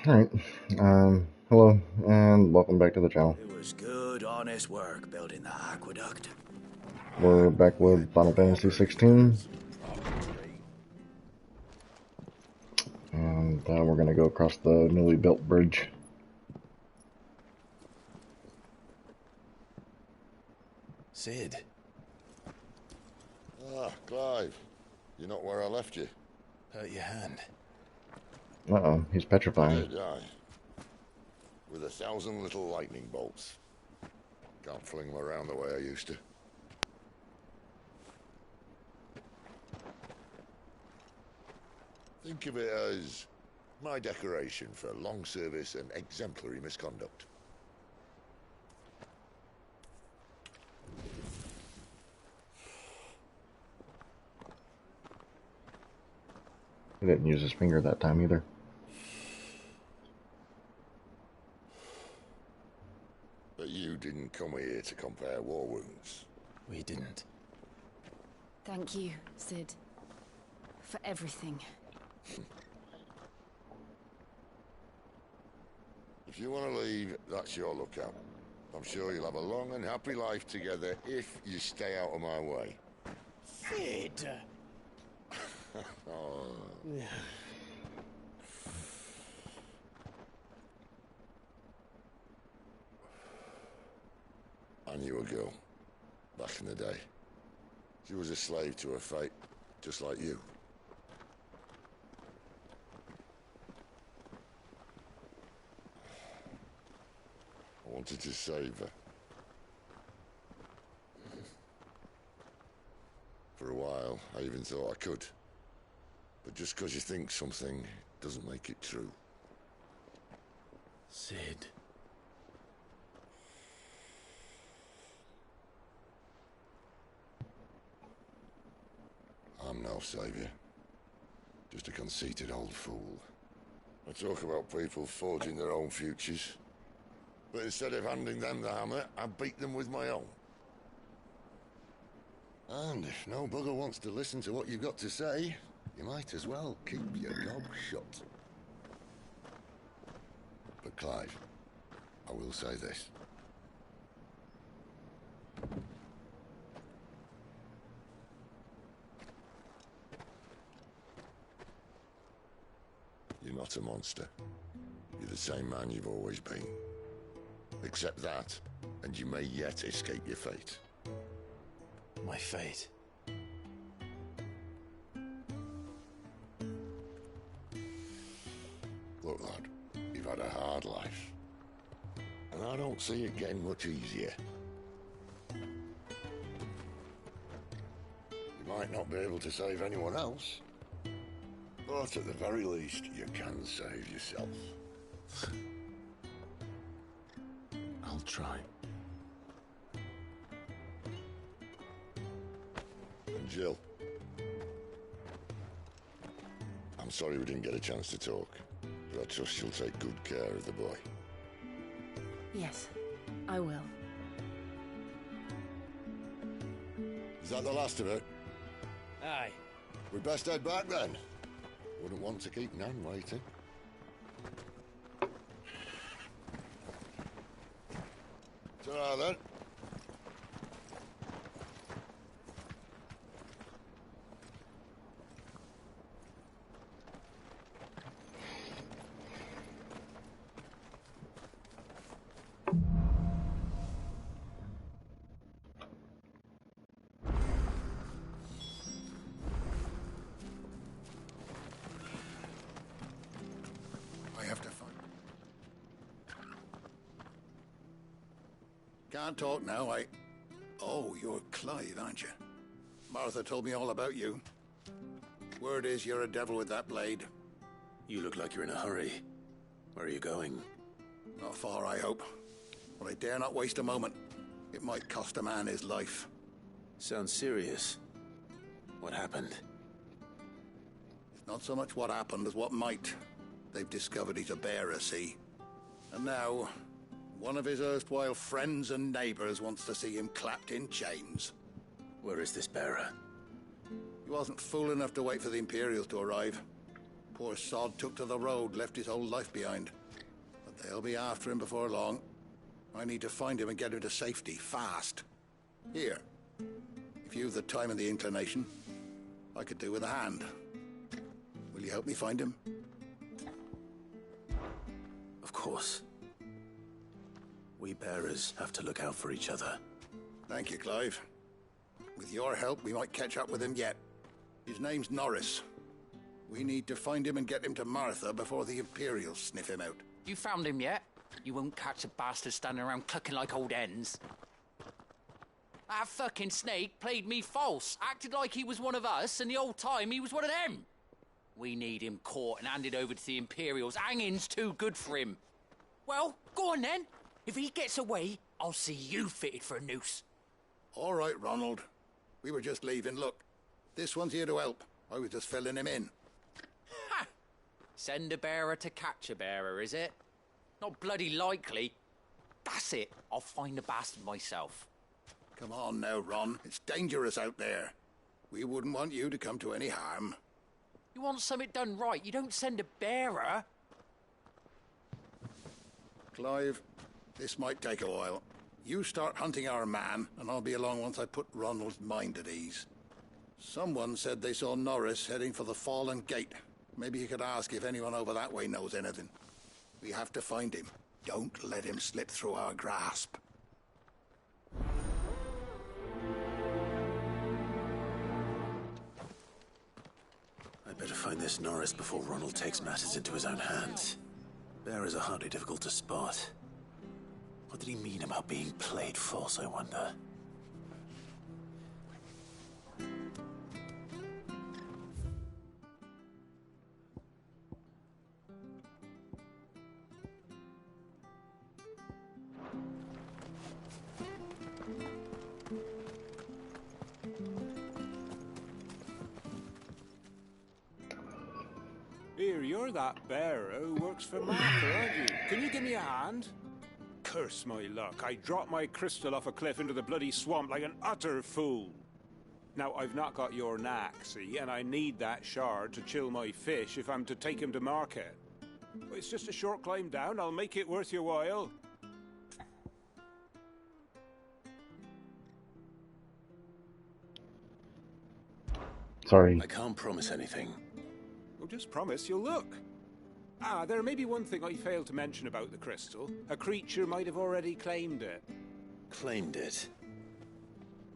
Alright, hello, and welcome back to the channel. It was good, honest work building the aqueduct. We're back with Final Fantasy 16, and we're gonna go across the newly built bridge. Sid. Ah, Clive. You're not where I left you. Hurt your hand. Uh-oh, he's petrifying. Did I? With 1,000 little lightning bolts. Can't fling them around the way I used to. Think of it as my decoration for long service and exemplary misconduct. He didn't use his finger that time either. But you didn't come here to compare war wounds. We didn't. Thank you, Sid, for everything. If you want to leave, that's your lookout. I'm sure you'll have a long and happy life together if you stay out of my way. Sid! Oh. I knew a girl, back in the day. She was a slave to her fate, just like you. I wanted to save her. For a while, I even thought I could. But just because you think something doesn't make it true. Sid. I'm no savior. Just a conceited old fool. I talk about people forging their own futures. But instead of handing them the hammer, I beat them with my own. And if no bugger wants to listen to what you've got to say, you might as well keep your gob shut. But Clive, I will say this. You're not a monster. You're the same man you've always been. Accept that, and you may yet escape your fate. My fate. Look, lad, you've had a hard life. And I don't see it getting much easier. You might not be able to save anyone else, but at the very least, you can save yourself. I'll try. And Jill, I'm sorry we didn't get a chance to talk, but I trust she'll take good care of the boy. Yes, I will. Is that the last of it? Aye. We best head back then. Wouldn't want to keep Nan waiting. Ta-ra then. I have to find. Can't talk now, Oh, you're Clive, aren't you? Martha told me all about you. Word is you're a devil with that blade. You look like you're in a hurry. Where are you going? Not far, I hope. But I dare not waste a moment. It might cost a man his life. Sounds serious. What happened? It's not so much what happened as what might. They've discovered he's a bearer, see? And now, one of his erstwhile friends and neighbors wants to see him clapped in chains. Where is this bearer? He wasn't fool enough to wait for the Imperials to arrive. Poor sod took to the road, left his whole life behind. They'll be after him before long. I need to find him and get him to safety, fast. Here, if you've the time and the inclination, I could do with a hand. Will you help me find him? Of course. We bearers have to look out for each other. Thank you, Clive. With your help, we might catch up with him yet. His name's Norris. We need to find him and get him to Martha before the Imperials sniff him out. You found him yet? You won't catch a bastard standing around clucking like old hens. That fucking snake played me false, acted like he was one of us, and the whole time he was one of them. We need him caught and handed over to the Imperials. Hanging's too good for him. Well, go on then. If he gets away, I'll see you fitted for a noose. All right, Ronald. We were just leaving. Look, this one's here to help. I was just filling him in. Ha! Send a bearer to catch a bearer, is it? Not bloody likely. That's it. I'll find the bastard myself. Come on now, Ron. It's dangerous out there. We wouldn't want you to come to any harm. You want something done right, you don't send a bearer. Clive, this might take a while. You start hunting our man, and I'll be along once I put Ronald's mind at ease. Someone said they saw Norris heading for the Fallen Gate. Maybe you could ask if anyone over that way knows anything. We have to find him. Don't let him slip through our grasp. I'd better find this Norris before Ronald takes matters into his own hands. Bearers are hardly difficult to spot. What did he mean about being played false, I wonder? Here, you're that bearer who works for Martha, aren't you? Can you give me a hand? Curse my luck. I dropped my crystal off a cliff into the bloody swamp like an utter fool. Now, I've not got your knack, see, and I need that shard to chill my fish if I'm to take him to market. It's just a short climb down. I'll make it worth your while. Sorry. I can't promise anything. Well, just promise you'll look. Ah, there may be one thing I failed to mention about the crystal. A creature might have already claimed it. Claimed it.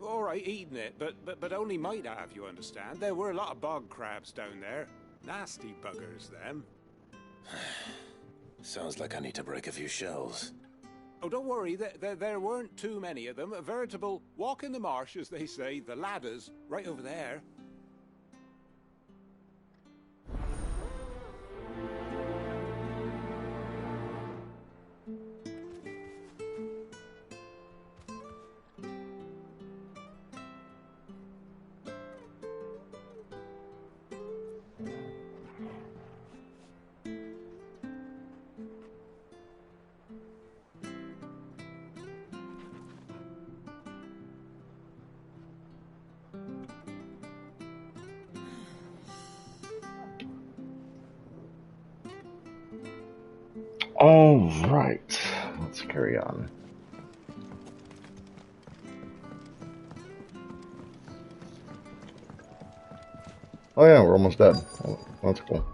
All right, eaten it, but only might have, you understand. There were a lot of bog crabs down there. Nasty buggers, them. Sounds like I need to break a few shells. Oh, don't worry, there weren't too many of them. A veritable walk in the marsh, as they say, the ladders, right over there. All right, let's carry on. Oh yeah, we're almost dead. Oh, that's cool.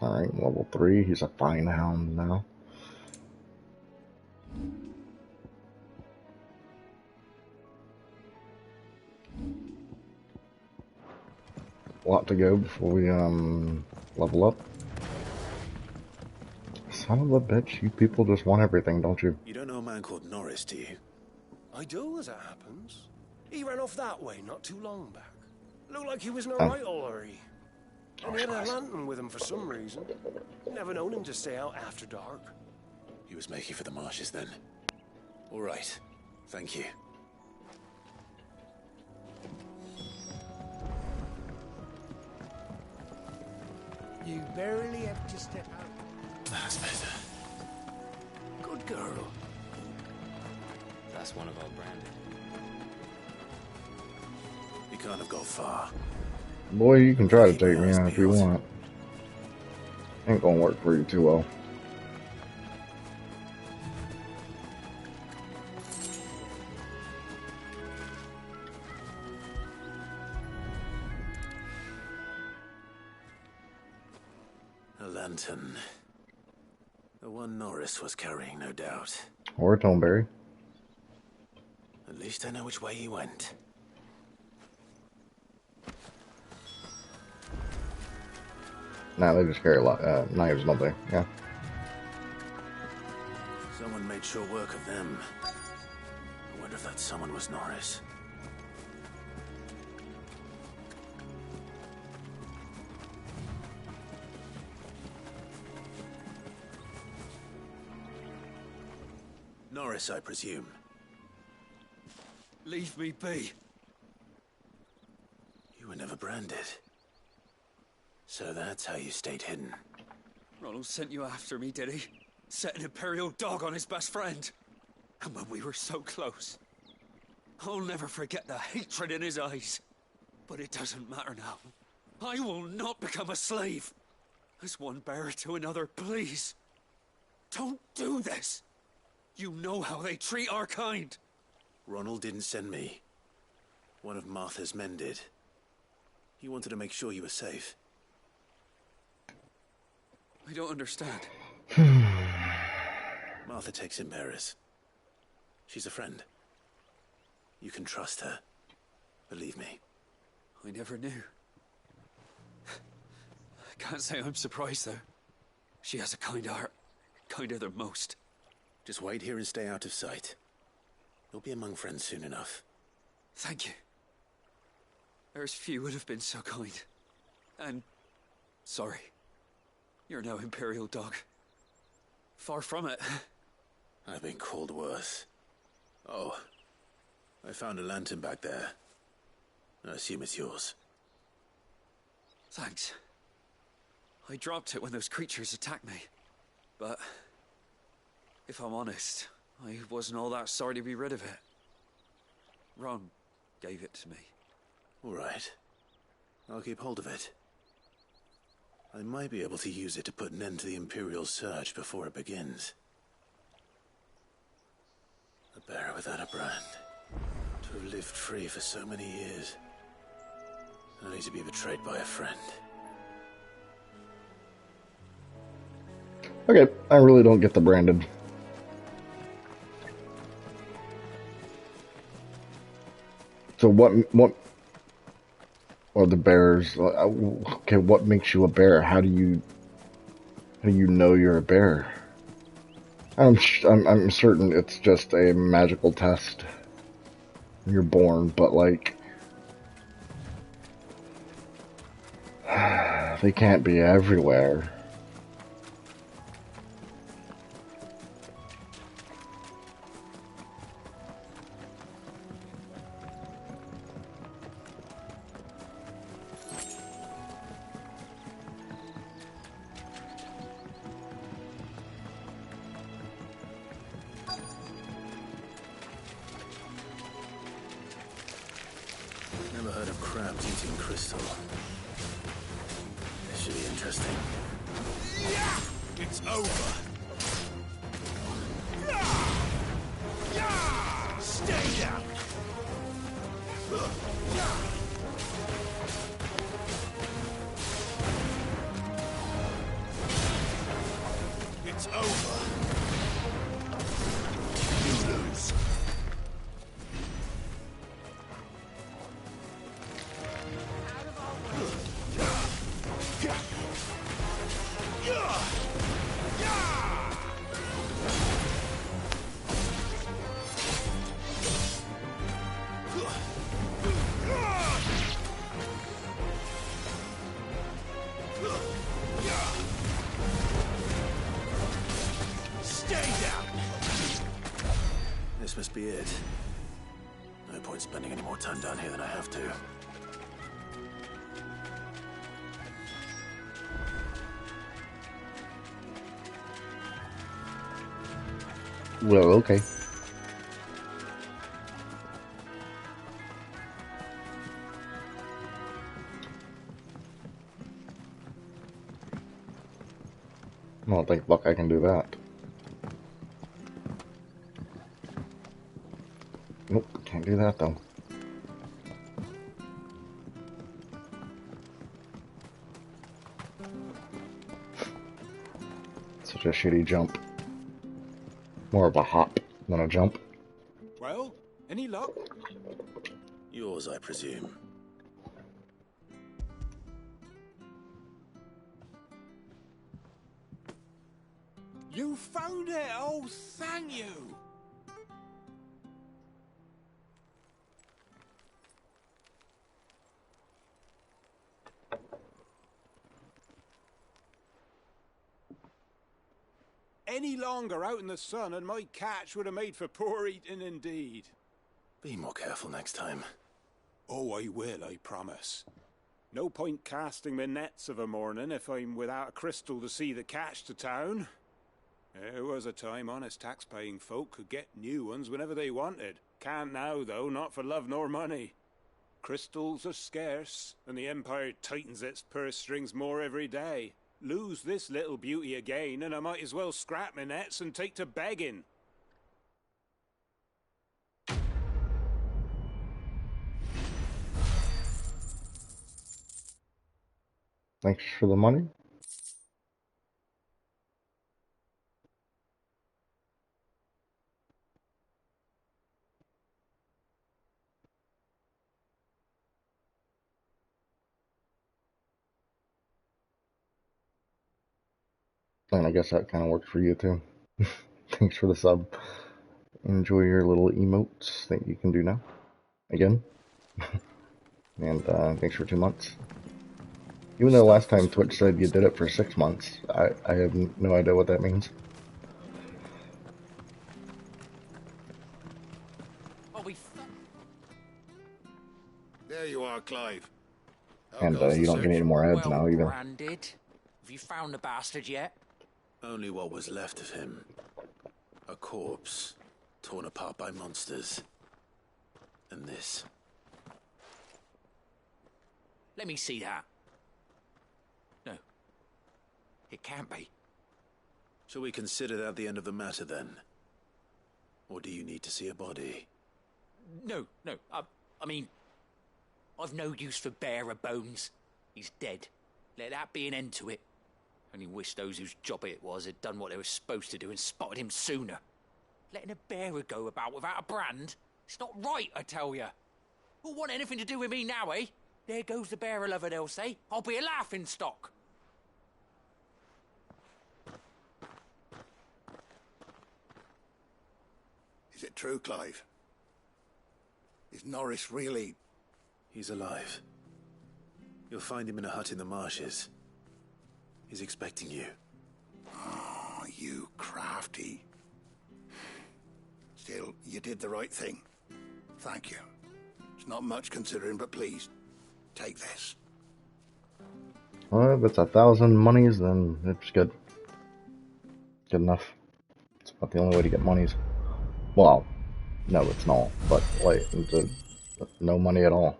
Alright, level 3. He's a fine hound now. A lot to go before we level up. Son of a bitch, you people just want everything, don't you? You don't know a man called Norris, do you? I do, as it happens. He ran off that way not too long back. Looked like he was in a right old hurry. And he had a lantern with him for some reason. Never known him to stay out after dark. He was making for the marshes then. All right. Thank you. You barely have to step out. That's better. Good girl. That's one of our branded. You can't have got far. Boy, you can try to take me out if you want. Ain't gonna work for you too well. A lantern. The one Norris was carrying, no doubt. Or a Toneberry. At least I know which way he went. Nah, they just carry a lot knives, don't they? Yeah. Someone made sure work of them. I wonder if that someone was Norris. Norris, I presume. Leave me be. You were never branded. So that's how you stayed hidden. Ronald sent you after me, did he? Set an Imperial dog on his best friend. And when we were so close. I'll never forget the hatred in his eyes. But it doesn't matter now. I will not become a slave. As one bearer to another, please. Don't do this. You know how they treat our kind. Ronald didn't send me. One of Martha's men did. He wanted to make sure you were safe. I don't understand. Martha takes in bearers. She's a friend. You can trust her. Believe me. I never knew. I can't say I'm surprised, though. She has a kind heart. Kinder than most. Just wait here and stay out of sight. You'll be among friends soon enough. Thank you. There's few would have been so kind. And... sorry. You're no Imperial dog. Far from it. I've been called worse. Oh. I found a lantern back there. I assume it's yours. Thanks. I dropped it when those creatures attacked me. But... if I'm honest, I wasn't all that sorry to be rid of it. Ron gave it to me. All right. I'll keep hold of it. I might be able to use it to put an end to the Imperial surge before it begins. A bearer without a brand. To have lived free for so many years. Only to be betrayed by a friend. Okay, I really don't get the branded. So what or the bearers, okay, what makes you a bearer? How do you know you're a bearer? I'm certain it's just a magical test when you're born, but like, they can't be everywhere. Never heard of crabs eating crystal. This should be interesting. It's over. Stay down. It's over. You lose. This must be it. No point spending any more time down here than I have to. Well, okay. I don't think Buck I can do that. Nope, can't do that though. Such a shitty jump. More of a hop than a jump. Well, any luck? Yours, I presume. You found it! Oh, thank you! Any longer out in the sun and my catch would have made for poor eating indeed. Be more careful next time. Oh, I will, I promise. No point casting my nets of a morning if I'm without a crystal to see the catch to town. There was a time honest tax-paying folk could get new ones whenever they wanted. Can't now, though, not for love nor money. Crystals are scarce, and the Empire tightens its purse strings more every day. Lose this little beauty again, and I might as well scrap my nets and take to begging. Thanks for the money. And I guess that kind of works for you too. Thanks for the sub. Enjoy your little emotes that you can do now. Again. And thanks for 2 months. Even though last time Twitch said you did it for 6 months, I have no idea what that means. There you are, Clive. And you don't get any more ads now either. Branded. Have you found the bastard yet? Only what was left of him. A corpse, torn apart by monsters. And this. Let me see that. No. It can't be. Shall we consider that the end of the matter then? Or do you need to see a body? No. I mean, I've no use for bearer bones. He's dead. Let that be an end to it. Only wish those whose job it was had done what they were supposed to do and spotted him sooner. Letting a bearer go about without a brand? It's not right, I tell you. Who'll want anything to do with me now, eh? There goes the bearer lover, they'll say. I'll be a laughing stock. Is it true, Clive? Is Norris really... He's alive. You'll find him in a hut in the marshes. He's expecting you. Oh, you crafty. Still, you did the right thing. Thank you. It's not much considering, but please, take this. Well, if it's 1,000 monies, then it's good. Good enough. It's about the only way to get monies. Well, no, it's not. But, like, no money at all.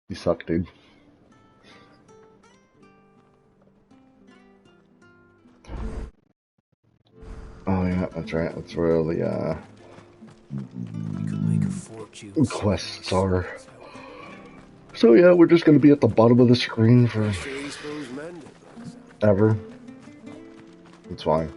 You suck, dude. Oh yeah, that's right. That's where the quests are. So yeah, we're just gonna be at the bottom of the screen for ever. It's fine.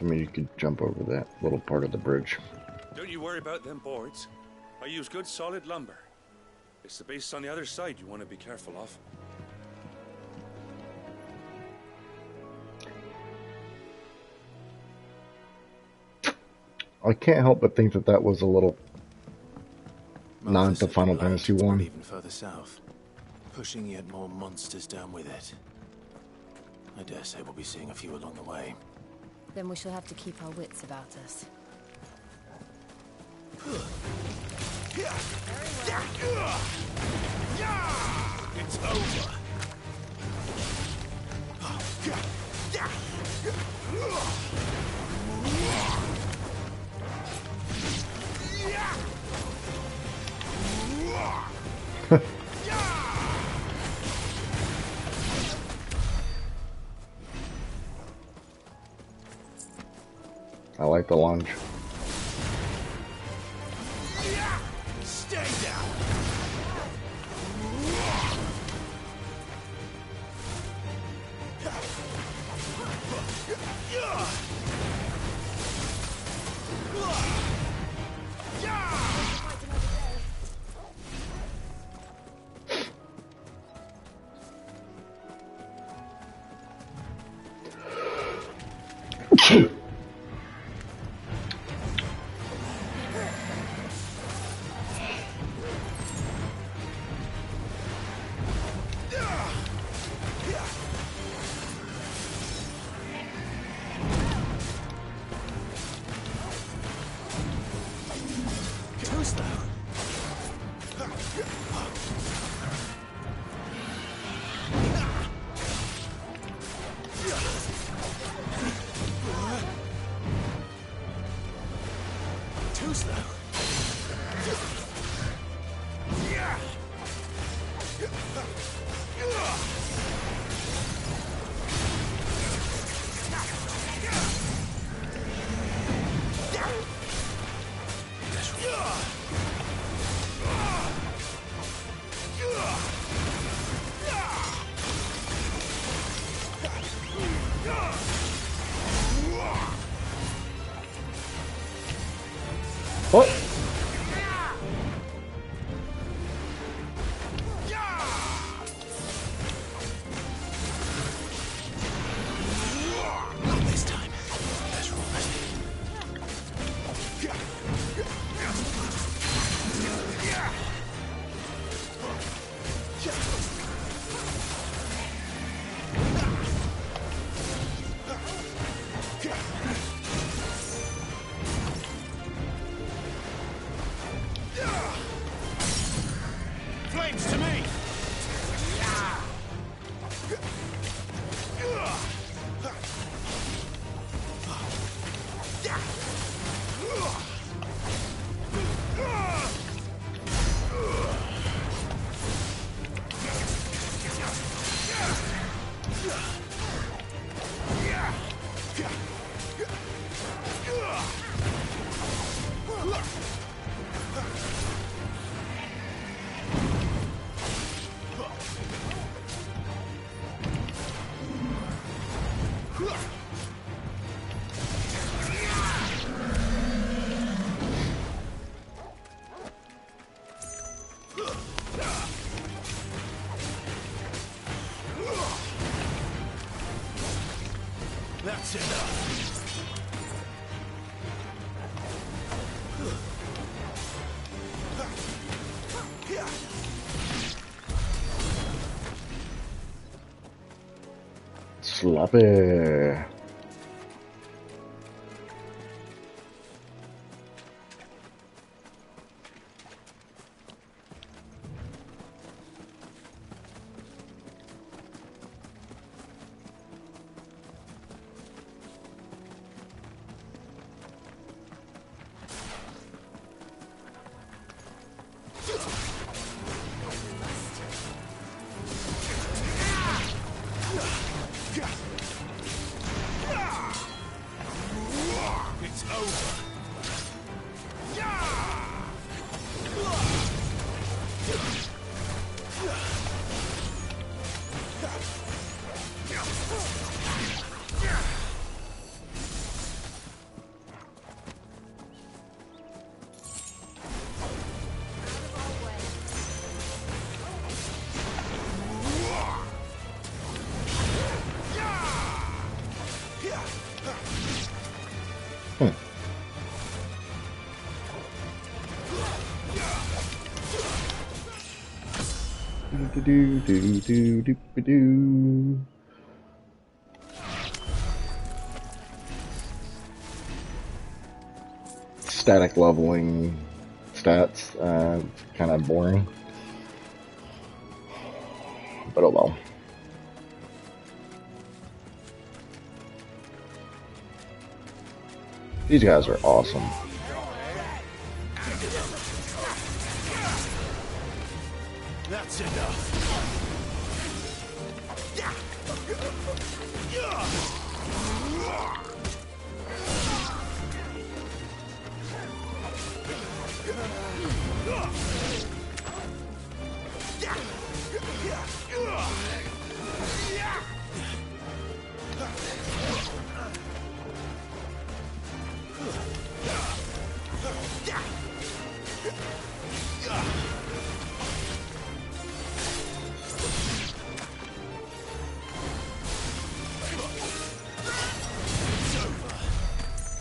I mean, you could jump over that little part of the bridge. Don't you worry about them boards. I use good solid lumber. It's the base on the other side you want to be careful of. I can't help but think that that was a little nod to Final Fantasy 1. Even further south, pushing yet more monsters down with it. I dare say we'll be seeing a few along the way. Then we shall have to keep our wits about us. I like the lunge. Stay down. What? Not this time. Let's roll it. Flames to me! That's enough. Sloppy. It's over. Do do do do do do. Static leveling stats, kind of boring, but oh well. These guys are awesome. That's enough.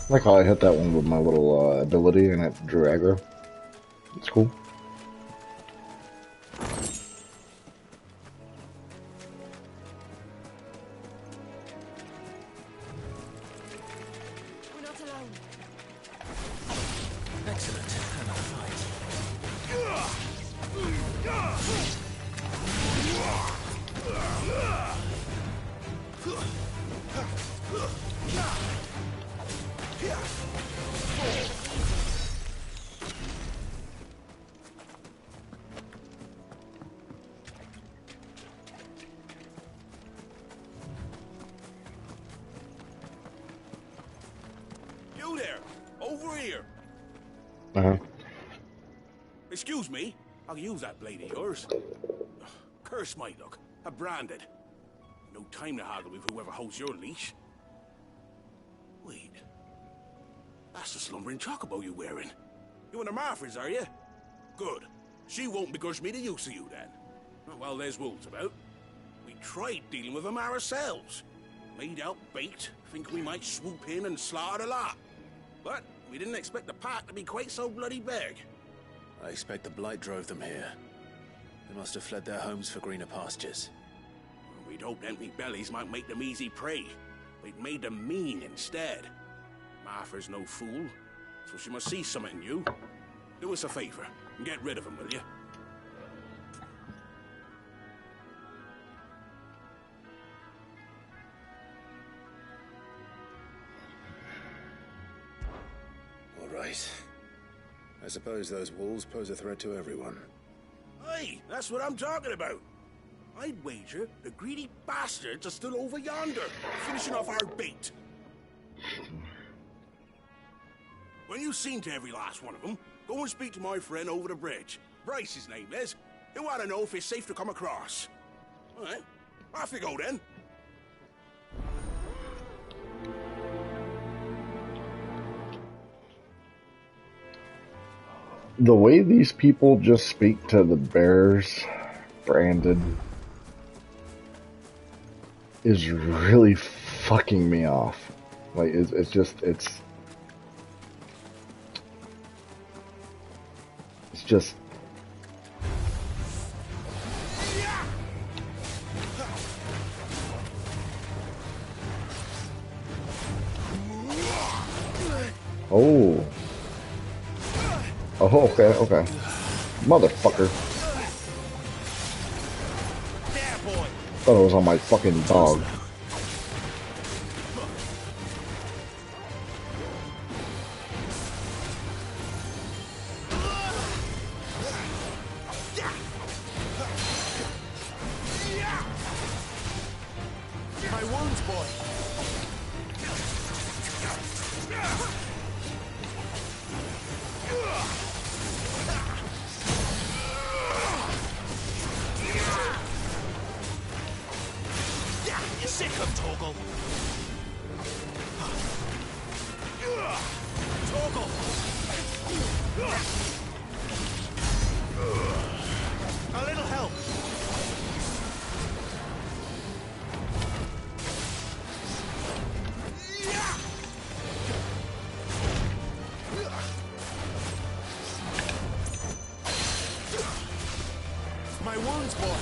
I like how I hit that one with my little ability and it drew aggro. It's cool. We're not alone. Excellent. And I'll fight. You there! Over here! Uh-huh. Excuse me? I'll use that blade of yours. Ugh, curse my luck. I'm branded. No time to haggle with whoever holds your leash. Wait. That's the slumbering chocobo you're wearing. You and the Marfords, are you? Good. She won't begrudge me the use of you, then. Well, there's wolves about. We tried dealing with them ourselves. Made out bait, think we might swoop in and slaughter the lot. But we didn't expect the pack to be quite so bloody big. I expect the blight drove them here. They must have fled their homes for greener pastures. We'd hoped empty bellies might make them easy prey. We'd made them mean instead. Martha's no fool, so she must see something in you. Do us a favor and get rid of them, will you? All right. I suppose those wolves pose a threat to everyone. Hey, that's what I'm talking about. I'd wager the greedy bastards are still over yonder, finishing off our bait. When you've seen to every last one of them, go and speak to my friend over the bridge. Bryce, his name is. He'll want to know if it's safe to come across. All right, off you go then. The way these people just speak to the bears, branded, is really fucking me off. Like, it's just oh. Oh, okay. Motherfucker. Thought it was on my fucking dog. My wounds, boy. You sick of Torgal? Torgal! A little help. My wounds, boy.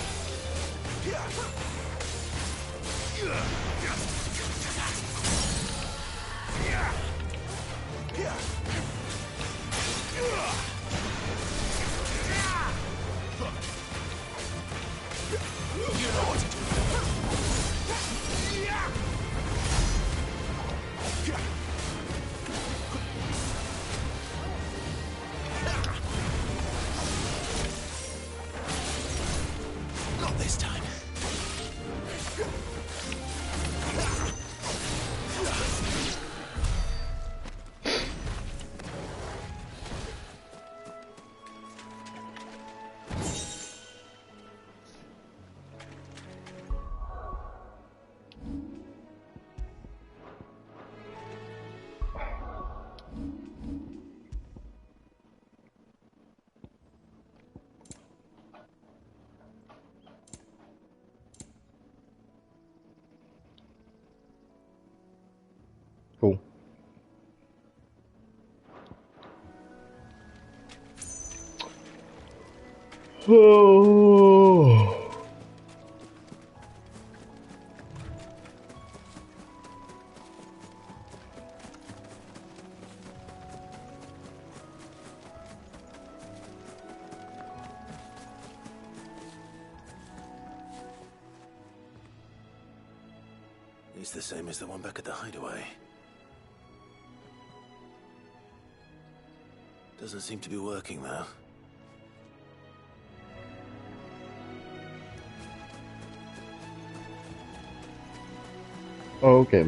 You know what to do. Oh. It's the same as the one back at the hideaway. Doesn't seem to be working, though. Okay.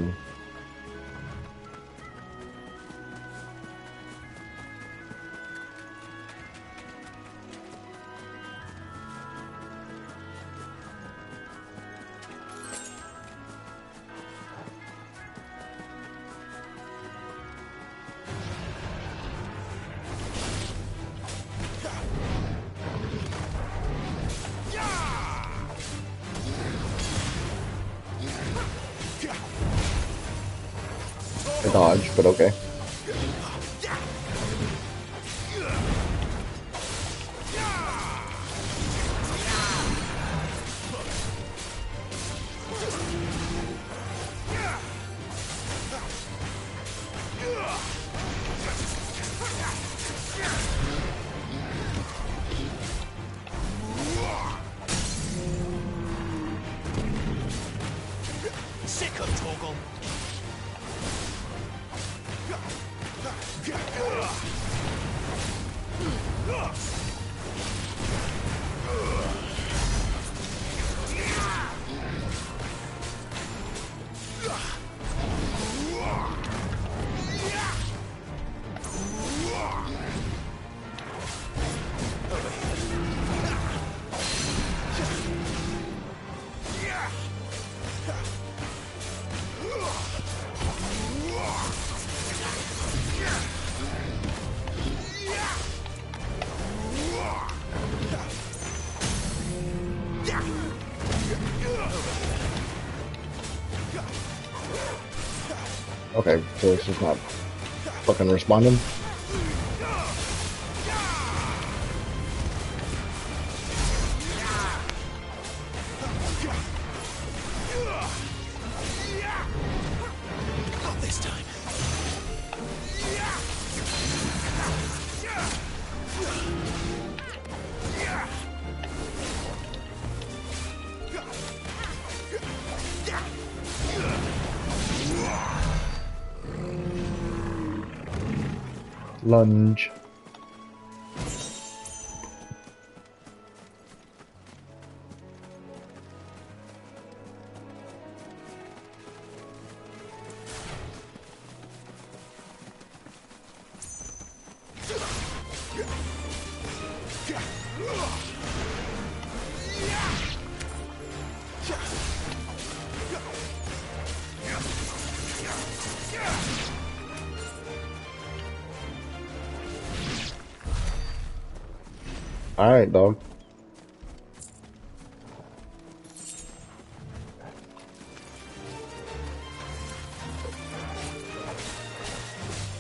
I dodged, but okay. Sick of Torgal. Okay, so it's just not fucking responding. Not this time. Lunge. Alright, dog.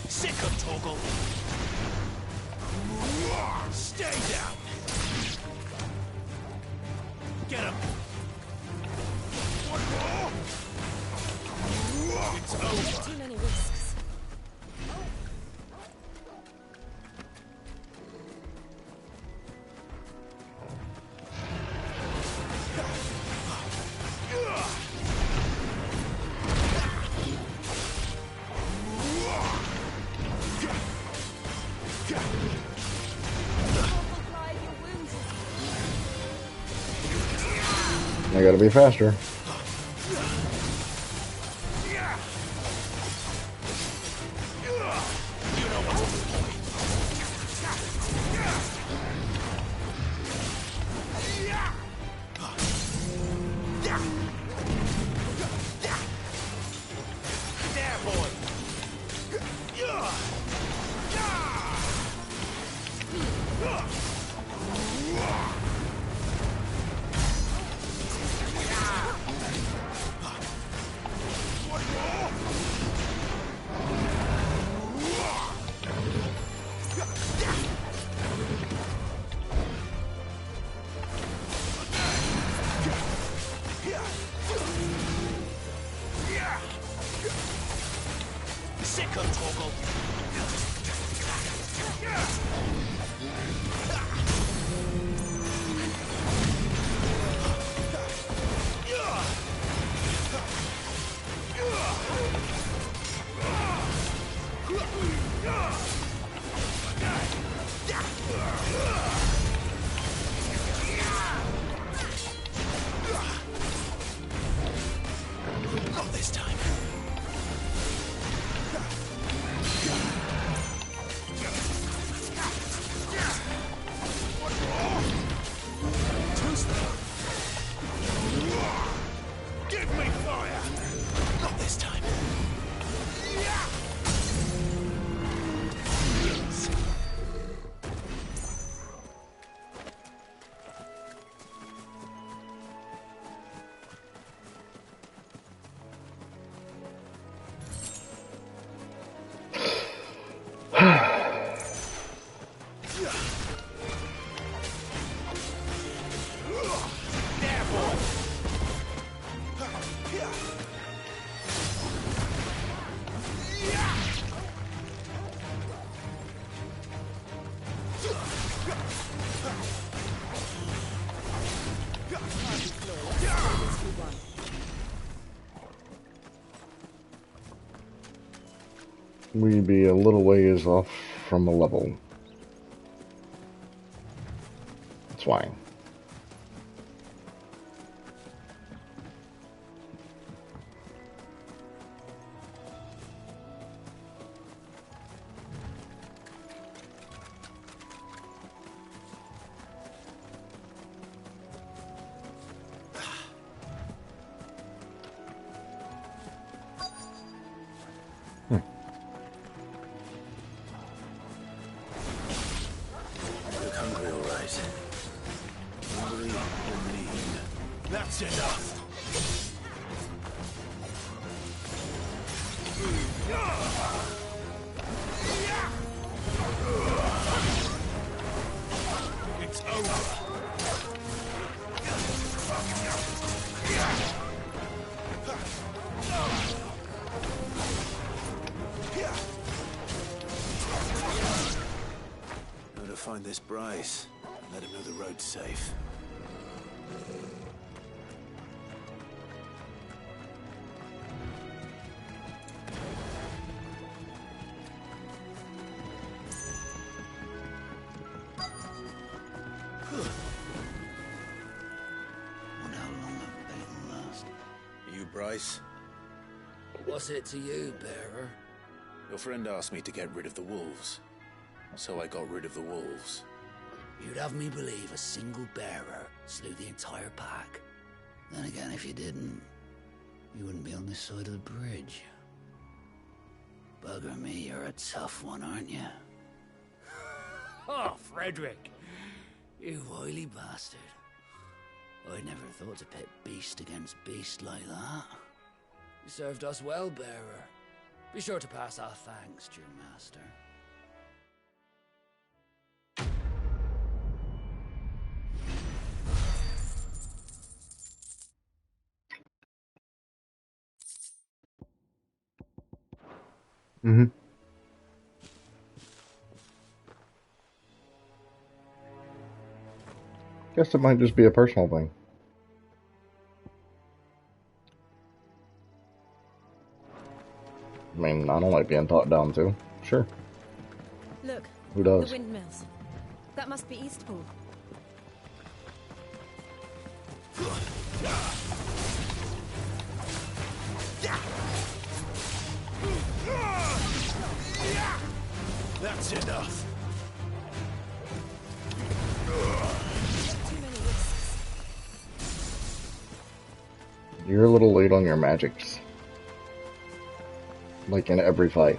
Sick of Torgal. Stay down. Get him. One more. It's over. Too many risks. I gotta be faster. Not this time. Give me fire! Not this time. We'd be a little ways off from a level. That's why. Look hungry, all right. Hungry and lean. That's enough. It's over. Now to find this Bryce and let him know the road's safe. Wonder how long that bait'll last. You, Bryce? What's it to you, bearer? Your friend asked me to get rid of the wolves. So I got rid of the wolves. You'd have me believe a single bearer slew the entire pack. Then again, if you didn't, you wouldn't be on this side of the bridge. Bugger me, you're a tough one, aren't you? Oh, Frederick! You wily bastard. I'd never thought to pit beast against beast like that. You served us well, bearer. Be sure to pass our thanks to your master. Mm-hmm. Guess it might just be a personal thing. I mean, I don't like being talked down to. Sure. Look, Who the does? windmills. That must be Eastpool. That's enough. Too many risks. You're a little late on your magics. Like in every fight.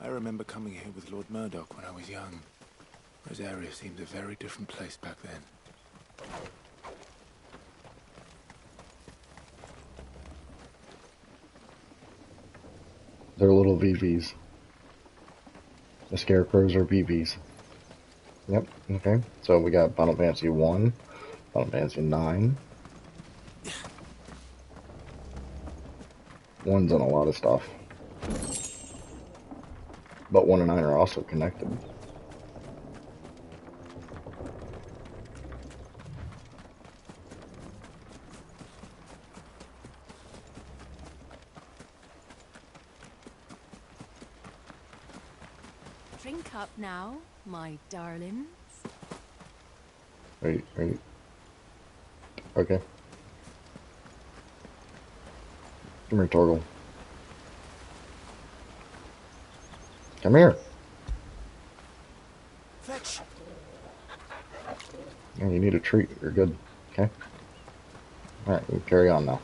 I remember coming here with Lord Murdoch when I was young. Rosaria seemed a very different place back then. They're little VVs. The scarecrows are VVs. Yep. Okay. So we got Final Fantasy 1, Final Fantasy 9. One's on a lot of stuff. But 1 and 9 are also connected. Drink up now, my darlings. Wait. Okay. Come here, Torgal. Come here. Fetch. Oh, you need a treat. You're good. Okay. Alright, we can carry on now.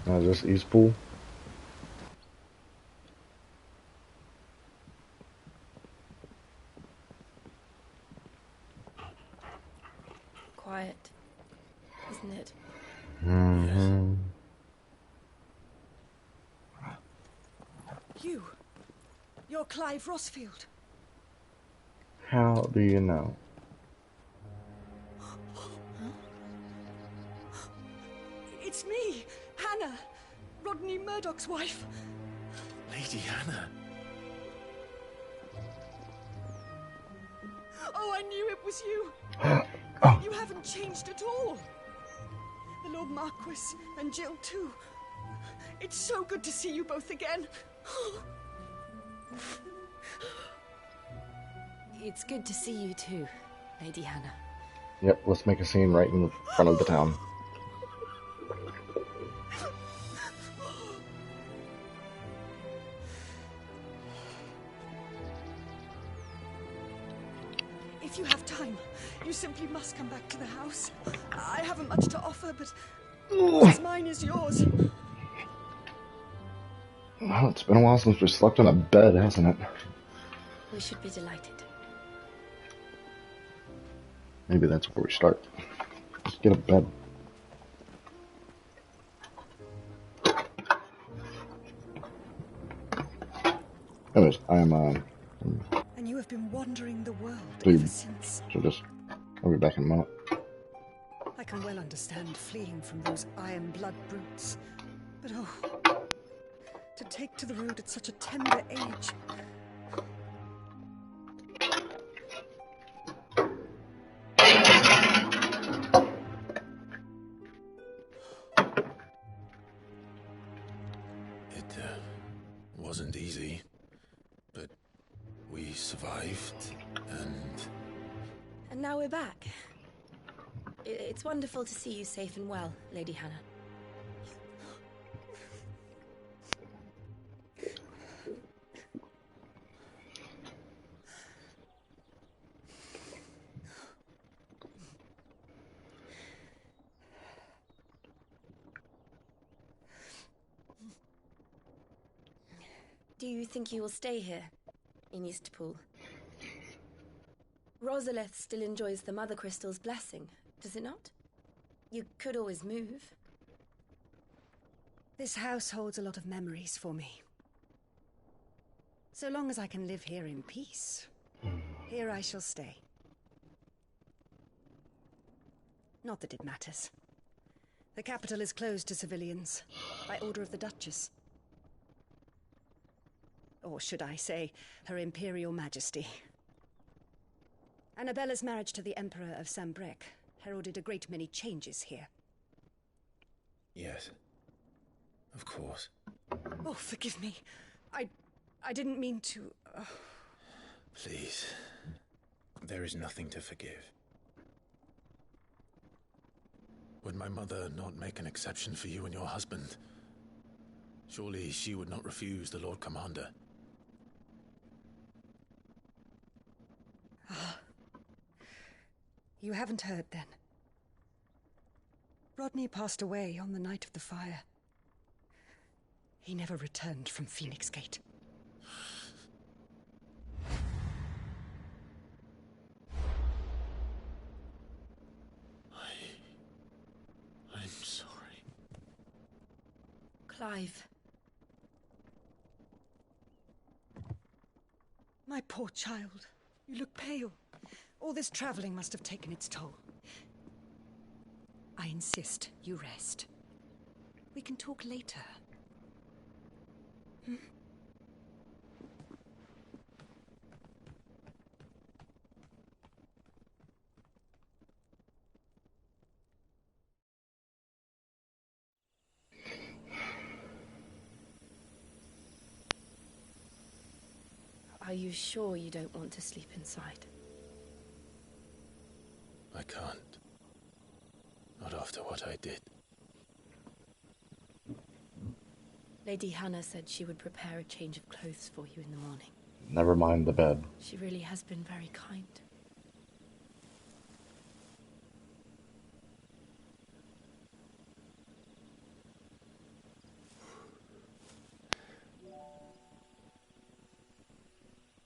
Now, is this East Pool? Quiet, isn't it? Mm-hmm. You're Clive Rossfield. How do you know? It's me, Hannah, Rodney Murdoch's wife. Lady Hannah. Oh, I knew it was you. Oh. You haven't changed at all. The Lord Marquis and Jill too. It's so good to see you both again. It's good to see you too, Lady Hannah. Yep, let's make a scene right in front of the town. If you have time, you simply must come back to the house. I haven't much to offer, but what's mine is yours. Well, it's been a while since we slept in a bed, hasn't it? We should be delighted. Maybe that's where we start. Just get a bed. Anyways, And you have been wandering the world Dude. ever since. I'll be back in a moment. I can well understand fleeing from those iron blood brutes. But oh, to take to the road at such a tender age. It wasn't easy, but we survived, And now we're back. It's wonderful to see you safe and well, Lady Hannah. Do you think you will stay here, in Eastpool? Rosalith still enjoys the Mother Crystal's blessing, does it not? You could always move. This house holds a lot of memories for me. So long as I can live here in peace, here I shall stay. Not that it matters. The capital is closed to civilians, by order of the Duchess. Or should I say, Her Imperial Majesty. Annabella's marriage to the Emperor of Sambrec heralded a great many changes here. yes, of course. Oh, forgive me. I didn't mean to... Please, there is nothing to forgive. Would my mother not make an exception for you and your husband? Surely she would not refuse the Lord Commander. You haven't heard, then. Rodney passed away on the night of the fire. He never returned from Phoenix Gate. I'm sorry. Clive. My poor child. You look pale. All this traveling must have taken its toll. I insist you rest. We can talk later. Hmm? Are you sure you don't want to sleep inside? I can't. Not after what I did. Lady Hannah said she would prepare a change of clothes for you in the morning. Never mind the bed. She really has been very kind.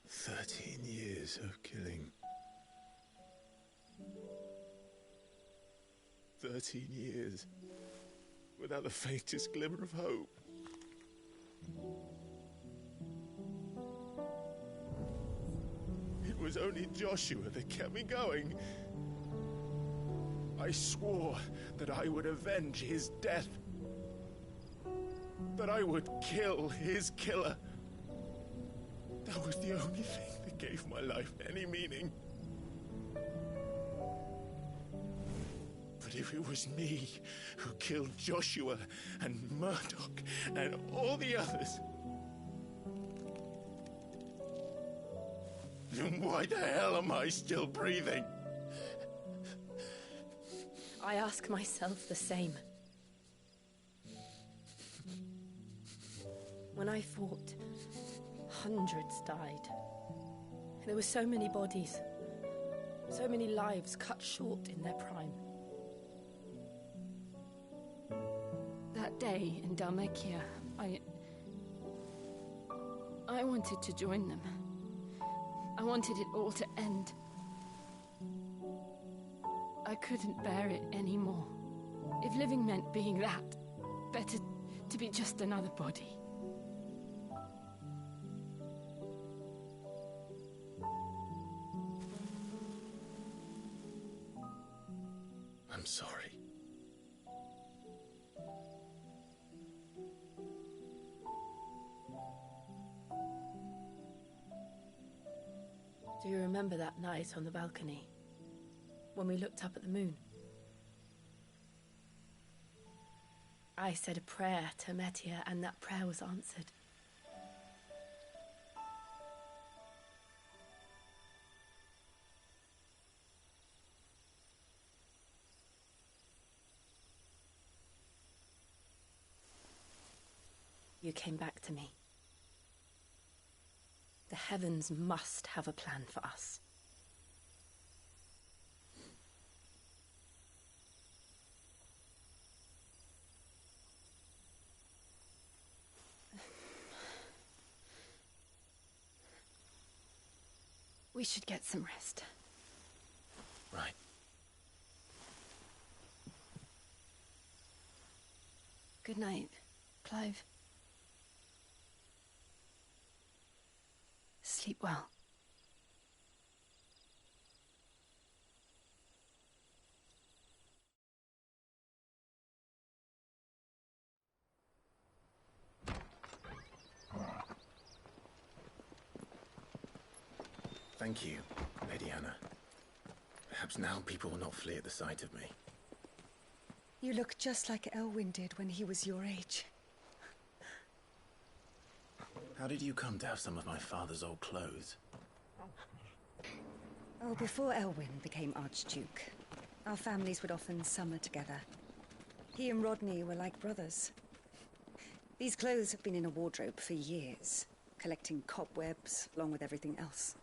13 years of killing. 13 years without the faintest glimmer of hope. It was only Joshua that kept me going. I swore that I would avenge his death. That I would kill his killer. That was the only thing that gave my life any meaning. But if it was me who killed Joshua and Murdoch and all the others, then why the hell am I still breathing? I ask myself the same. When I fought, hundreds died. There were so many bodies, so many lives cut short in their prime. That day in Dalmekia, I wanted to join them. I wanted it all to end. I couldn't bear it anymore. If living meant being that, better to be just another body. I'm sorry. Do you remember that night on the balcony? When we looked up at the moon? I said a prayer to Metia, and that prayer was answered. You came back to me. The heavens must have a plan for us. We should get some rest. Right. Good night, Clive. Sleep well. Thank you, Lady Hannah. Perhaps now people will not flee at the sight of me. You look just like Elwyn did when he was your age. How did you come to have some of my father's old clothes? Oh, before Elwyn became Archduke, our families would often summer together. He and Rodney were like brothers. These clothes have been in a wardrobe for years, collecting cobwebs along with everything else.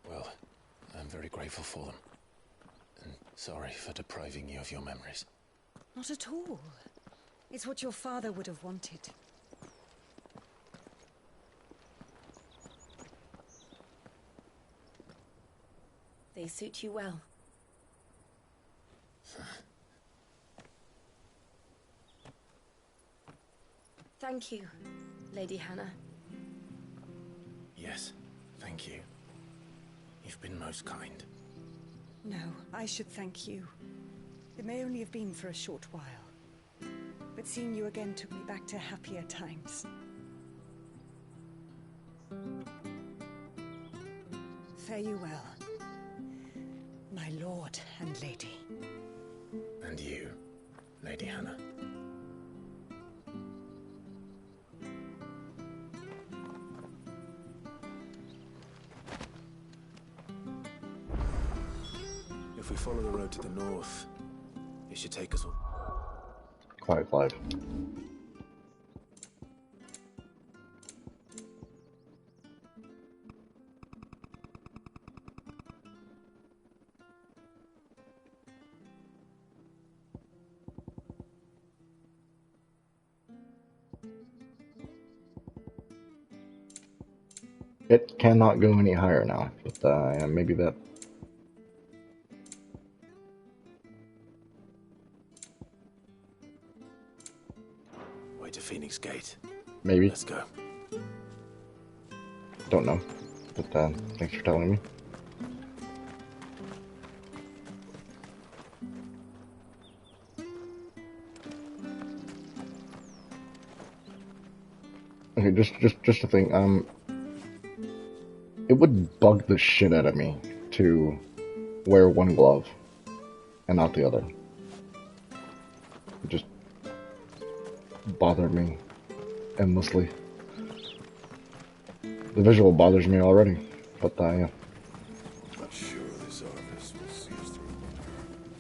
Well, I'm very grateful for them. And sorry for depriving you of your memories. Not at all. It's what your father would have wanted. They suit you well. Thank you. Lady Hannah. Yes, thank you. You've been most kind. No, I should thank you. It may only have been for a short while, but seeing you again took me back to happier times. Fare you well, my lord and lady. And you, Lady Hannah. If we follow the road to the north, it should take us all. Clive. It cannot go any higher now, but maybe that. Way to Phoenix Gate. Maybe. Let's go. Don't know, but thanks for telling me. Okay, just a thing. It would bug the shit out of me to wear one glove and not the other. It just bothered me endlessly. The visual bothers me already, but yeah.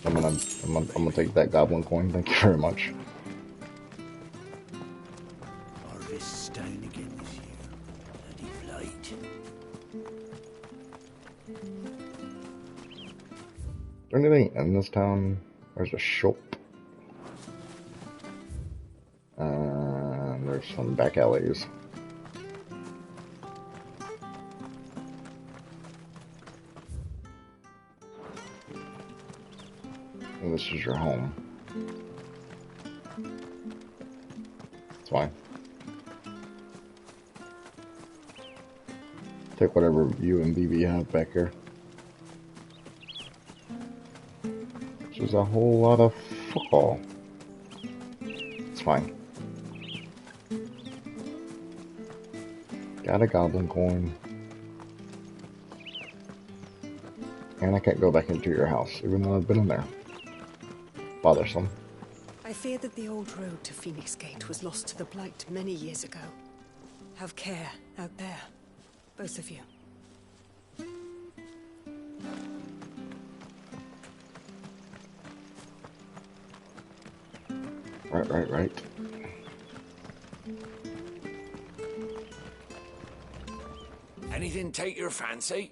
I'm gonna take that goblin coin. Thank you very much. Is there anything in this town? There's a shop. There's some back alleys. And this is your home. It's fine. Take whatever you and BB have back here. Which is a whole lot of football. It's fine. Got a goblin coin. And I can't go back into your house, even though I've been in there. Bothersome. I fear that the old road to Phoenix Gate was lost to the Blight many years ago. Have care out there, both of you. Right. Anything take your fancy?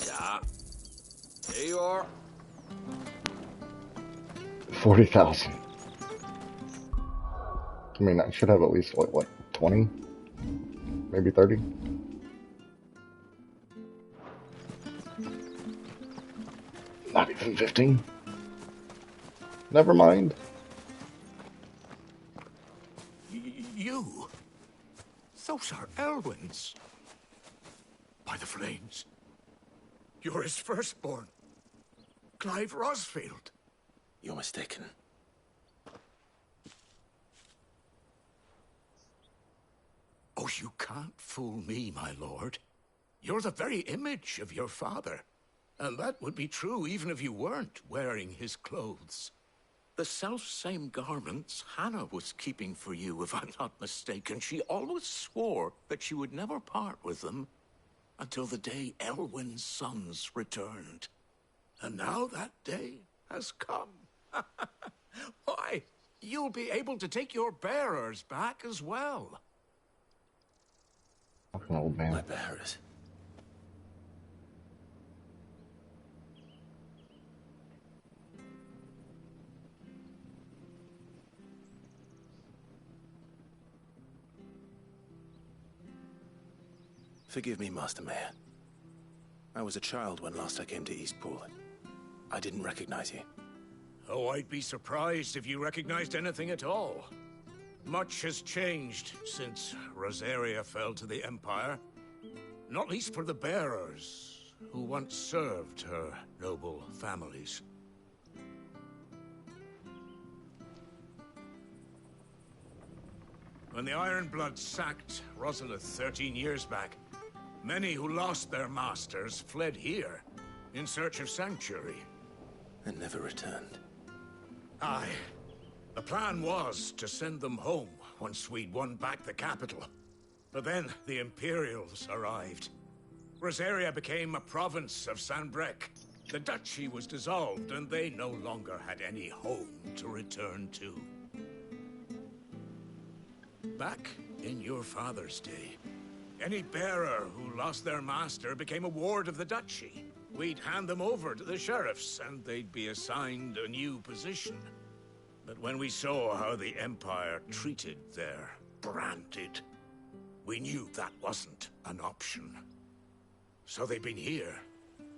Yeah. There you are. 40,000. I mean, I should have at least, what 20? Maybe 30? Not even 15? Never mind. You? Those are Elwyn's. By the flames. You're his firstborn. Clive Rosfield. You're mistaken. Oh, you can't fool me, my lord. You're the very image of your father. And that would be true even if you weren't wearing his clothes. The self-same garments Hannah was keeping for you, if I'm not mistaken. She always swore that she would never part with them until the day Elwyn's sons returned. And now that day has come. Why, you'll be able to take your bearers back as well. Fucking old man. My bearers. Forgive me, Master Mayor. I was a child when last I came to Eastpool. I didn't recognize you. Oh, I'd be surprised if you recognized anything at all. Much has changed since Rosaria fell to the Empire. Not least for the bearers, who once served her noble families. When the Ironbloods sacked Rosalith 13 years back, many who lost their masters fled here, in search of sanctuary. And never returned. Aye. The plan was to send them home once we'd won back the capital. But then the Imperials arrived. Rosaria became a province of Sanbreque. The duchy was dissolved, and they no longer had any home to return to. Back in your father's day, any bearer who lost their master became a ward of the duchy. We'd hand them over to the sheriffs, and they'd be assigned a new position. But when we saw how the Empire treated their branded, we knew that wasn't an option. So they've been here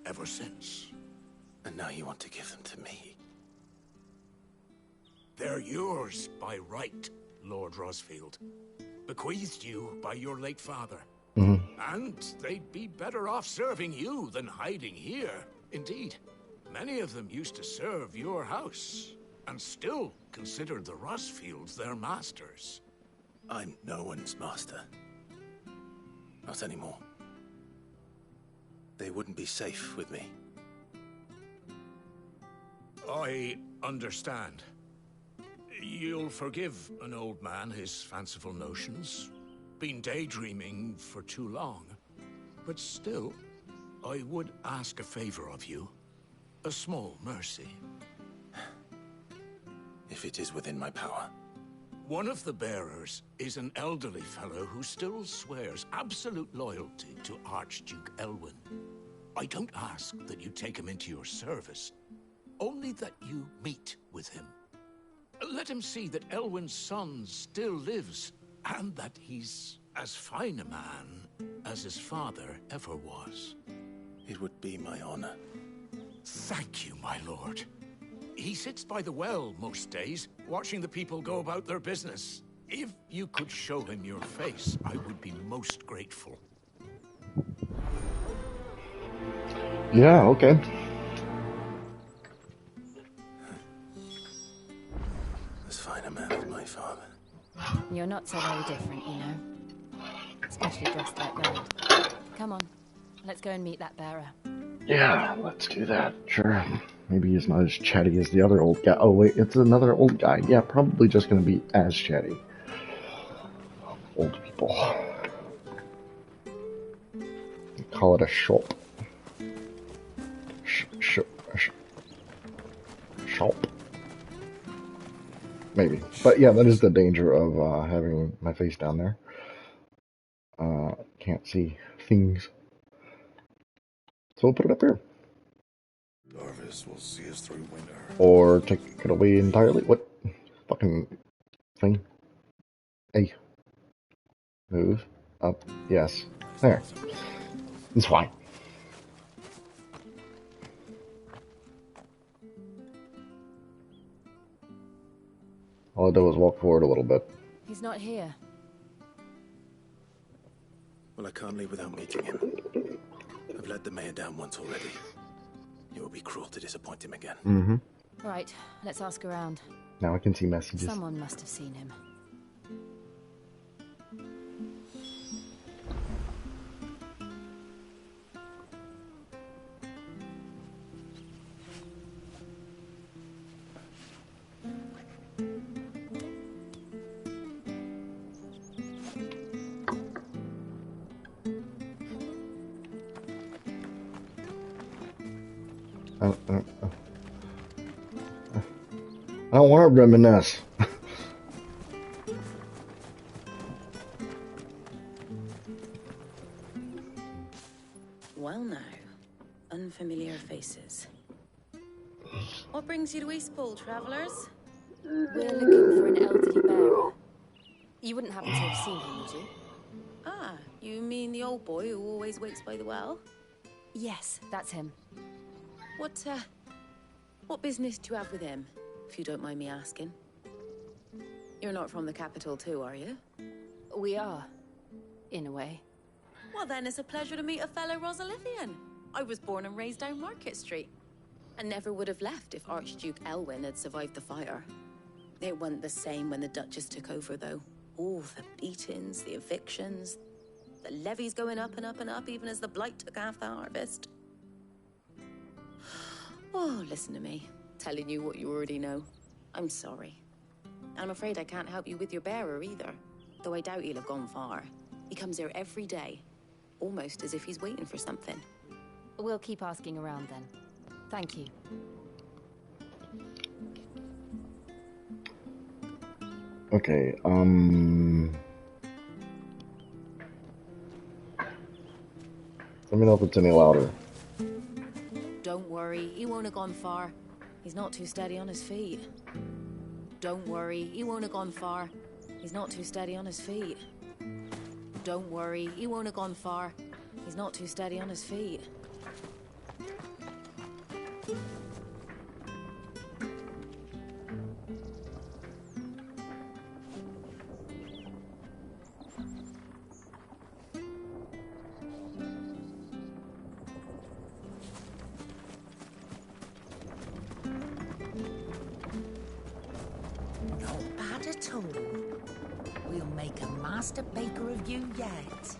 ever since. And now you want to give them to me? They're yours by right, Lord Rosfield. Bequeathed you by your late father. And they'd be better off serving you than hiding here. Indeed, many of them used to serve your house, and still consider the Rosfields their masters. I'm no one's master. Not anymore. They wouldn't be safe with me. I understand. You'll forgive an old man his fanciful notions. Been daydreaming for too long. But still, I would ask a favor of you. A small mercy. If it is within my power. One of the bearers is an elderly fellow who still swears absolute loyalty to Archduke Elwyn. I don't ask that you take him into your service, only that you meet with him. Let him see that Elwyn's son still lives, and that he's as fine a man as his father ever was. It would be my honor. Thank you, my lord. He sits by the well most days, watching the people go about their business. If you could show him your face, I would be most grateful. Yeah, okay. As fine a man as my father. You're not so very different, you know. Especially dressed like that. Come on, let's go and meet that bearer. Yeah, let's do that. Sure. Maybe he's not as chatty as the other old guy. Oh, wait, it's another old guy. Yeah, probably just gonna be as chatty. Old people. Call it a shop. Shop. Maybe. But yeah, that is the danger of having my face down there. Can't see things. So we'll put it up here. Darvis will see us through winter. Or take it away entirely. What fucking thing? Hey. Move. Up. Yes. There. It's fine. All I did was walk forward a little bit. He's not here. Well, I can't leave without meeting him. I've let the mayor down once already. It would be cruel to disappoint him again. Mm-hmm. Right, let's ask around. Now I can see messages. Someone must have seen him. I don't want to reminisce. Well now, unfamiliar faces. What brings you to Eastpool, travellers? We're looking for an elderly bearer. You wouldn't happen to have seen him, would you? Ah, you mean the old boy who always waits by the well? Yes, that's him. What business do you have with him, if you don't mind me asking? You're not from the capital too, are you? We are, in a way. Well then, it's a pleasure to meet a fellow Rosalithian. I was born and raised down Market Street. And never would have left if Archduke Elwyn had survived the fire. It wasn't the same when the Duchess took over, though. All the beatings, the evictions, the levies going up and up and up, even as the blight took half the harvest. Oh, listen to me, telling you what you already know. I'm sorry. I'm afraid I can't help you with your bearer either, though I doubt he'll have gone far. He comes here every day, almost as if he's waiting for something. We'll keep asking around then. Thank you. Okay, let me know if it's any louder. Don't worry, he won't have gone far. He's not too steady on his feet. Don't worry, he won't have gone far. He's not too steady on his feet. Don't worry, he won't have gone far. He's not too steady on his feet. Not bad at all. We'll make a master baker of you yet.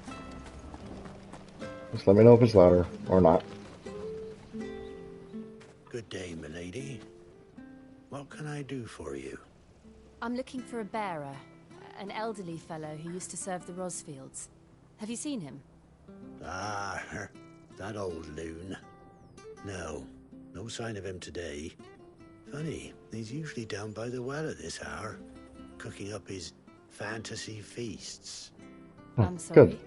Just let me know if it's louder or not. Good day, milady. What can I do for you? I'm looking for a bearer, an elderly fellow who used to serve the Rosfields. Have you seen him? Ah, that old loon. No, no sign of him today. Funny, he's usually down by the well at this hour, cooking up his fantasy feasts. I'm sorry. Good.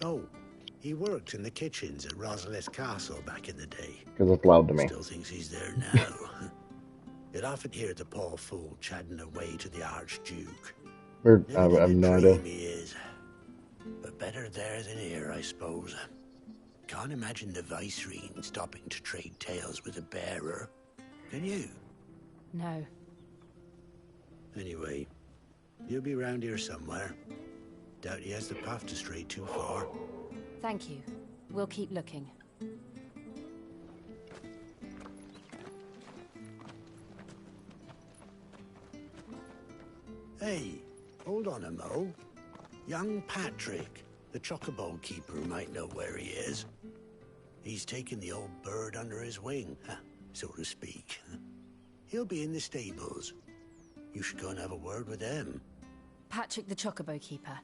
Oh, he worked in the kitchens at Rosalith Castle back in the day. Because it's loud to me. Still thinks he's there now. You'd often hear the poor fool chatting away to the Archduke. Weird. I have no idea. Dream he is. But better there than here, I suppose. Can't imagine the Viceroy stopping to trade tales with a bearer. Can you? No. Anyway, he'll be round here somewhere. Doubt he has the path to stray too far. Thank you. We'll keep looking. Hey, hold on a mo. Young Patrick, the chocobo keeper, might know where he is. He's taken the old bird under his wing, so to speak. He'll be in the stables. You should go and have a word with them. Patrick the Chocobo Keeper.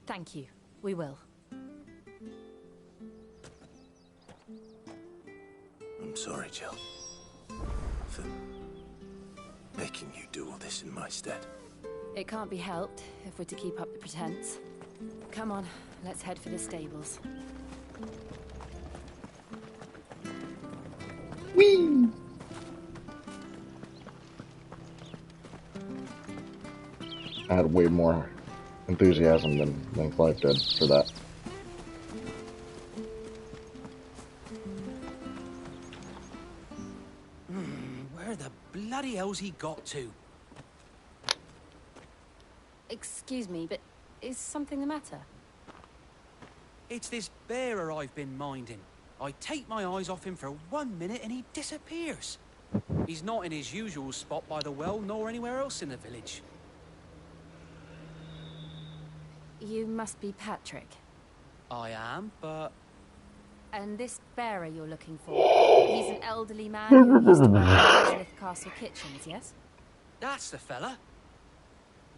Thank you. We will. I'm sorry, Jill, for making you do all this in my stead. It can't be helped if we're to keep up the pretense. Come on, let's head for the stables. Whee! I had way more enthusiasm than Clive did for that. Where the bloody hell's he got to? Excuse me, but is something the matter? It's this bearer I've been minding. I take my eyes off him for 1 minute and he disappears. He's not in his usual spot by the well, nor anywhere else in the village. You must be Patrick. I am, but... And this bearer you're looking for, he's an elderly man who used to work in Smith Castle kitchens, yes? That's the fella.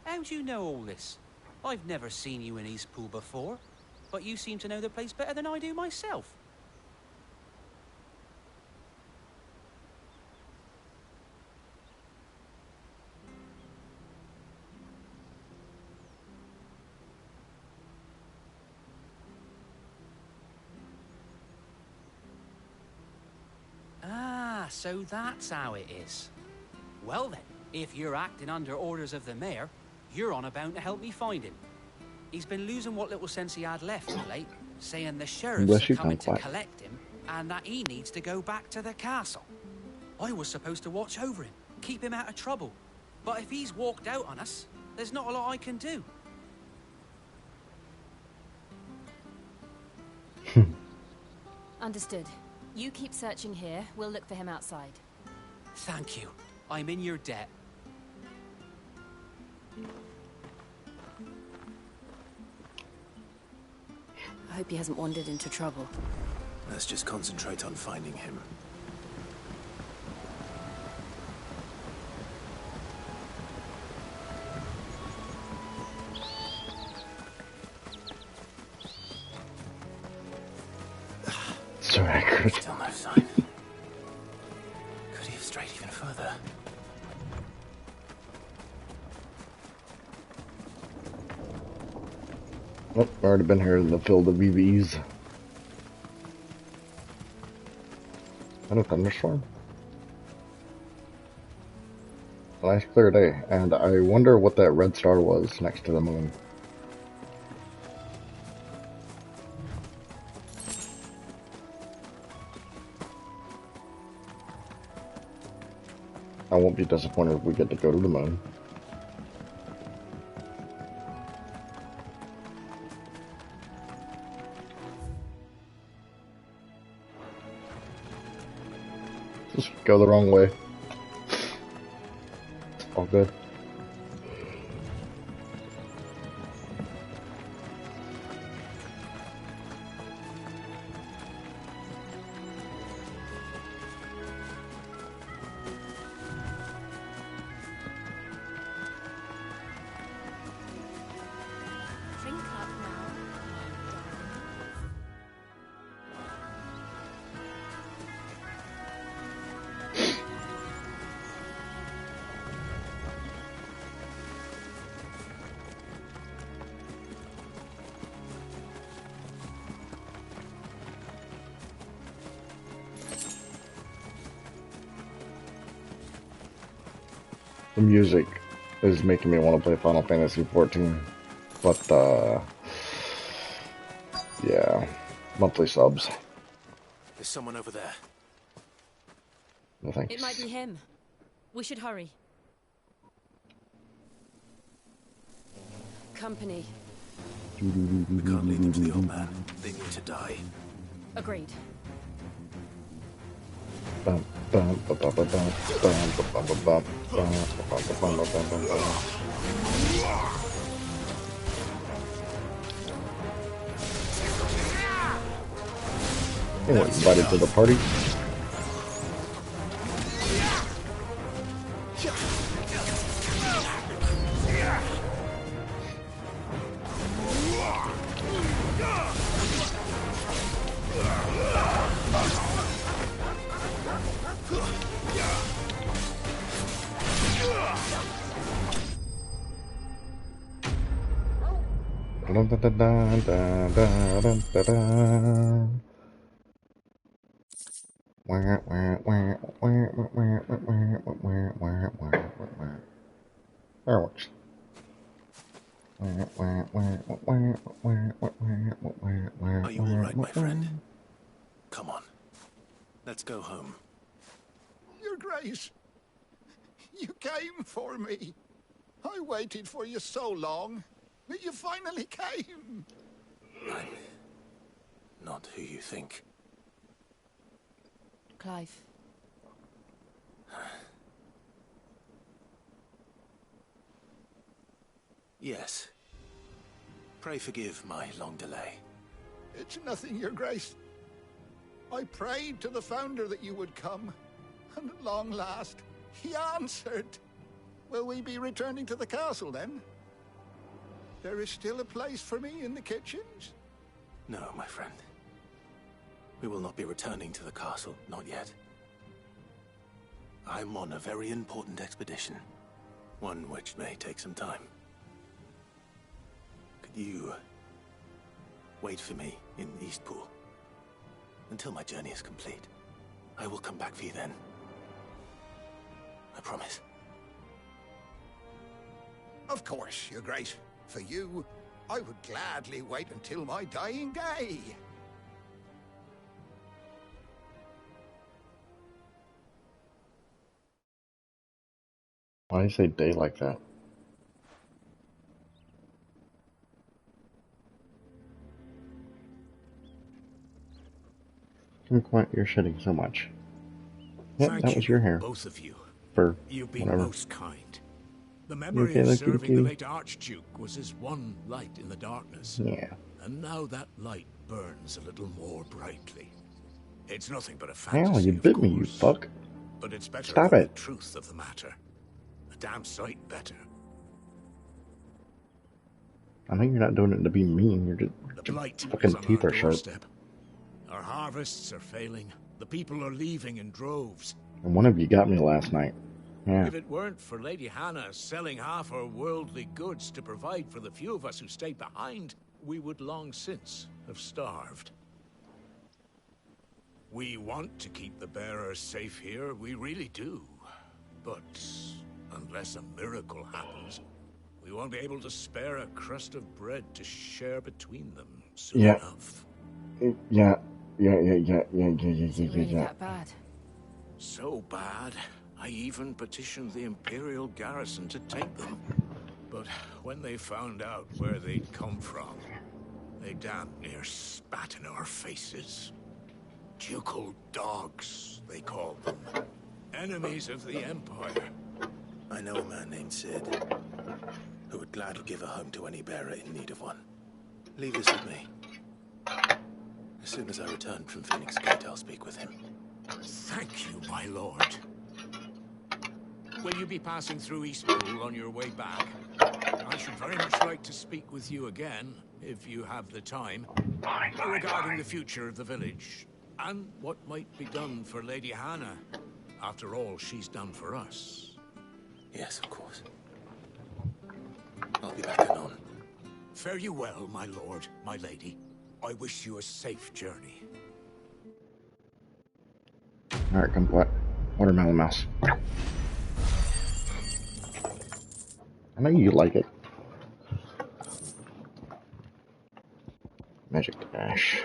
How do you know all this? I've never seen you in Eastpool before, but you seem to know the place better than I do myself. so that's how it is. Well then, if you're acting under orders of the mayor, you're on about to help me find him. He's been losing what little sense he had left of late, saying the sheriffs Bless are you, coming to Clive. collect him and that he needs to go back to the castle. I was supposed to watch over him, keep him out of trouble. But if he's walked out on us, there's not a lot I can do. Understood. You keep searching here, we'll look for him outside. Thank you. I'm in your debt. I hope he hasn't wandered into trouble. Let's just concentrate on finding him. So accurate. Still no sign. Could he have strayed even further? Nope, already been here in the field of EVs. And a thunderstorm. A nice clear day, and I wonder what that red star was next to the moon. I won't be disappointed if we get to go to the moon. Just go the wrong way. It's all good. Drink up now. The music is making me want to play Final Fantasy XIV, but yeah, monthly subs. There's someone over there. No thanks. It might be him. We should hurry. Company. We can't lead them to the old man. They need to die. Agreed. Bum, bum, bum, bum, bum, bum, bum, bum, bum, bum, bum, bum, bum, bum. Anyone invited to the party? Fireworks. Are you all right, my friend? Come on. Let's go home. Your Grace, you came for me. I waited for you so long, but you finally came. I'm not who you think. Clive. Yes. Pray forgive my long delay. It's nothing, Your Grace. I prayed to the Founder that you would come, and at long last, he answered. Will we be returning to the castle, then? There is still a place for me in the kitchens? No, my friend. We will not be returning to the castle, not yet. I'm on a very important expedition, one which may take some time. Could you wait for me in Eastpool until my journey is complete? I will come back for you then. I promise. Of course, your grace. For you, I would gladly wait until my dying day. Why do you say day like that? You're shedding so much. Yep, Thank that was you, your hair. both of you. Fur. You've been Whatever. most kind. The You memory okay of there, kitty serving the kitty? late Archduke was as one light in the darkness. Yeah. And now that light burns a little more brightly. It's nothing but a Ow, fantasy, you bit me, you fuck. but it's better Stop than it. the truth of the matter. A damn sight better. I know you're not doing it to be mean. You're just The blight your is fucking on teeth our are sharp. doorstep. Our harvests are failing. The people are leaving in droves. And one of you got me last night. Yeah. If it weren't for Lady Hannah selling half her worldly goods to provide for the few of us who stayed behind, we would long since have starved. We want to keep the bearers safe here, we really do. But unless a miracle happens, we won't be able to spare a crust of bread to share between them soon Yeah. enough. Yeah. Really that bad? So bad, I even petitioned the Imperial garrison to take them. But when they found out where they'd come from, they damn near spat in our faces. Ducal dogs, they called them. Enemies of the Empire. I know a man named Sid who would gladly give a home to any bearer in need of one. Leave this with me. As soon as I return from Phoenix Gate, I'll speak with him. Thank you, my lord. Will you be passing through Eastpool on your way back? I should very much like to speak with you again, if you have the time, regarding the future of the village, and what might be done for Lady Hannah. After all she's done for us. Yes, of course. I'll be back anon. Fare you well, my lord, my lady. I wish you a safe journey. Alright, come what? Watermelon mouse. I know you like it. Magic dash.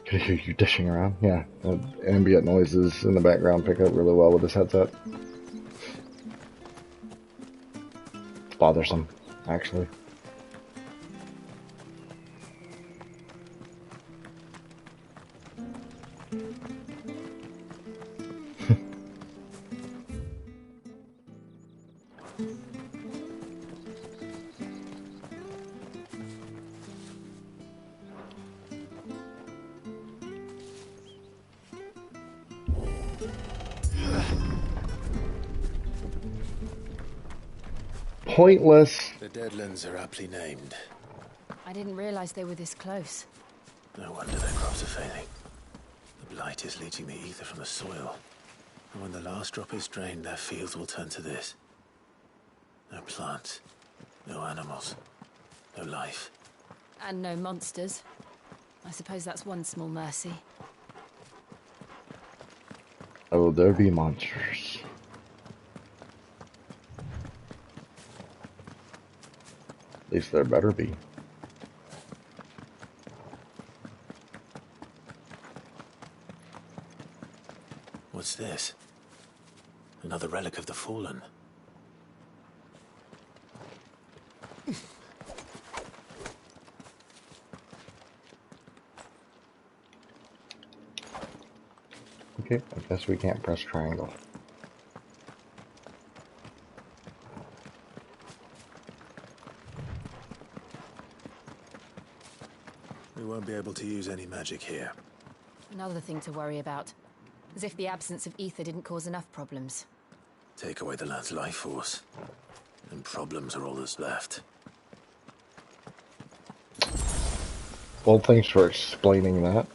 Could hear you dishing around. Yeah, the ambient noises in the background pick up really well with this headset. It's bothersome, actually. Pointless. The Deadlands are aptly named. I didn't realize they were this close. No wonder their crops are failing. The blight is leaching the ether from the soil. And when the last drop is drained, their fields will turn to this. No plants, no animals, no life. And no monsters. I suppose that's one small mercy. Oh, there be monsters. At least there better be. What's this? Another relic of the fallen. Okay, I guess we can't press triangle. We won't be able to use any magic here. Another thing to worry about. As if the absence of ether didn't cause enough problems. Take away the land's life force, and problems are all that's left. Well, thanks for explaining that.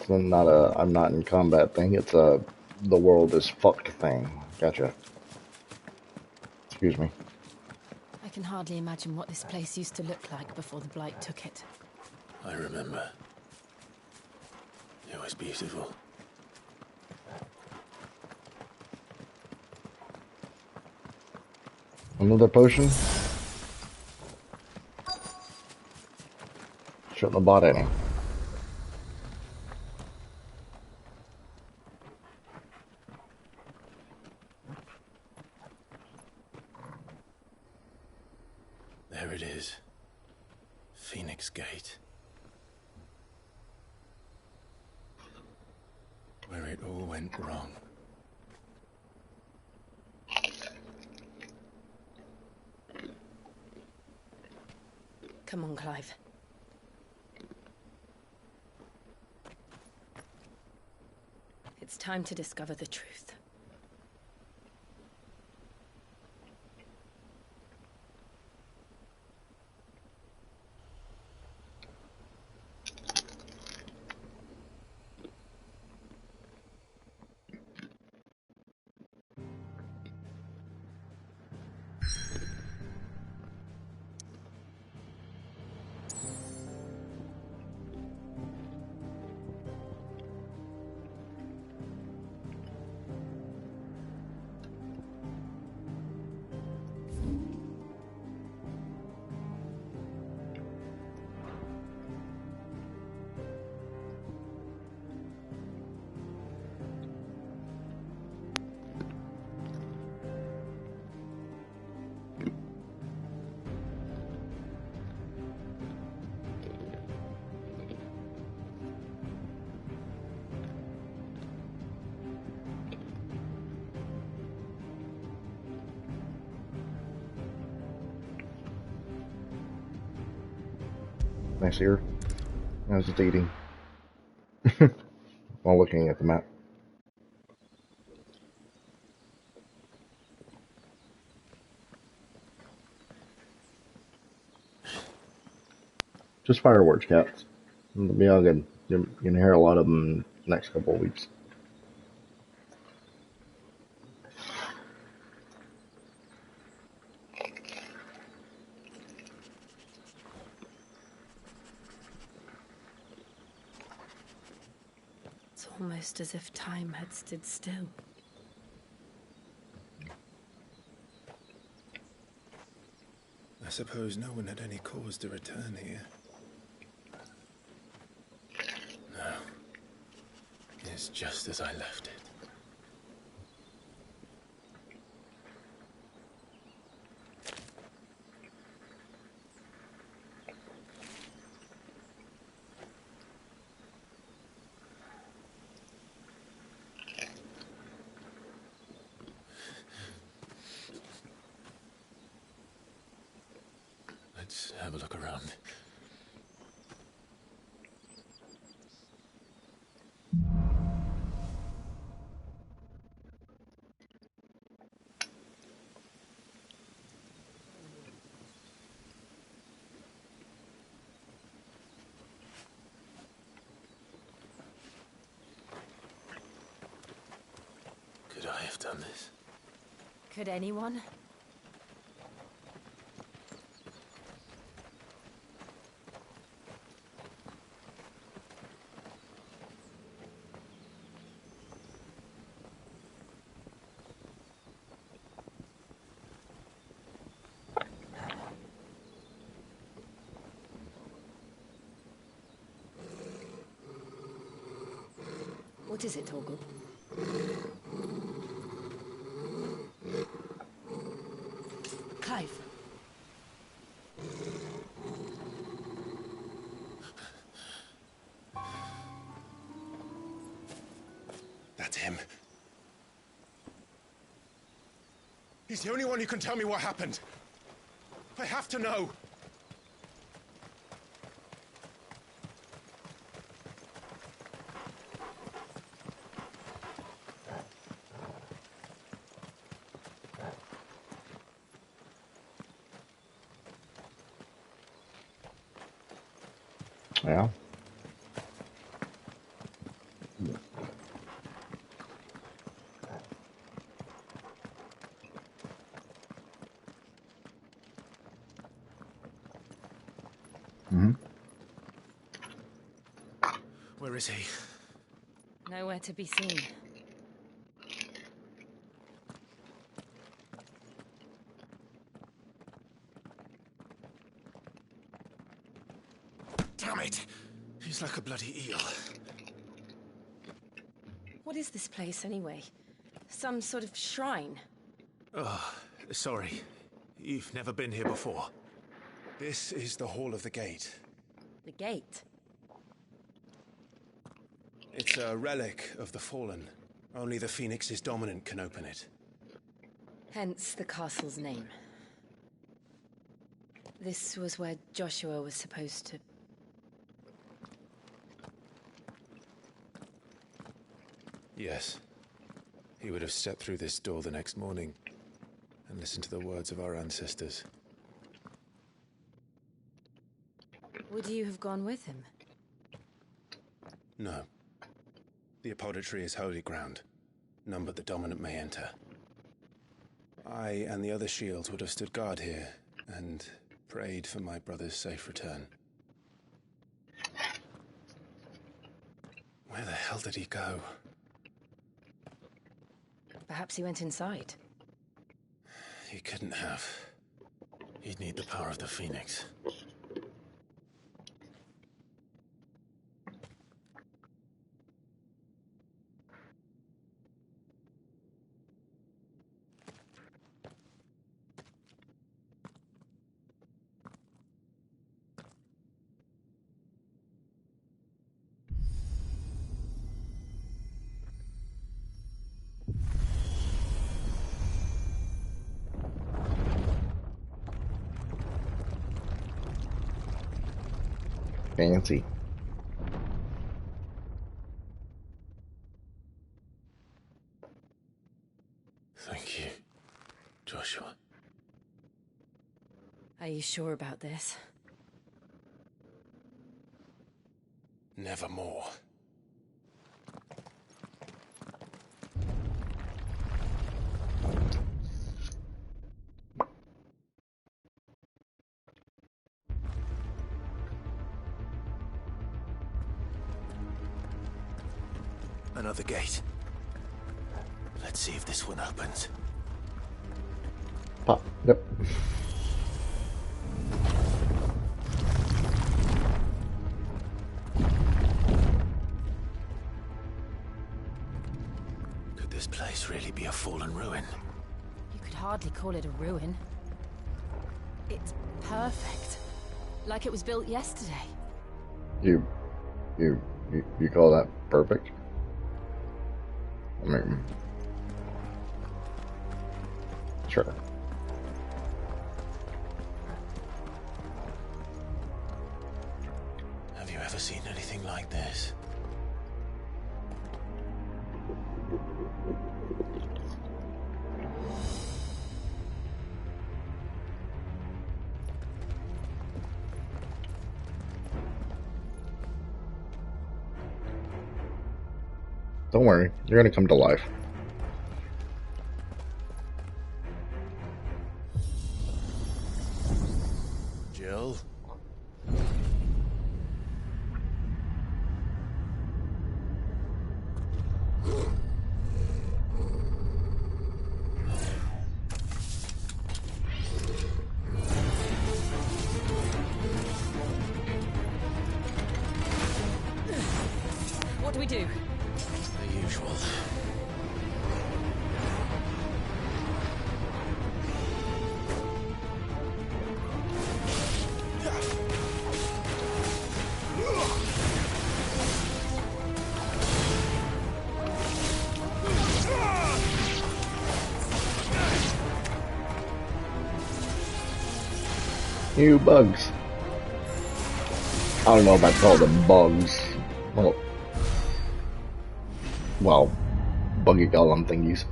It's not a I'm not in combat thing, it's a the world is fucked thing. Gotcha. Excuse me. I can hardly imagine what this place used to look like before the Blight took it. I remember. It was beautiful. Another potion? Shouldn't have bought any. There it is. Phoenix Gate. Where it all went wrong. Come on, Clive. It's time to discover the truth. Nice ear. I was just eating. While looking at the map. Just fireworks, cats. It'll be all good. You're gonna hear a lot of them next couple of weeks. It's almost as if time had stood still. I suppose no one had any cause to return here. No. It's just as I left it. Let's have a look around. Could I have done this? Could anyone? What is it, Torgal? Clive. That's him. He's the only one who can tell me what happened. I have to know. Yeah. is he? Nowhere to be seen. Damn it! He's like a bloody eel. What is this place, anyway? Some sort of shrine? Oh, sorry. You've never been here before. This is the Hall of the Gate. The gate? It's a relic of the Fallen. Only the Phoenix's dominant can open it. Hence the castle's name. This was where Joshua was supposed to... Yes. He would have stepped through this door the next morning and listened to the words of our ancestors. Would you have gone with him? No. The apodatory is holy ground. None but the dominant may enter. I and the other shields would have stood guard here and prayed for my brother's safe return. Where the hell did he go? Perhaps he went inside. He couldn't have. He'd need the power of the Phoenix. Fancy. Thank you, Joshua. Are you sure about this? Nevermore. Another gate. Let's see if this one opens. Pop. Yep. Could this place really be a fallen ruin? You could hardly call it a ruin. It's perfect. Like it was built yesterday. You call that perfect? I mean, sure. Have you ever seen anything like this? Don't worry, you're gonna come to life. Jill? What do we do? The usual. You bugs. I don't know if I'd call them bugs. Well, buggy golem thingies.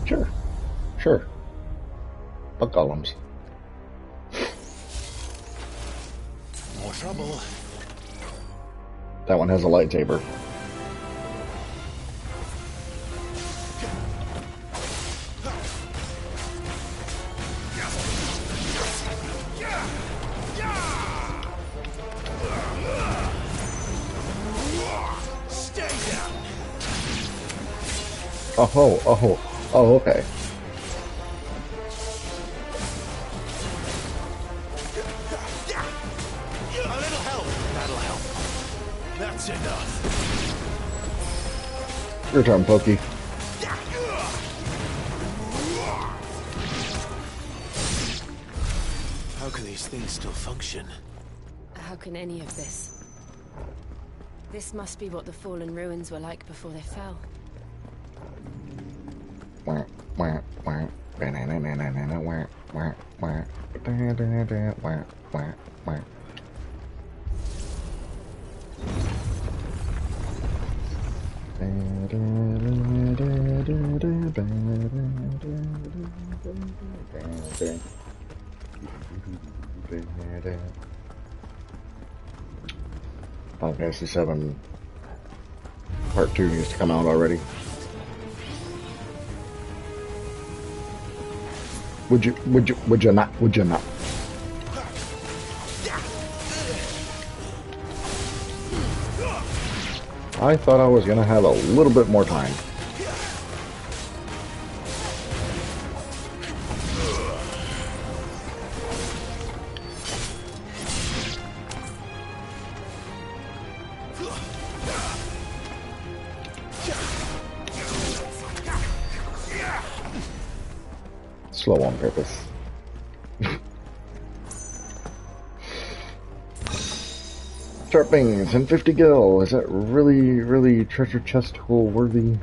Sure. Bug golems. More trouble. That one has a lightsaber. Oh, okay. A little help. That'll help. That's enough. Your turn, Pokey. How can these things still function? How can any of this? This must be what the fallen ruins were like before they fell. Final Fantasy VII Part 2 needs to come out already. Would you not? Would you not? I thought I was gonna have a little bit more time. Slow on purpose. Sharpings and 50 gil. Is that really treasure chest hole worthy?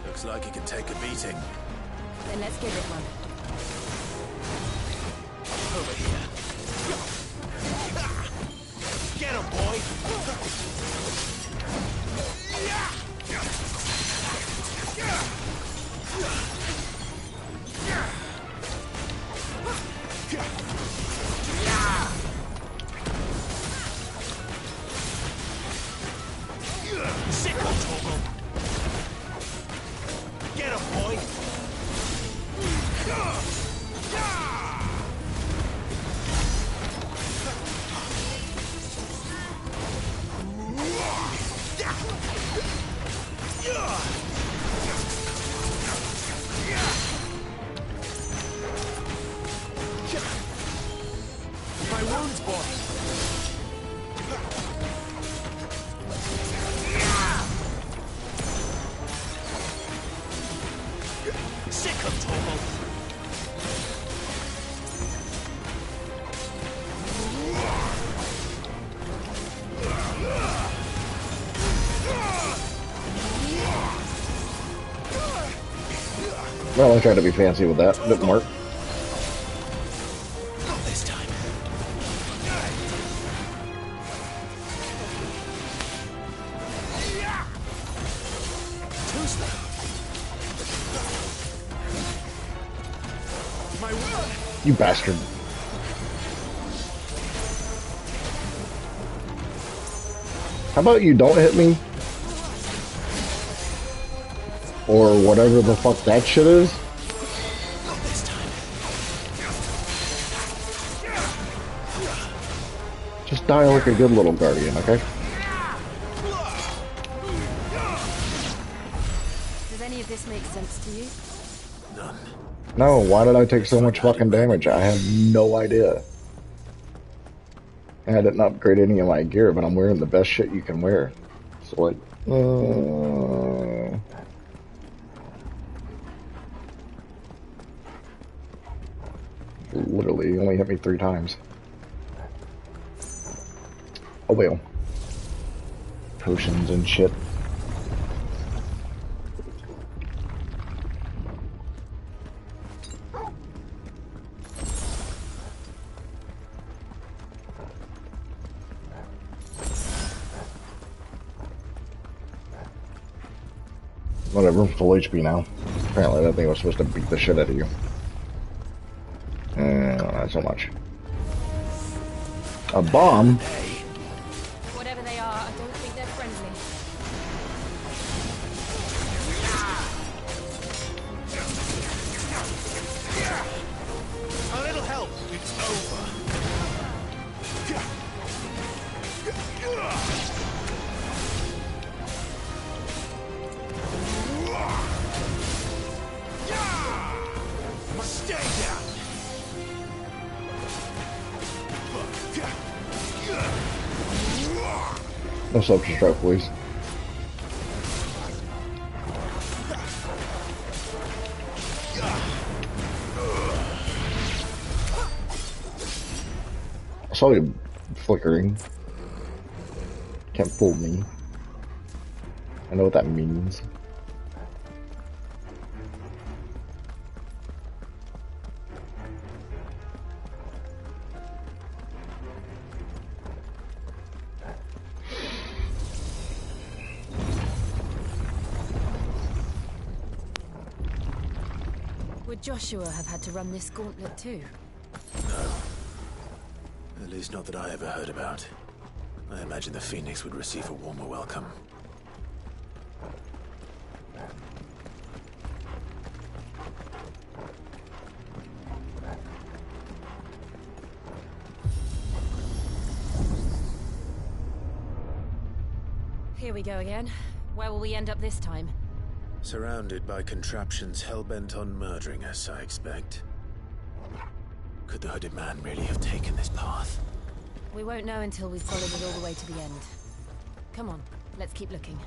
Looks like he can take a beating. Then let's give it one. Over here. Get him, boy! Sick of trouble! Get him, boy! My wounds, boy! Sick of trouble! Well, I tried to be fancy with that. Didn't work. Not this time. Too slow. My word! You bastard. How about you don't hit me? Or whatever the fuck that shit is? Not this time. Just die like a good little guardian, okay? Does any of this make sense to you? None. No, why did I take so much fucking damage? I have no idea. I didn't upgrade any of my gear, but I'm wearing the best shit you can wear. So like, literally, he only hit me 3 times. Oh well. Potions and shit. Whatever, I'm full HP now. Apparently that thing was supposed to beat the shit out of you. Not so much. A bomb? Whatever they are, I don't think they're friendly. A little help. It's over. Stay down. No self-destruct, please. I saw you flickering. Can't fool me. I know what that means. Would Joshua have had to run this gauntlet too? No. At least not that I ever heard about. I imagine the Phoenix would receive a warmer welcome. Here we go again. Where will we end up this time? Surrounded by contraptions hell-bent on murdering us, I expect. Could the hooded man really have taken this path? We won't know until we've followed it all the way to the end. Come on, let's keep looking.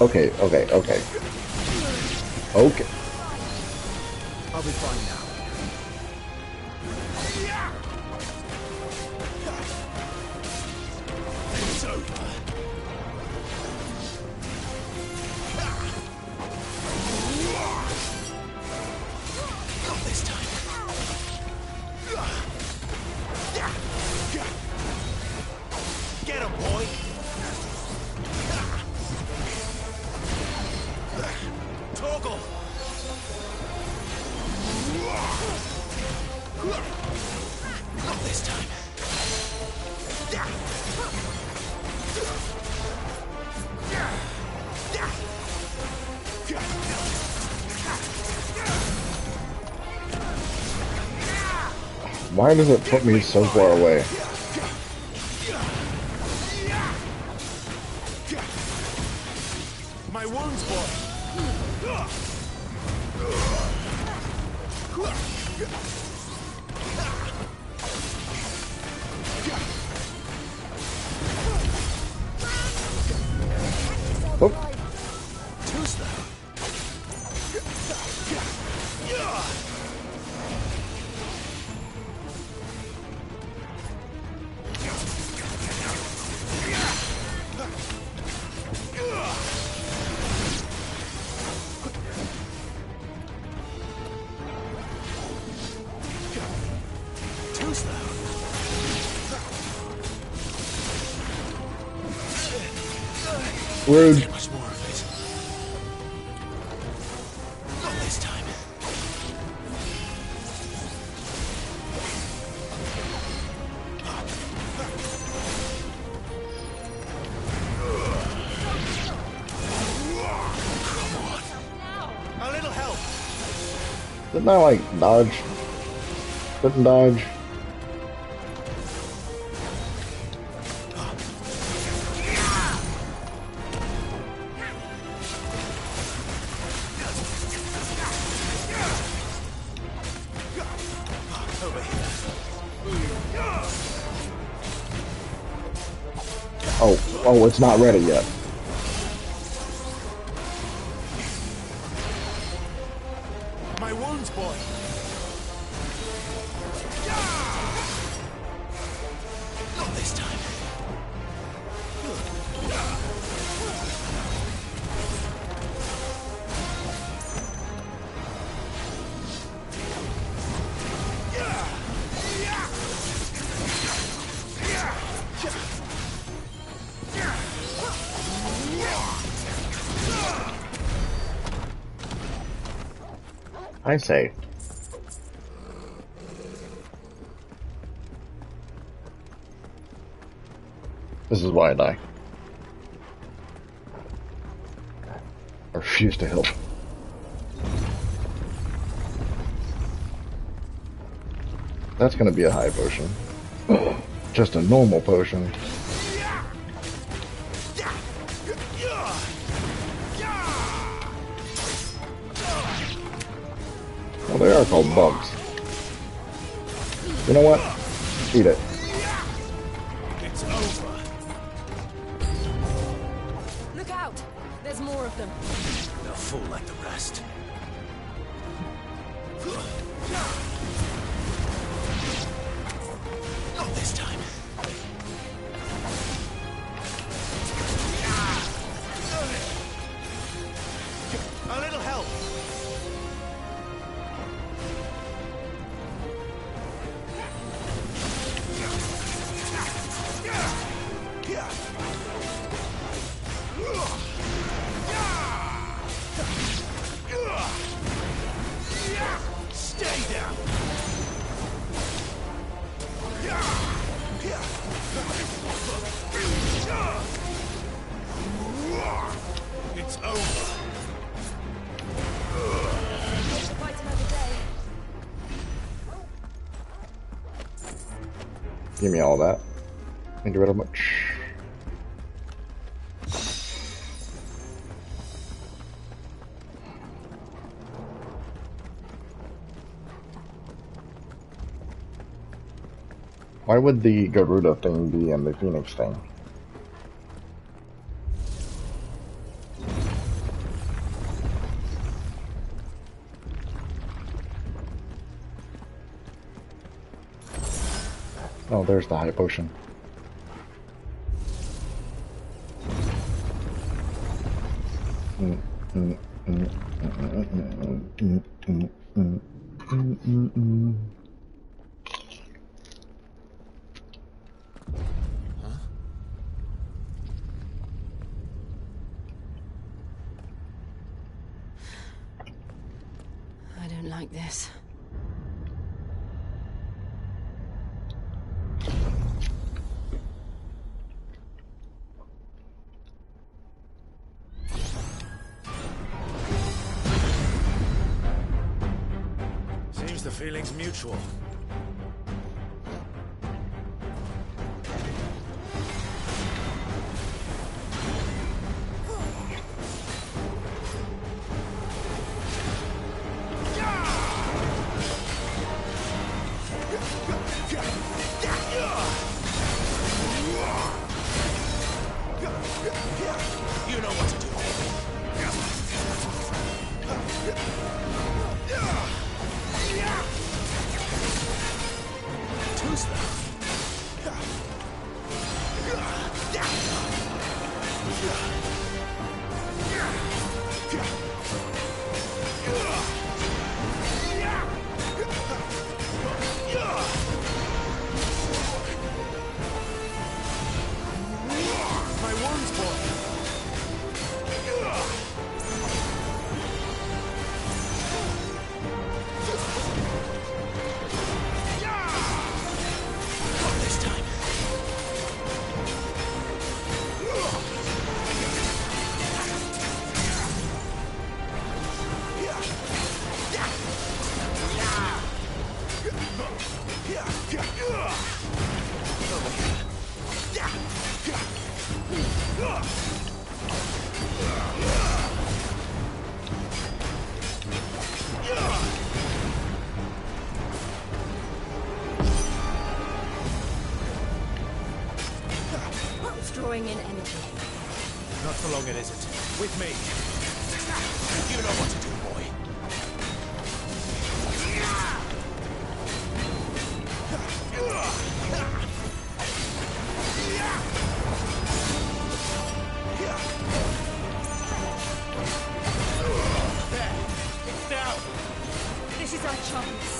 Okay. Okay. I'll be fine now. It's over. Not this time. Get him, boy. Toggle. Not this time. Why does it put me so far away? My wounds, boy. Oh. Too slow. Too slow. Rude. Much more of it. Not this time. Come on. A little help. Didn't I like dodge? Didn't dodge. Over here. Oh, it's not ready yet. My wounds, boy. Not this time. I say. This is why I die. I refuse to help. That's gonna be a high potion. Just a normal potion. Well, they are called bugs. You know what? Eat it. It's over. Look out! There's more of them. They'll fall like the rest. Not this time. A little help. Stay down. It's over. Fight another day. Give me all that. Thank you very much. Why would the Garuda thing be in the Phoenix thing? Oh, there's the high potion. I don't like this. Seems the feeling's mutual. You know what to do. Too slow. My wound's boy. Not this time. It's drawing in energy. Not for long, it isn't. With me. You know what to do, boy. There. It's down. This is our chance.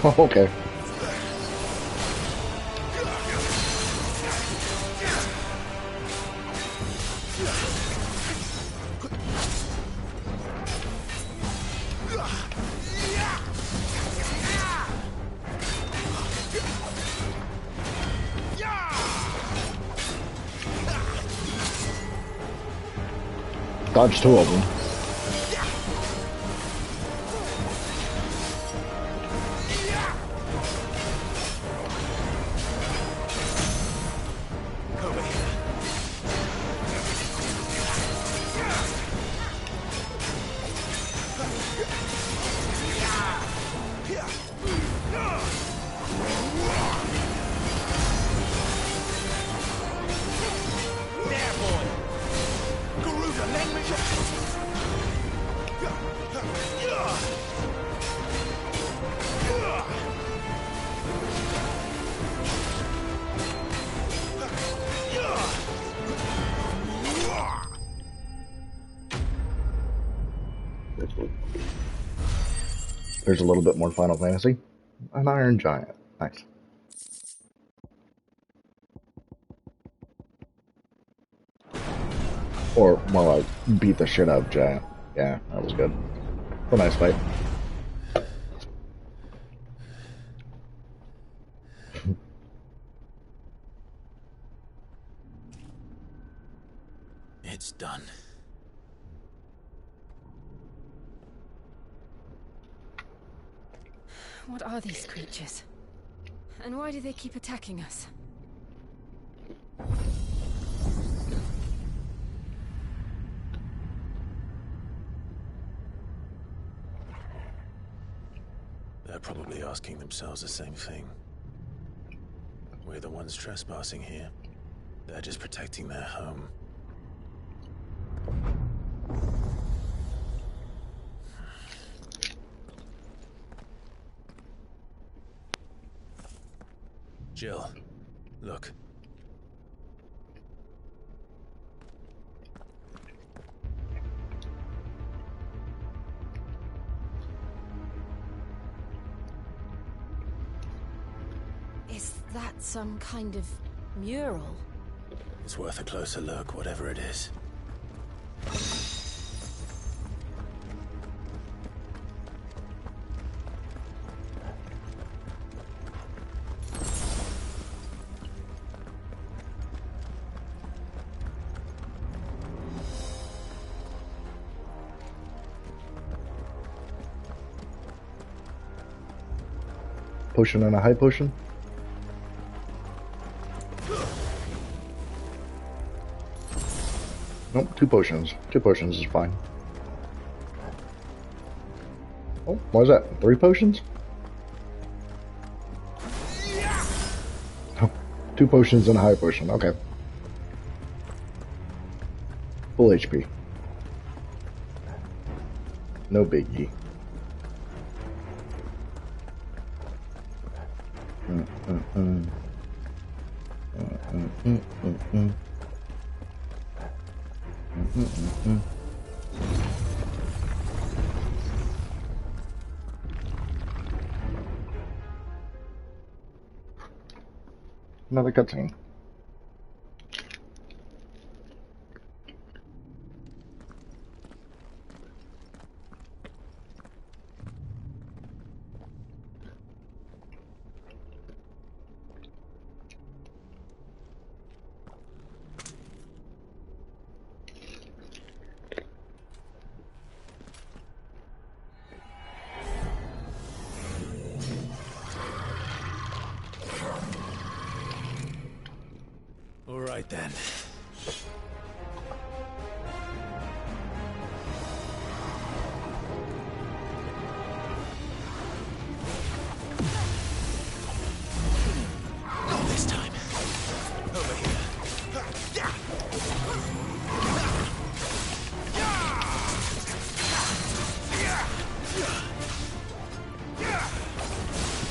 Oh, okay. Dodge two of them. There's a little bit more Final Fantasy. An Iron Giant. Nice. Or more like beat the shit out of Giant. Yeah, that was good. A nice fight. It's done. What are these creatures? And why do they keep attacking us? They're probably asking themselves the same thing. We're the ones trespassing here. They're just protecting their home. Jill, look. Is that some kind of mural? It's worth a closer look, whatever it is. Potion and a high potion. Nope, two potions. Two potions is fine. Oh, what is that? 3 potions? Oh, 2 potions and a high potion. Okay. Full HP. No biggie. Another cutscene. All right then. Not this time. Over here.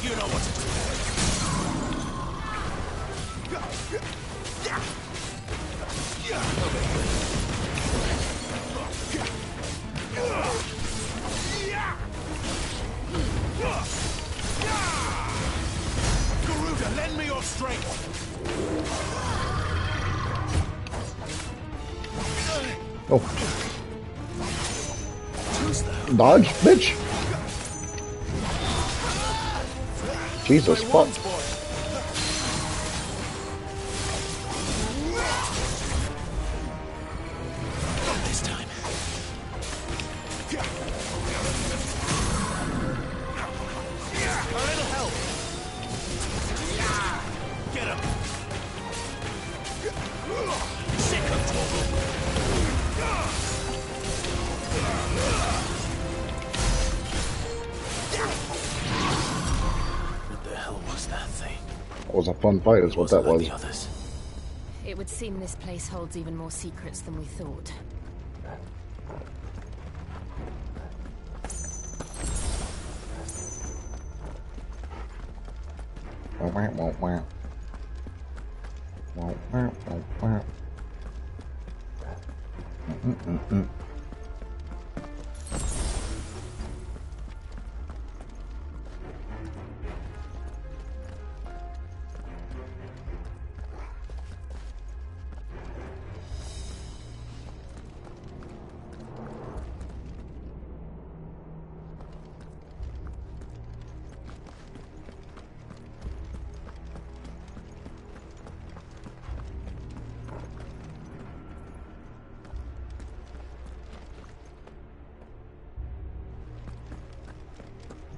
You know what to do. Garuda, lend me your strength. Oh. Dodge, bitch. Jesus fuck. Not this time. That was a fun fight, is what that was. It would seem this place holds even more secrets than we thought.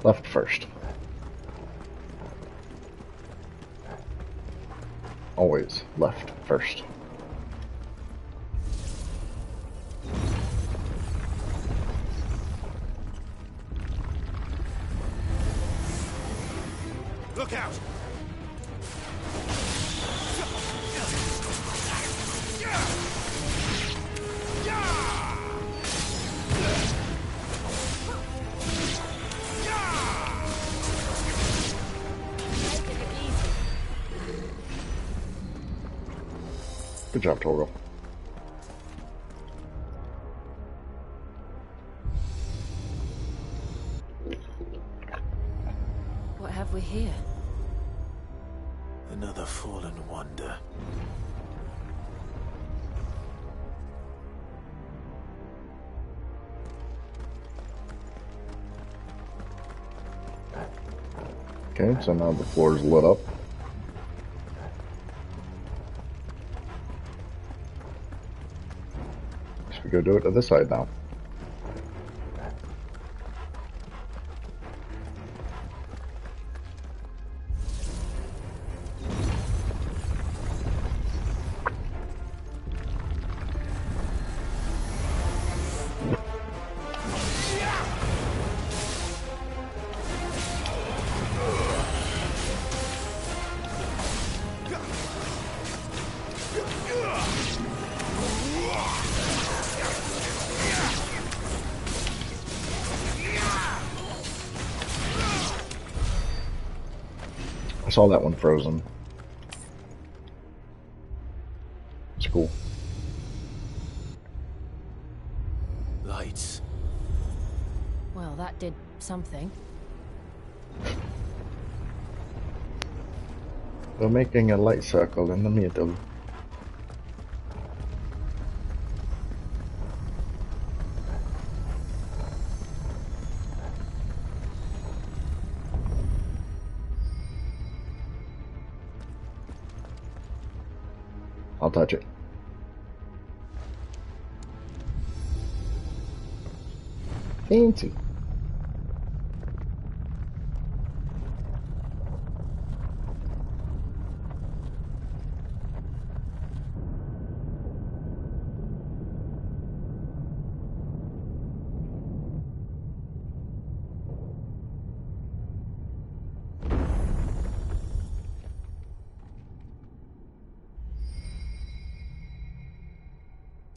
Left first. Always left first. Look out! Good job, Torgo. What have we here? Another fallen wonder. Okay, so now the floor is lit up. So we go do it to this side now. I saw that one frozen. It's cool. Lights. Well, that did something. We're making a light circle in the middle. I'll touch it. Fancy.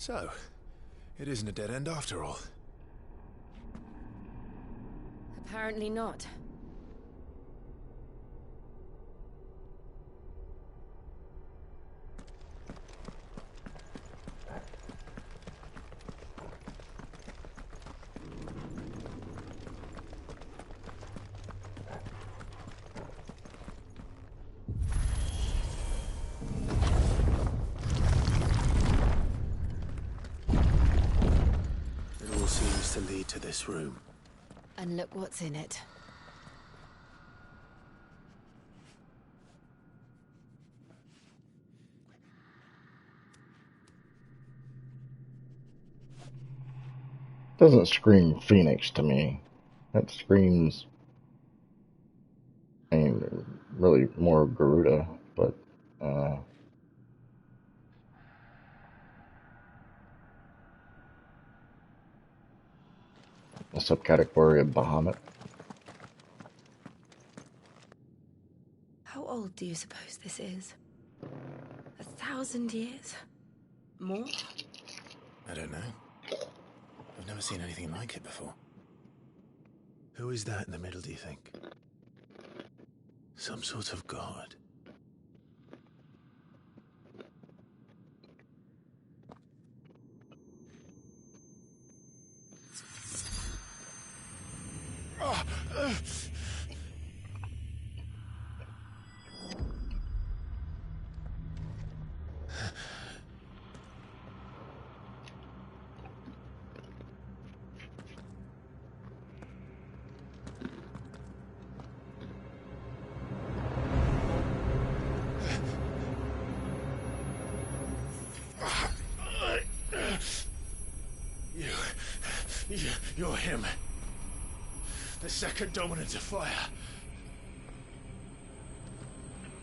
So, it isn't a dead end after all. Apparently not. It all seems to lead to this room. And look what's in it. Doesn't scream Phoenix to me. That screams, I mean, really more Garuda, but a subcategory of Bahamut. How old do you suppose this is? 1,000 years? More? I don't know. I've never seen anything like it before. Who is that in the middle, do you think? Some sort of god? You're him. The second dominant of fire.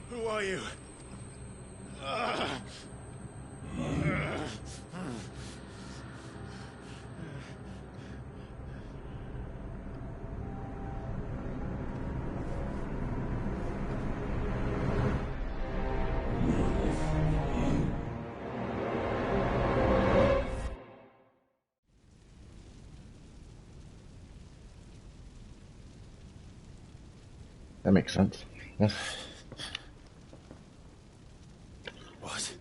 Who are you? That makes sense. Yes. What?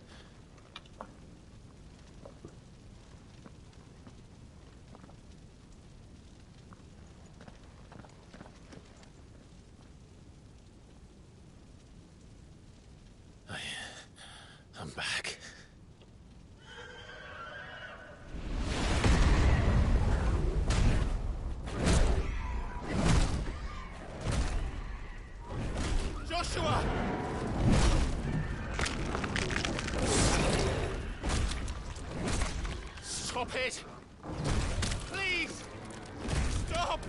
I'm back. Joshua! Stop it! Please! Stop!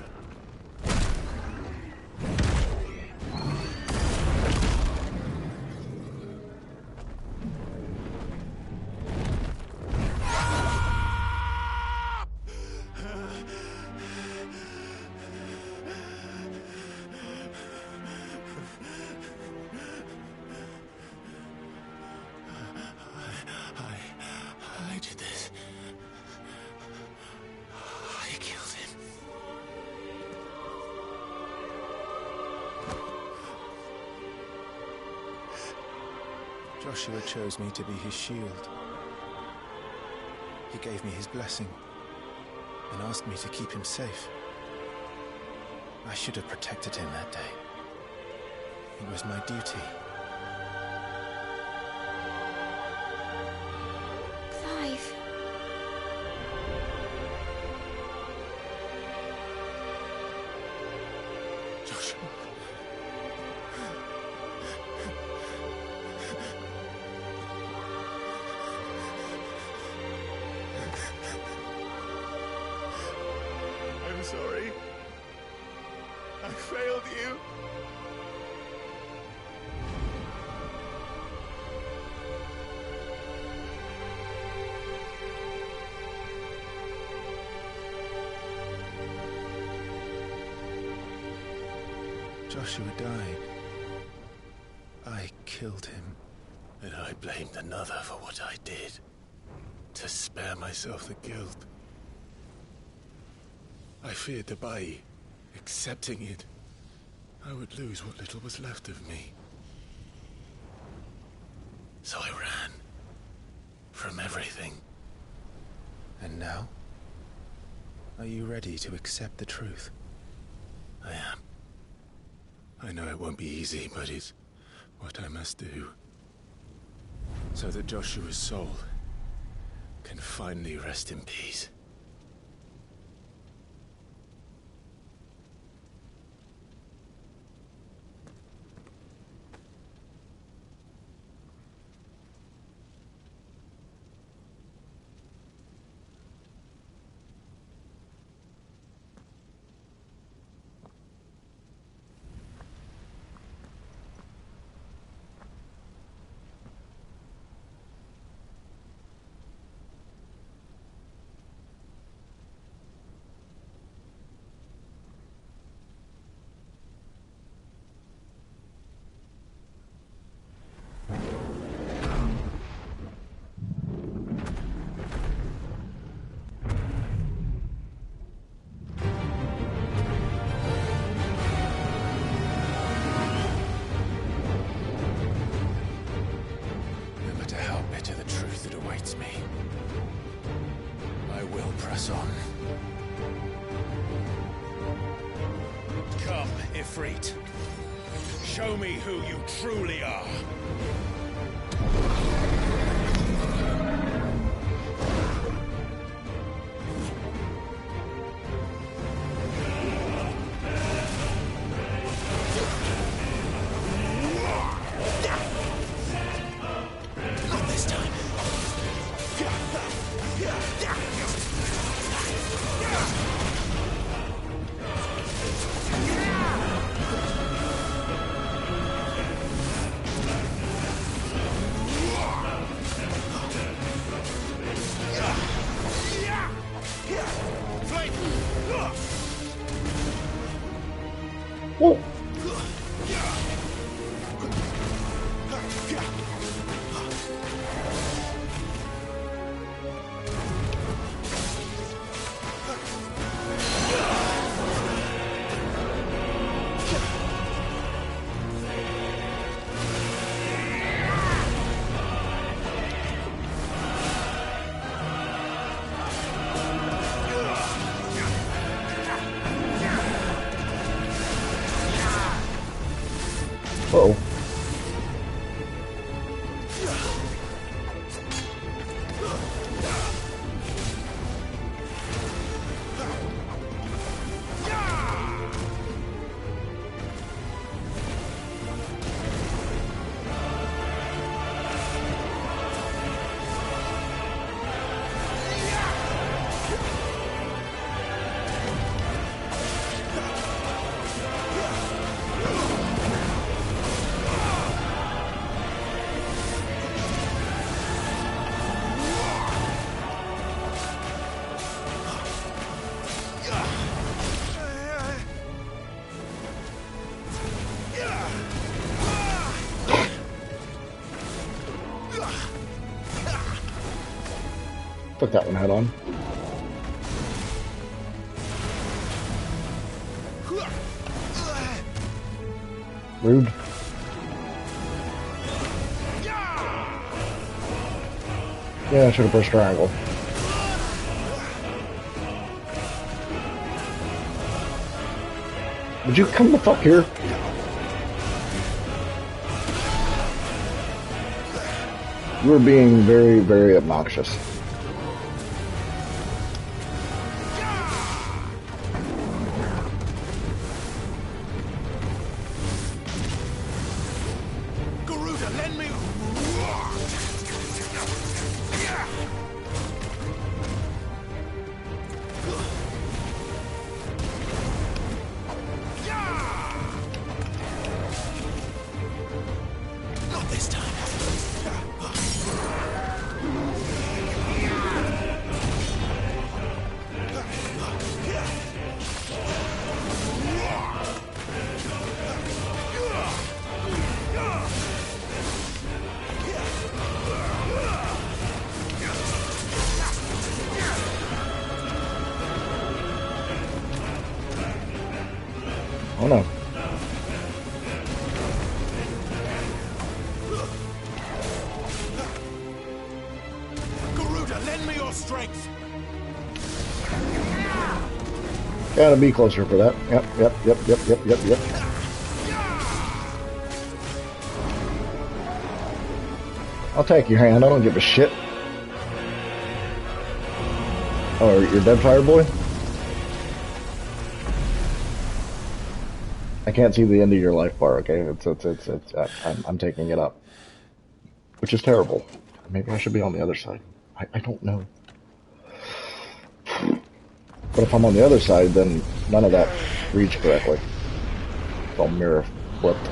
I did this. I killed him. Joshua chose me to be his shield. He gave me his blessing and asked me to keep him safe. I should have protected him that day. It was my duty. Clive. Joshua. I'm sorry. I failed you. Joshua died. I killed him. And I blamed another for what I did. To spare myself the guilt. I feared that by accepting it, I would lose what little was left of me. So I ran. From everything. And now? Are you ready to accept the truth? I am. I know it won't be easy, but it's what I must do. So that Joshua's soul can finally rest in peace. Come, Ifrit. Show me who you truly are. Not this time. Whoa. Uh-oh. Took that one head on. Rude. Yeah, I should have pushed triangle. Would you come the fuck here? You were being very, very obnoxious. Not this time. Oh no. Garuda, lend me your strength. Gotta be closer for that. Yep. I'll take your hand, I don't give a shit. Oh, you're dead, Fireboy? I can't see the end of your life bar, okay? I'm taking it up. Which is terrible. Maybe I should be on the other side. I don't know. But if I'm on the other side, then none of that reads correctly. It's all mirror flipped.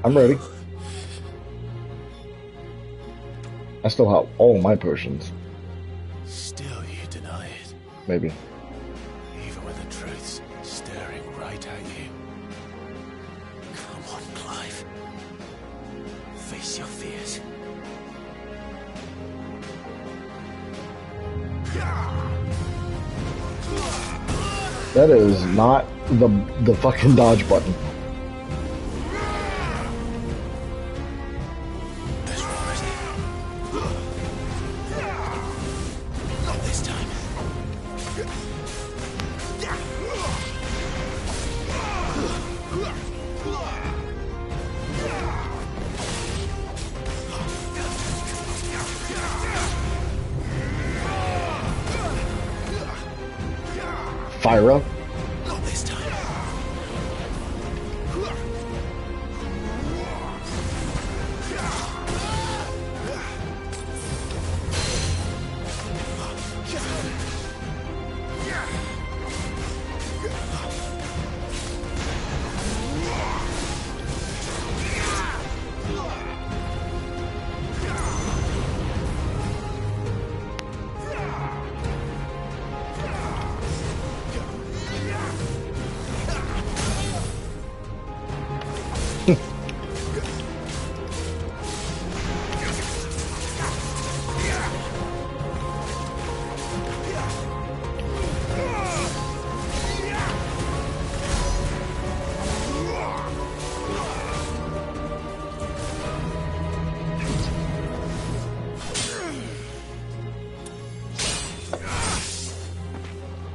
I'm ready. I still have all my potions. Still you deny it. Maybe. Even with the truth's staring right at you. Come on, Clive. Face your fears. That is not the fucking dodge button. fire up. Not this time.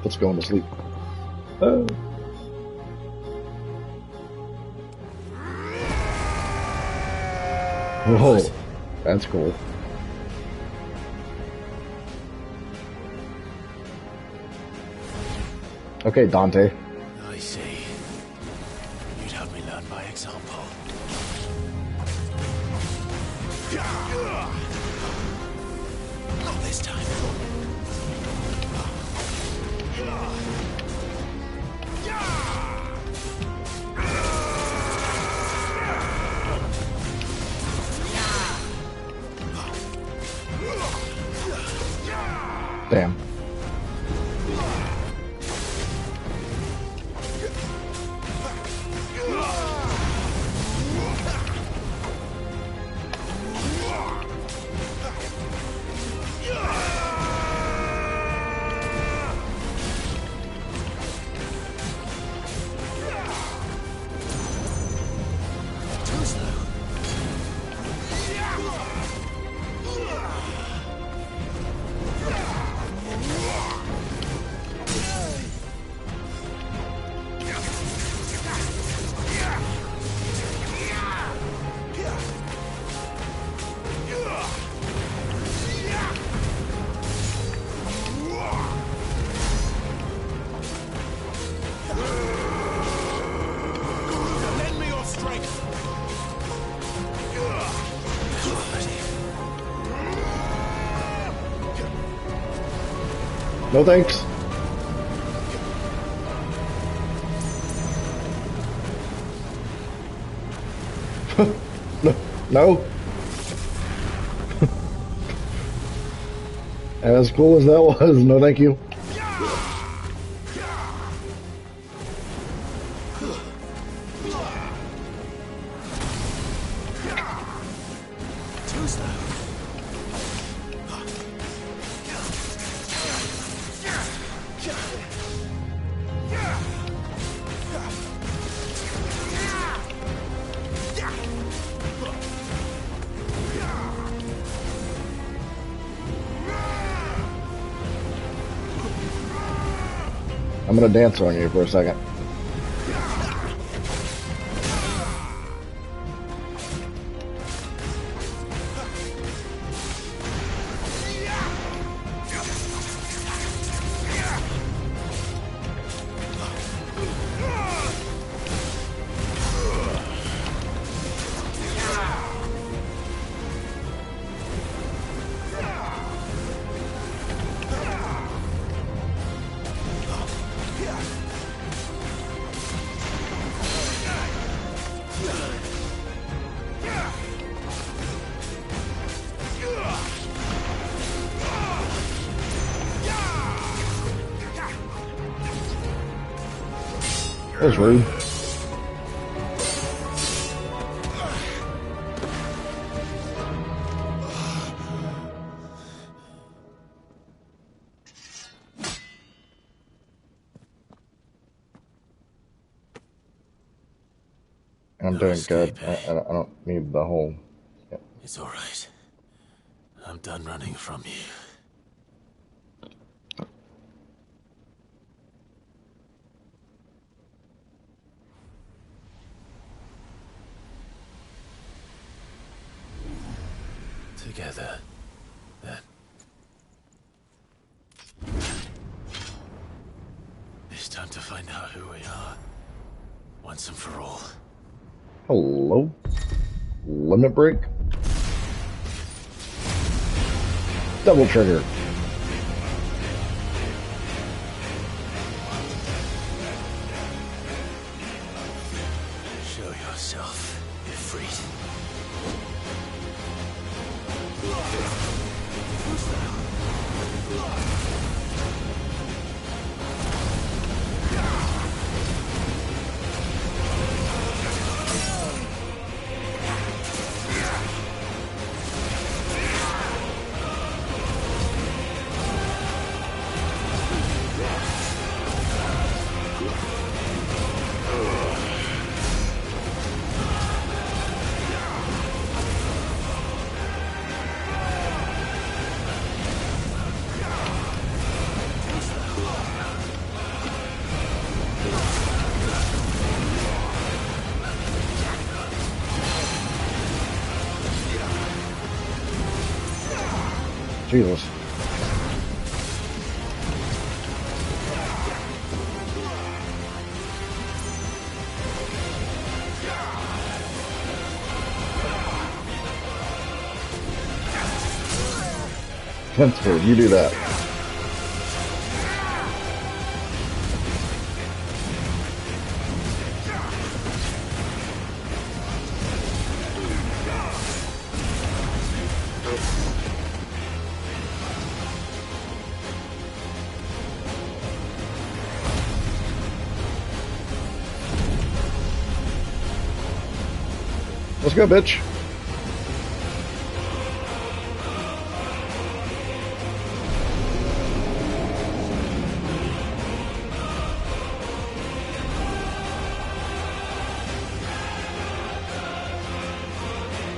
Let's go to sleep. Oh. Whoa, that's cool. Okay, Dante. I see. You'd have me learn by example. Not this time. Damn. No thanks. No. No. As cool as that was, no thank you. I'm gonna dance on you for a second. That was rude. I'm doing good. I don't need the whole... Yeah. It's all right. I'm done running from you. Together, then. This to find out who we are. Once and for all. Hello? Limit break? Double trigger. Show yourself, Ifrit. Jesus. Spencer, you do that. Let's go, bitch.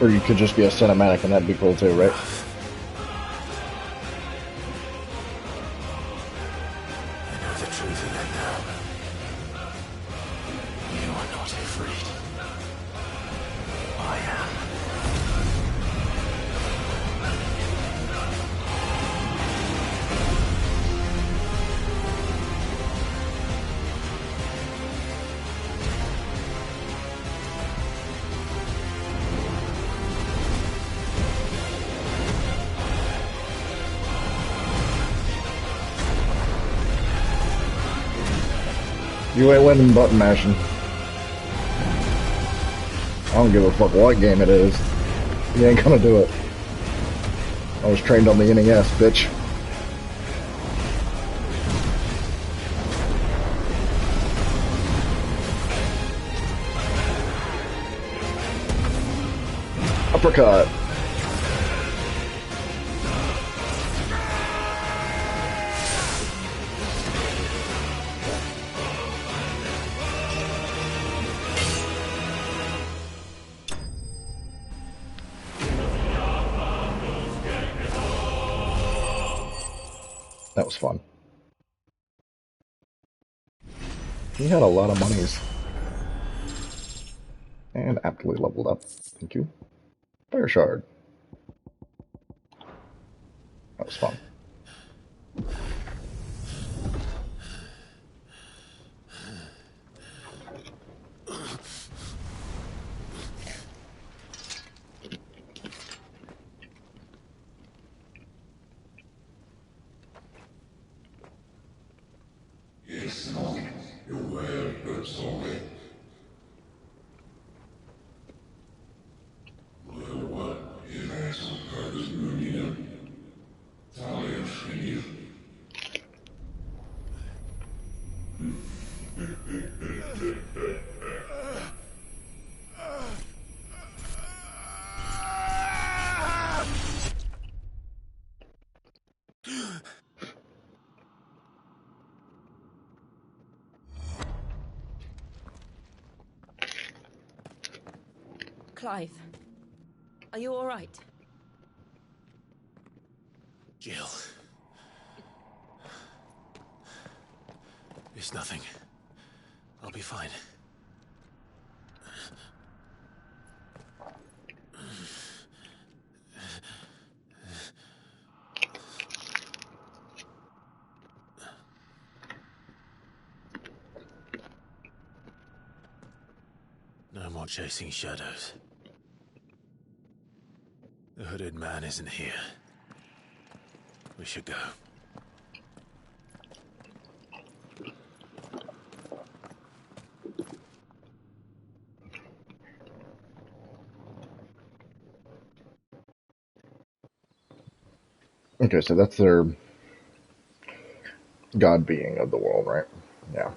Or you could just be a cinematic and that'd be cool too, right? I know the truth of it now. You are not Ifrit. I am. You ain't winning button mashing. I don't give a fuck what game it is. You ain't gonna do it. I was trained on the NES, bitch. Uppercut. That was fun. He had a lot of monies. And aptly leveled up. Thank you. Fire shard. That was fun. Clive, are you all right? Jill. It's nothing. I'll be fine. more chasing shadows. The hooded man isn't here. We should go. Okay, so that's their god being of the world, right? Yeah.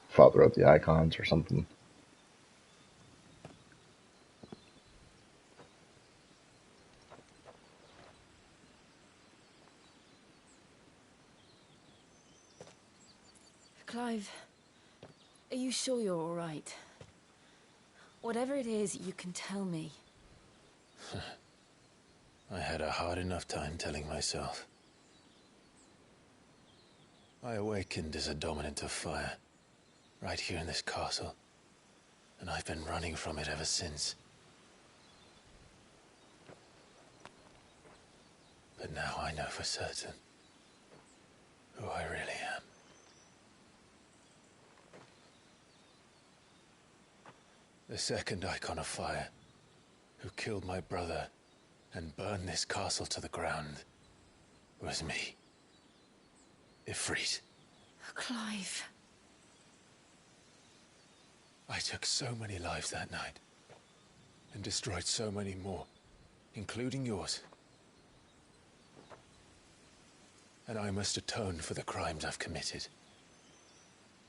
Father of the icons or something. Clive, are you sure you're all right? Whatever it is, you can tell me. I had a hard enough time telling myself. I awakened as a dominant of fire, right here in this castle, and I've been running from it ever since. But now I know for certain who I really am. The second icon of fire, who killed my brother and burned this castle to the ground, was me. Ifrit. Clive. I took so many lives that night, and destroyed so many more, including yours. And I must atone for the crimes I've committed.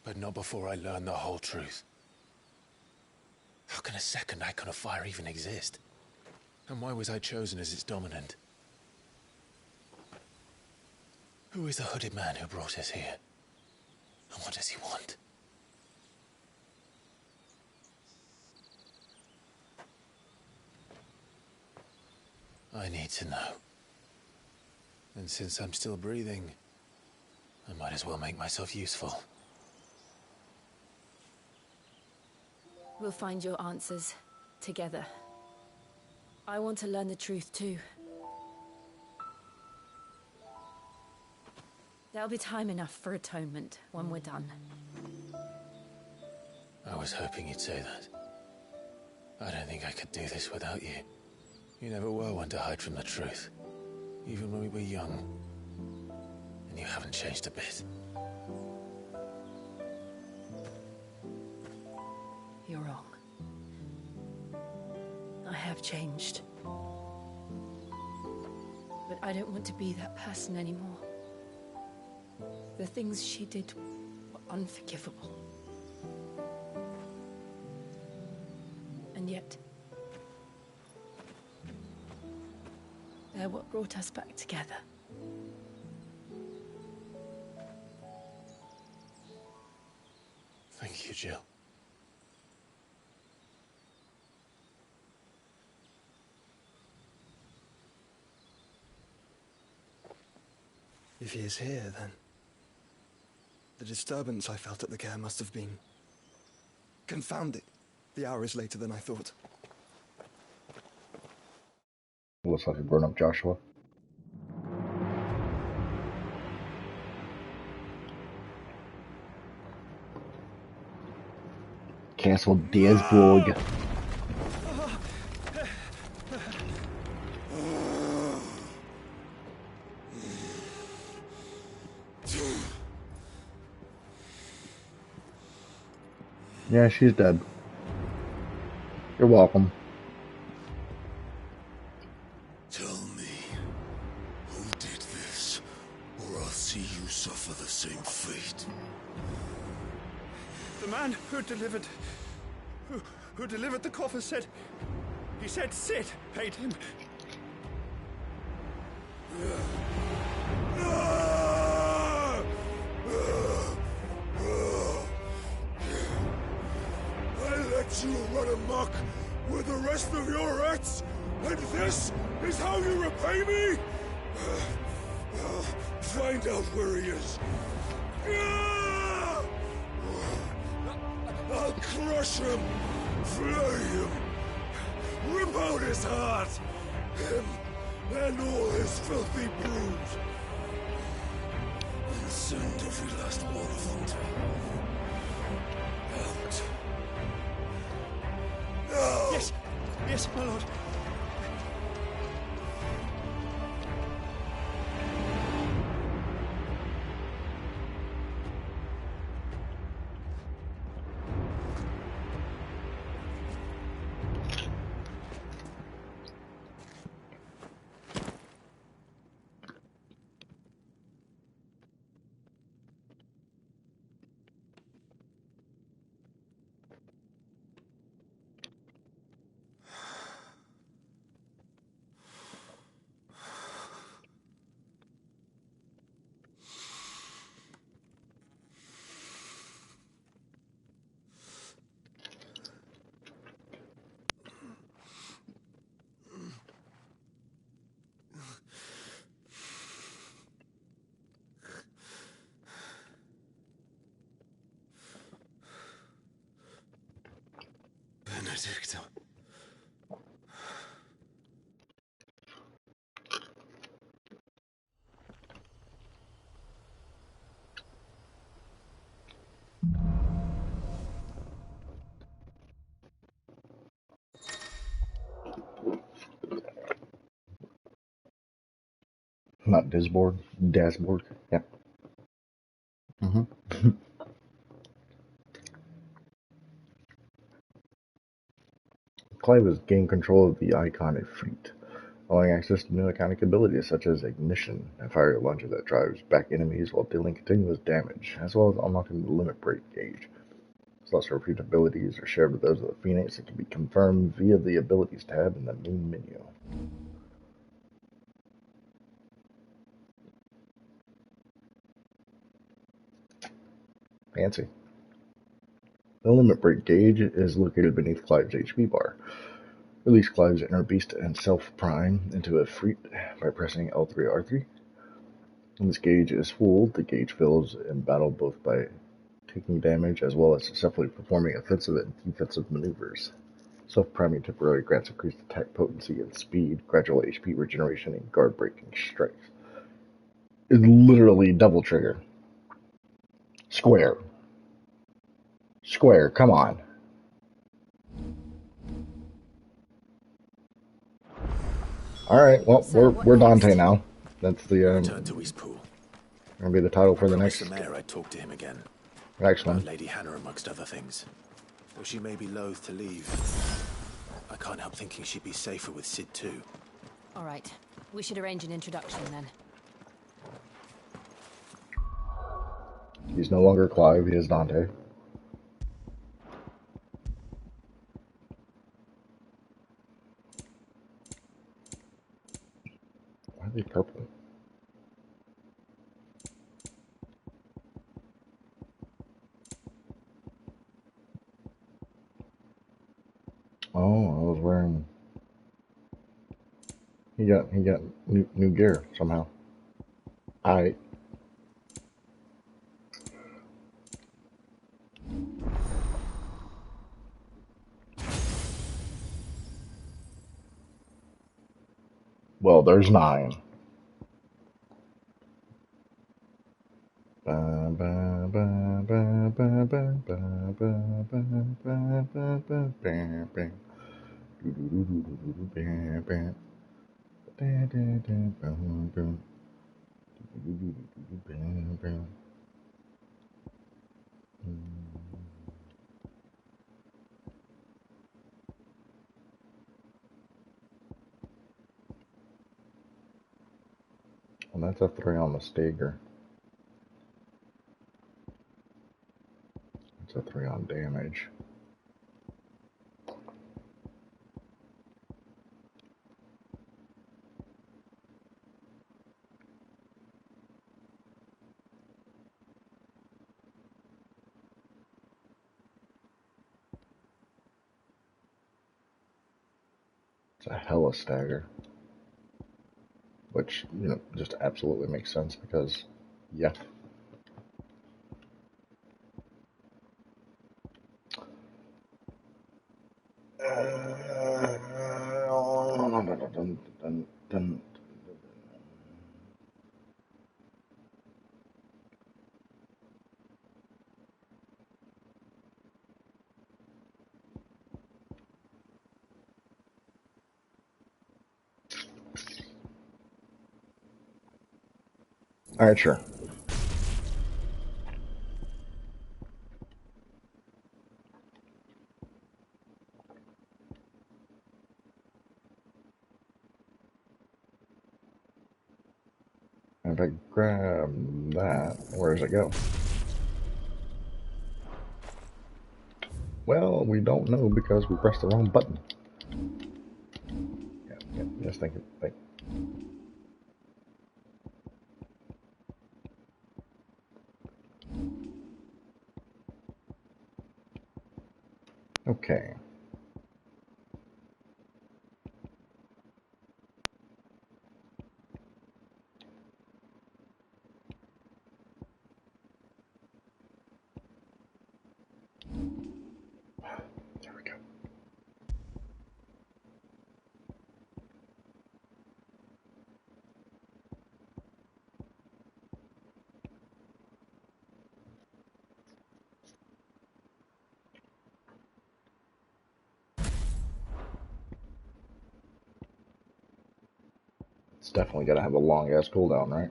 But not before I learn the whole truth. How can a second icon of fire even exist? And why was I chosen as its dominant? Who is the hooded man who brought us here? And what does he want? I need to know. And since I'm still breathing, I might as well make myself useful. We'll find your answers together. I want to learn the truth too. There'll be time enough for atonement when we're done. I was hoping you'd say that. I don't think I could do this without you. You never were one to hide from the truth, even when we were young. And you haven't changed a bit. You're wrong. I have changed. But I don't want to be that person anymore. The things she did were unforgivable. And yet, they're what brought us back together. Thank you, Jill. If he is here, then the disturbance I felt at the care must have been confounded. The hour is later than I thought. Looks like a grown-up Joshua. Castle Desburg. Yeah, she's dead. You're welcome. Tell me, who did this, or I'll see you suffer the same fate. The man who delivered the coffin said... He said Sid paid him. I let you run amok with the rest of your rats, and this is how you repay me? Find out where he is. I'll crush him, flay him, rip out his heart, him and all his filthy brood, and concerned if we lost all of them to out. No! Yes, yes, my lord. Benedicto. Not Disboard. Dasboard. Yep. Clive has gained control of the iconic fleet, allowing access to new iconic abilities such as Ignition, a fire launcher that drives back enemies while dealing continuous damage, as well as unlocking the Limit Break gauge. Slots for repeat abilities are shared with those of the Phoenix and can be confirmed via the Abilities tab in the main menu. Fancy. The Limit Break gauge is located beneath Clive's HP bar. Release Clive's inner beast and self prime into a fleet by pressing L3R3. When this gauge is full, the gauge fills in battle both by taking damage as well as successfully performing offensive and defensive maneuvers. Self-priming temporarily grants increased attack potency and speed, gradual HP regeneration, and guard-breaking strikes. It's literally double trigger. Square. Square, come on. Alright, well, we're Dante now. That's the, Return to Eastpool. gonna be the title for I the promised next... the mayor I'd talk to him again. Next one. About Lady Hannah, amongst other things. Though she may be loath to leave, I can't help thinking she'd be safer with Sid too. All right. We should arrange an introduction then. He's no longer Clive, he is Dante. Why are they purple? Oh, I was wearing... He got new gear somehow. Alright. Well, there's 9. And that's a 3 on the Stager. It's a 3 on damage. It's a hella stagger. Which, you know, just absolutely makes sense because, yeah. Alright, sure. If I grab that, where does it go? Well, we don't know because we pressed the wrong button. Yeah, yes, thank you. Okay. There we go. It's definitely got to have a long ass cooldown, right?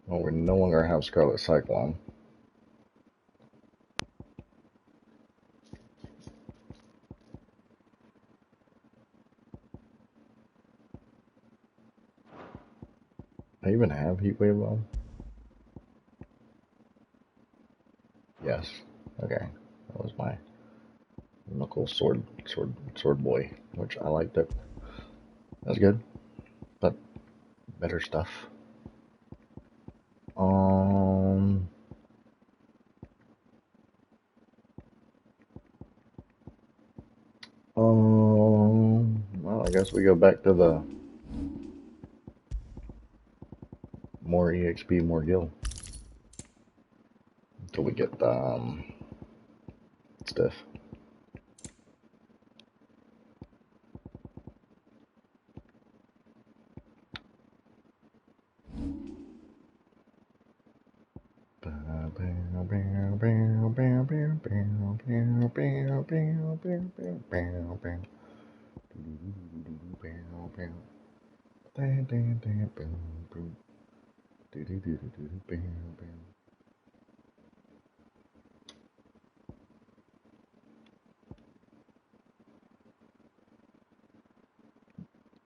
Well, we no longer have Scarlet Cyclone. I even have Heatwave on? Yes. Okay. That was my knuckle sword boy, which I liked it. That's good. But better stuff. Well, I guess we go back to the more EXP, more gil. Until we get the stuff.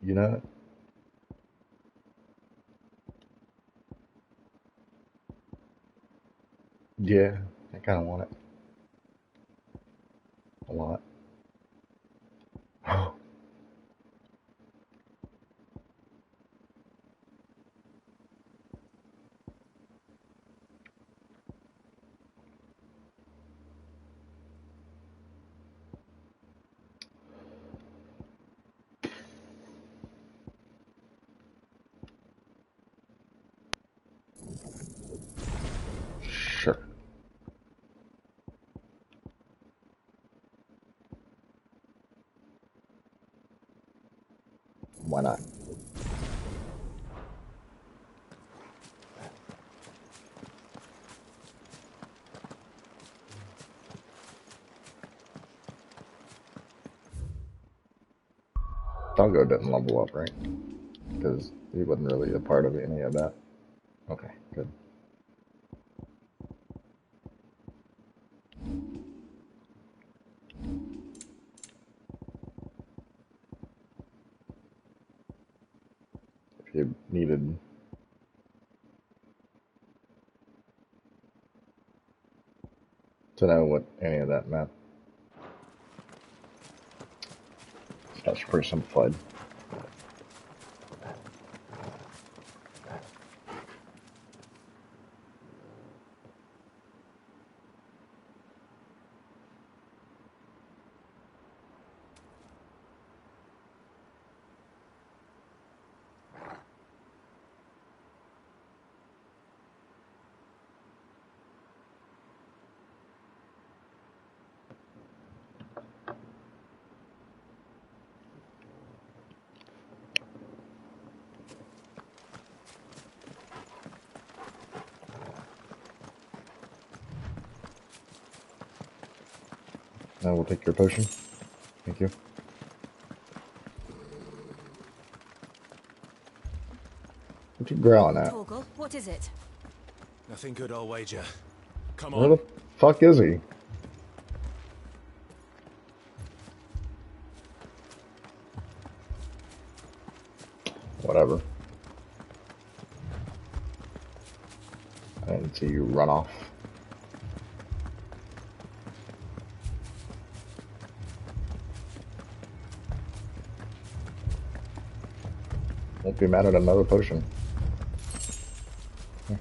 You know, yeah, I kind of want it a lot. Sure. Why not? Doggo didn't level up, right? Because he wasn't really a part of any of that. Okay, good. If you needed to know what any of that meant, that's pretty simplified. I will take your potion. Thank you. What you growling at? Torgal, what is it? Nothing good, I'll wager. Come Where on. the fuck is he? Whatever. I didn't see you run off. Won't be mad at another potion. Do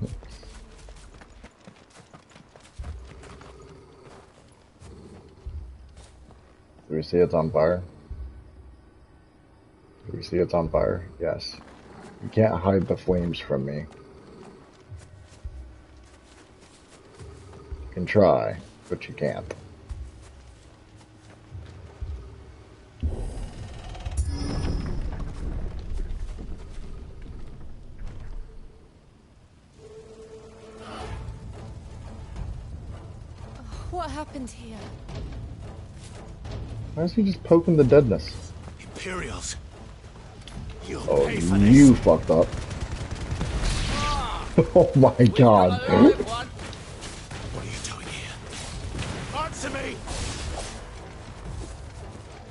we see it's on fire? Do we see it's on fire? Yes. You can't hide the flames from me. You can try, but you can't. What happened here? Why is he just poking the deadness? Imperials. You'll Oh, pay for this. you fucked up. Oh my god. What are you doing here? Answer me!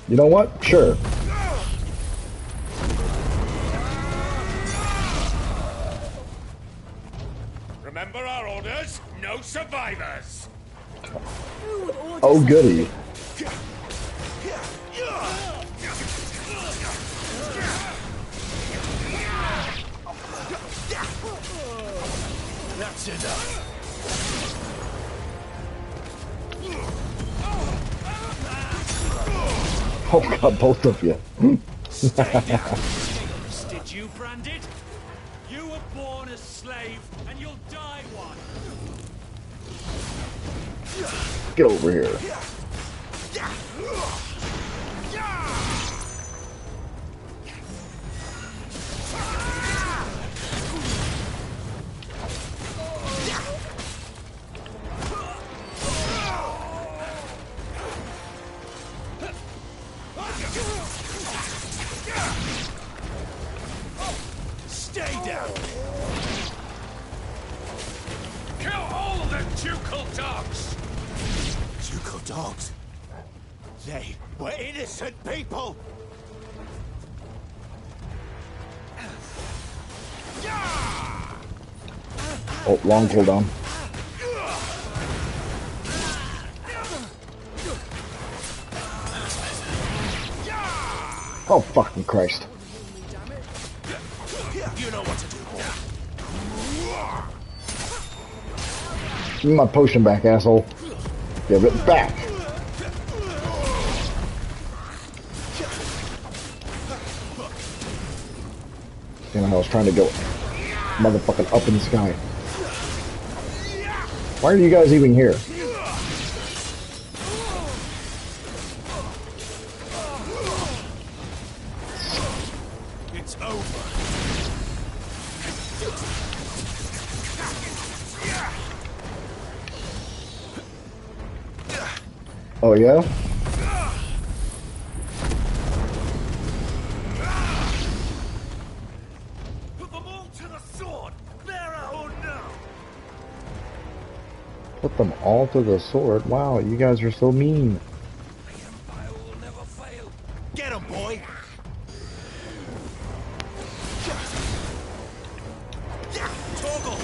You know what? Sure. Remember our orders? No survivors! Oh, goody. That's enough. Oh god, both of you. Did you, Branded? You were born a slave, and you'll die one. Get over here. Stay down! Kill all the ducal dogs! Ducal dogs? They were innocent people! Oh, long cooldown. Oh, fucking Christ. You know what to do. Give me my potion back, asshole. Give it back. You know, I was trying to go motherfucking up in the sky. Why are you guys even here? It's over. Oh, yeah? Put them all to the sword, bearer or no. Put them all to the sword. Wow, you guys are so mean. Get him, boy! Torgal!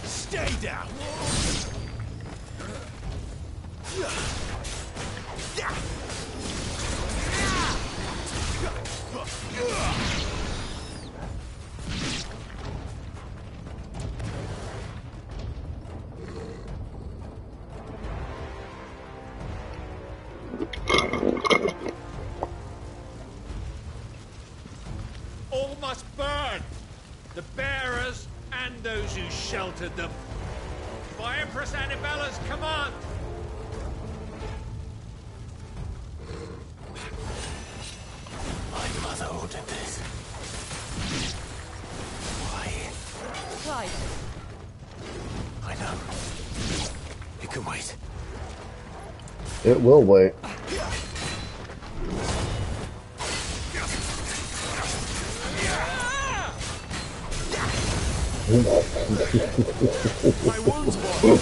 Stay down! All must burn! The bearers and those who sheltered them. By Empress Annabella's command! My mother ordered this. It will wait. My wounds, boy.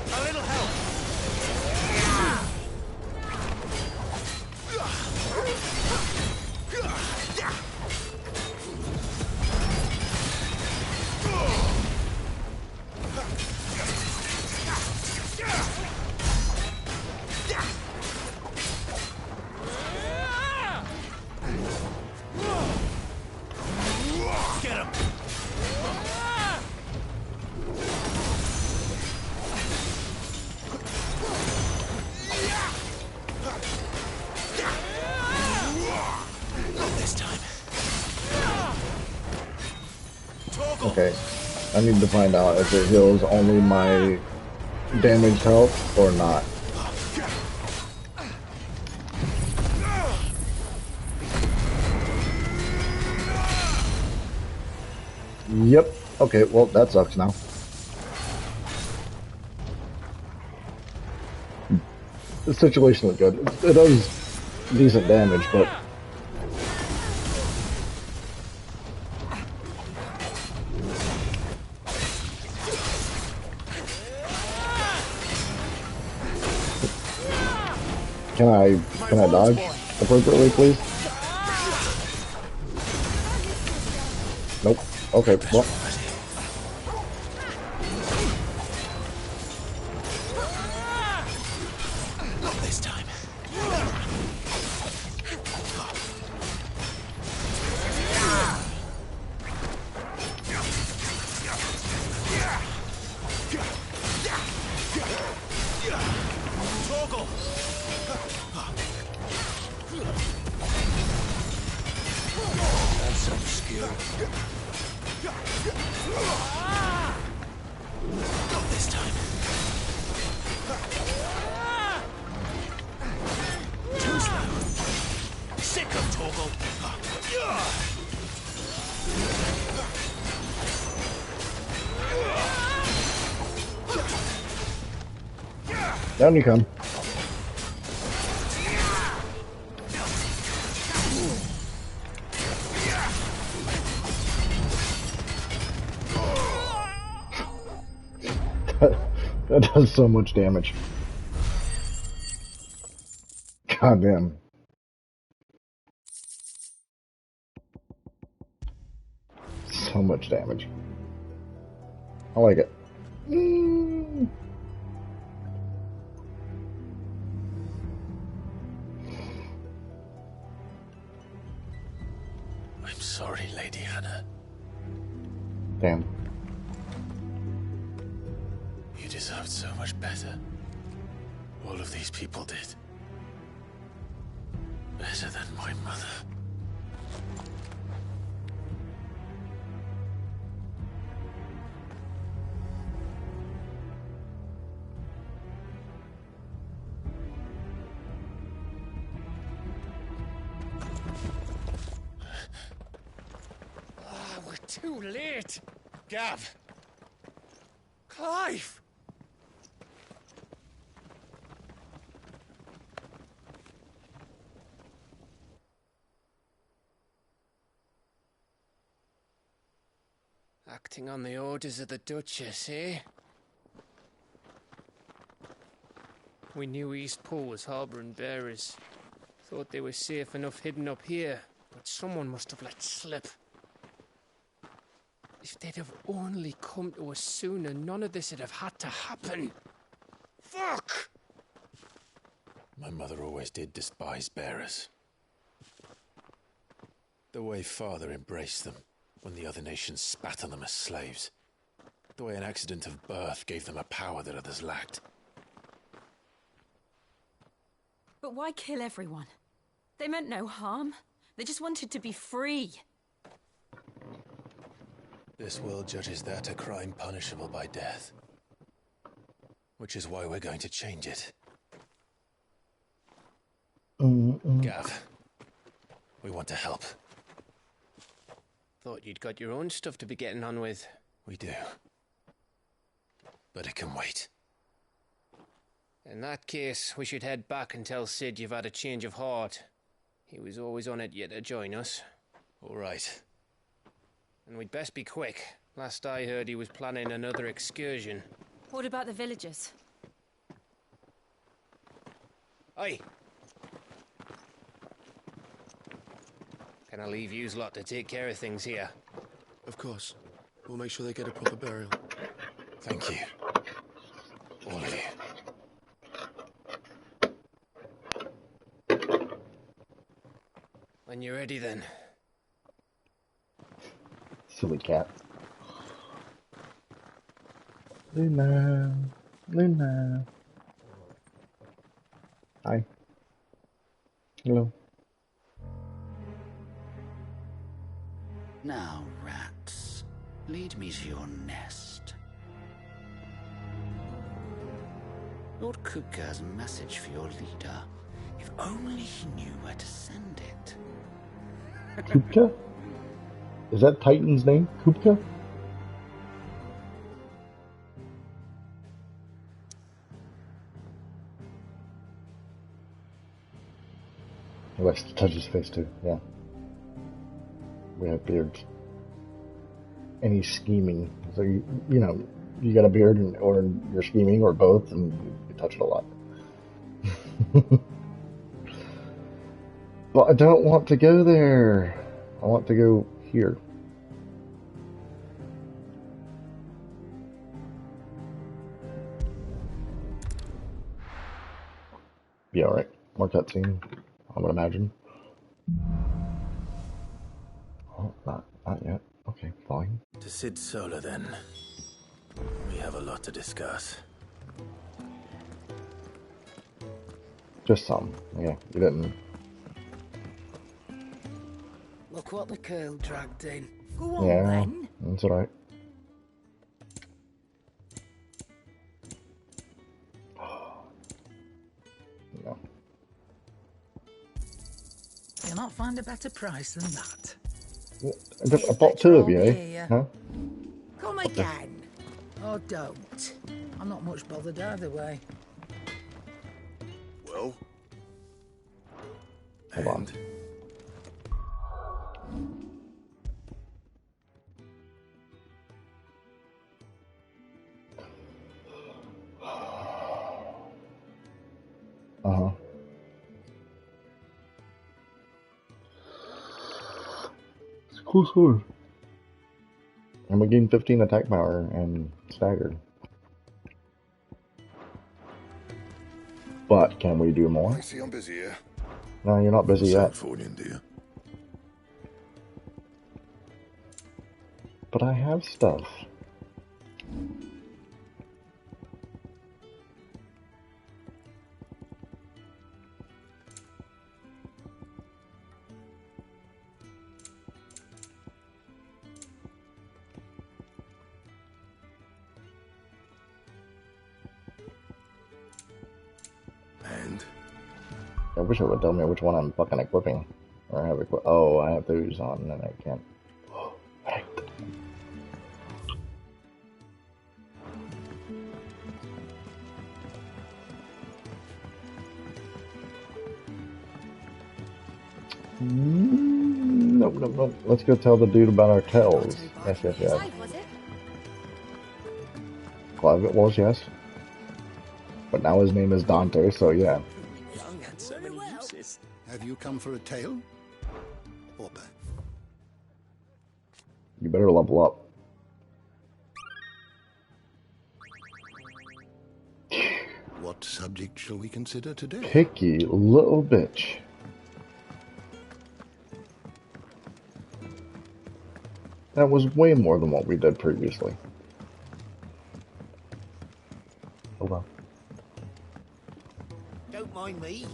A little help. Get him. Not this time. Okay. I need to find out if it heals only my damaged health or not. Yep. Okay, well, that sucks now. The situation looked good. It does decent damage, but... Can I dodge appropriately, please? Nope. Okay, well... Not this time. Toggle. That's some skill. Not this time. Too slow. Sick of Toggle. Down you come. That does so much damage. God damn. So much damage. I like it. I'm sorry, Lady Hannah. Damn. You deserved so much better. All of these people did. Better than my mother. We're too late. Gav. Clive. Acting on the orders of the Duchess, eh? We knew Eastpool was harbouring bearers. Thought they were safe enough hidden up here, but someone must have let slip. If they'd have only come to us sooner, none of this would have had to happen. Fuck! My mother always did despise bearers. The way Father embraced them when the other nations spat on them as slaves. The way an accident of birth gave them a power that others lacked. But why kill everyone? They meant no harm. They just wanted to be free. This world judges that a crime punishable by death. Which is why we're going to change it. Gav, We want to help. Thought you'd got your own stuff to be getting on with. We do. But it can wait. In that case, we should head back and tell Sid you've had a change of heart. He was always on it yet to join us. All right. And we'd best be quick. Last I heard, he was planning another excursion. What about the villagers? Aye. Can I leave yous lot to take care of things here? Of course. We'll make sure they get a proper burial. Thank you. All of you. When you're ready, then. Silly cat. Luna. Luna. Hi. Hello. Now, rats, lead me to your nest. Lord Kupka has a message for your leader. If only he knew where to send it. Kupka? Is that Titan's name? Kupka? He likes to touch his face too, yeah. We have beards. And he's scheming. So, you know, you got a beard or you're scheming or both, and you touch it a lot. But I don't want to go there. I want to go here. Be alright. More cutscene, I would imagine. Oh, not yet. Okay, fine. To Sid Solar, then. We have a lot to discuss. Just some. Yeah, you didn't. Look what the curl dragged in. Go on, Yeah, then. that's alright. No. You'll not find a better price than that. I bought two of you, eh? Huh? Come again. Or don't. I'm not much bothered either way. Well? Hold on. Uh-huh. It's a cool sword. And we gain 15 attack power and staggered. But can we do more? I see I'm busy here. No, you're not busy yet. For an India. But I have stuff. And? I wish it would tell me which one I'm fucking equipping. Or I have oh, I have those on and I can't. Right. Nope. Let's go tell the dude about our tails. Yes. Clive, was it? Clive it was, yes. But now his name is Dante, so yeah. Young had so many uses. Have you come for a tale? Or both? You better level up. What subject shall we consider today? Picky little bitch. That was way more than what we did previously. Hold on. Don't mind me.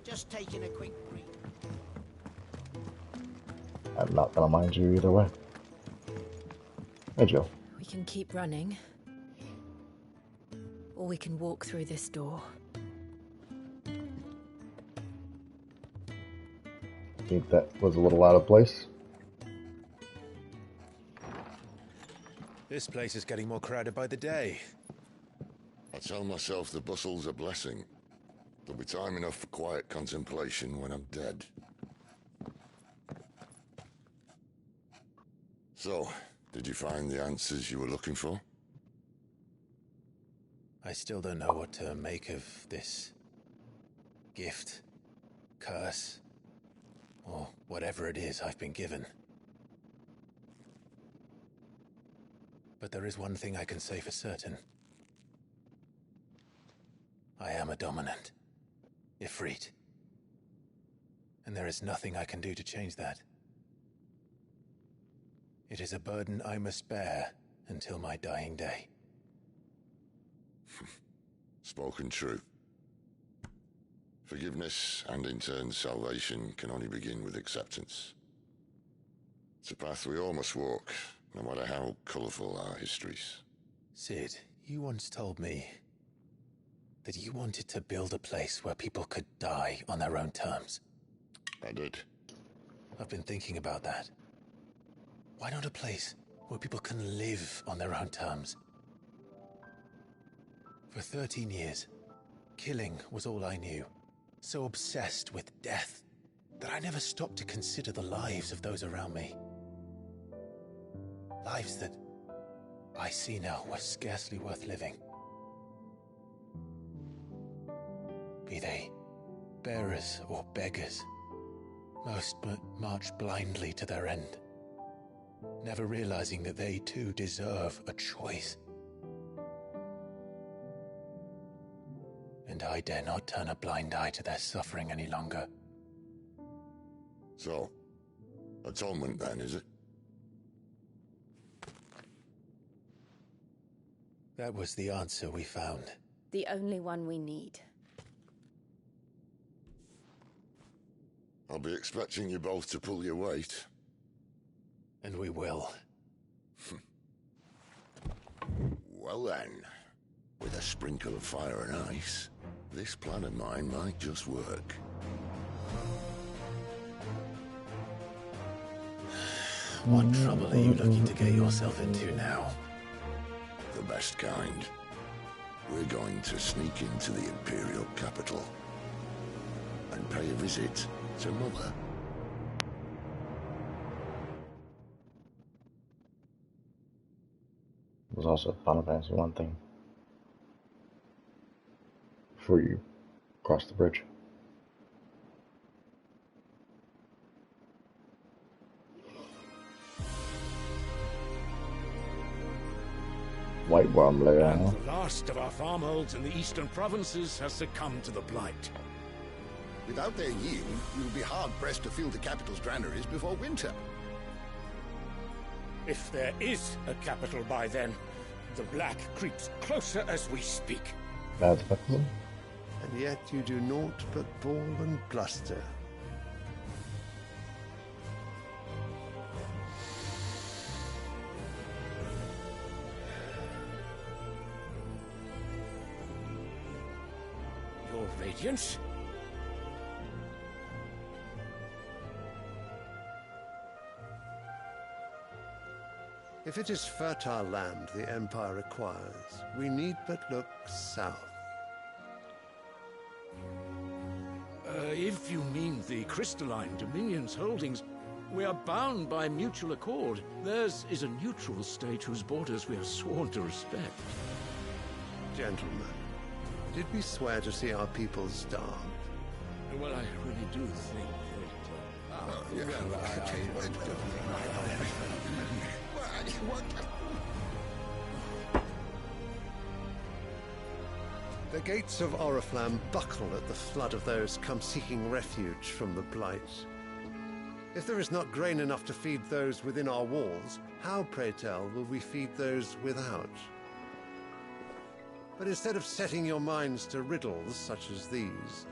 Just taking a quick break. I'm not gonna mind you either way. Hey, Jill. We can keep running. Or we can walk through this door. think that was a little out of place. This place is getting more crowded by the day. I tell myself the bustle's a blessing. There'll be time enough for quiet contemplation when I'm dead. So, did you find the answers you were looking for? I still don't know what to make of this gift, curse, or whatever it is I've been given. But there is one thing I can say for certain. I am a dominant, Ifrit. And there is nothing I can do to change that. It is a burden I must bear until my dying day. Spoken true. Forgiveness, and in turn salvation, can only begin with acceptance. It's a path we all must walk, no matter how colourful our histories. Sid, you once told me that you wanted to build a place where people could die on their own terms. I did. I've been thinking about that. Why not a place where people can live on their own terms? For 13 years, killing was all I knew. So obsessed with death that I never stopped to consider the lives of those around me. Lives that I see now were scarcely worth living. Be they bearers or beggars, most march blindly to their end, never realizing that they too deserve a choice. And I dare not turn a blind eye to their suffering any longer. So, atonement then, is it? That was the answer we found. The only one we need. I'll be expecting you both to pull your weight. And we will. Well then, with a sprinkle of fire and ice, this plan of mine might just work. What trouble are you looking to get yourself into now? The best kind. We're going to sneak into the Imperial capital and pay a visit to Mother. There's also Final Fantasy 1 thing. Before you cross the bridge. White Worm layer. And the last of our farmholds in the eastern provinces has succumbed to the blight. Without their yield, we will be hard-pressed to fill the capital's granaries before winter. If there is a capital by then, the black creeps closer as we speak. That's possible. And yet you do naught but bawl and bluster. Your Radiance? If it is fertile land the Empire requires, we need but look south. If you mean the crystalline Dominion's holdings, we are bound by mutual accord. Theirs is a neutral state whose borders we are sworn to respect. Gentlemen, did we swear to see our people starve? Well, I really do think The gates of Oriflamme buckle at the flood of those come seeking refuge from the Blight. If there is not grain enough to feed those within our walls, how, pray tell, will we feed those without? But instead of setting your minds to riddles such as these,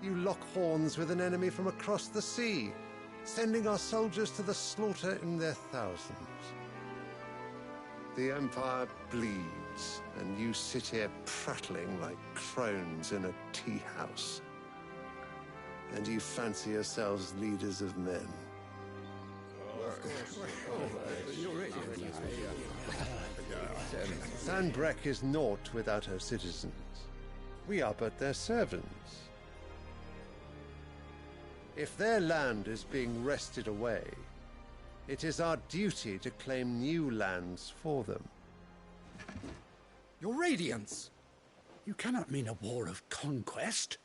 you lock horns with an enemy from across the sea, sending our soldiers to the slaughter in their thousands. The Empire bleeds, and you sit here prattling like crones in a tea house. And you fancy yourselves leaders of men. Sanbreque is naught without her citizens. We are but their servants. If their land is being wrested away, it is our duty to claim new lands for them. Your Radiance! You cannot mean a war of conquest.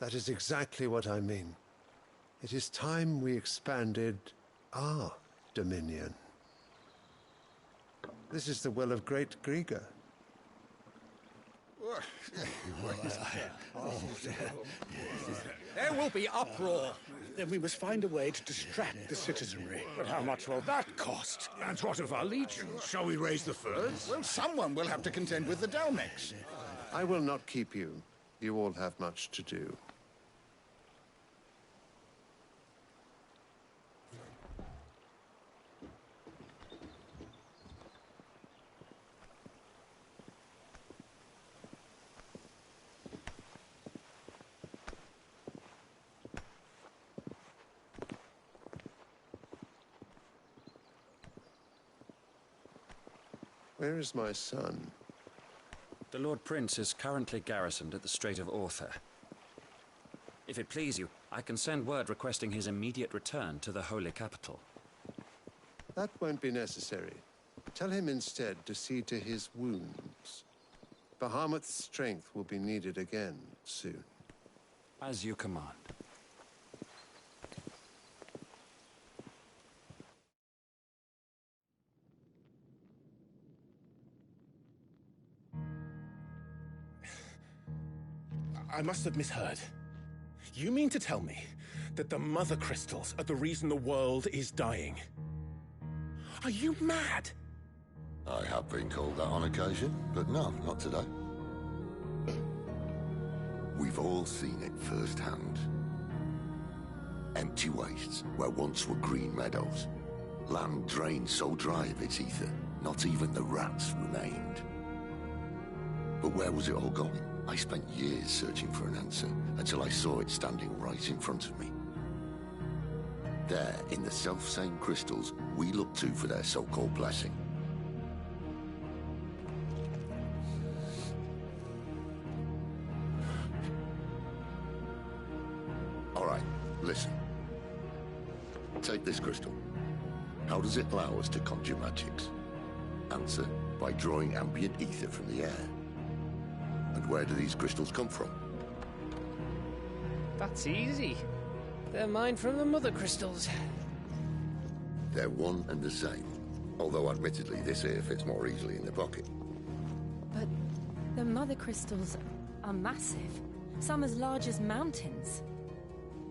That is exactly what I mean. It is time we expanded our dominion. This is the will of great Grieger. There will be uproar. Then we must find a way to distract the citizenry. But how much will that cost? And what of our legions? Shall we raise the furs? Well, someone will have to contend with the Dalmex. I will not keep you. You all have much to do. Where is my son? The Lord Prince is currently garrisoned at the Strait of Author. If it please you, I can send word requesting his immediate return to the Holy Capital. That won't be necessary. Tell him instead to see to his wounds. Bahamut's strength will be needed again soon. As you command. I must have misheard. You mean to tell me that the Mother Crystals are the reason the world is dying? Are you mad? I have been called that on occasion, but no, not today. We've all seen it firsthand. Empty wastes where once were green meadows. Land drained so dry of its ether, not even the rats remained. But where was it all going? I spent years searching for an answer, until I saw it standing right in front of me. There, in the self-same crystals we look to for their so-called blessing. All right, listen. Take this crystal. How does it allow us to conjure magics? Answer, by drawing ambient ether from the air. And where do these crystals come from? That's easy. They're mine from the Mother Crystals. They're one and the same. Although admittedly this here fits more easily in the pocket. But the Mother Crystals are massive. Some as large as mountains.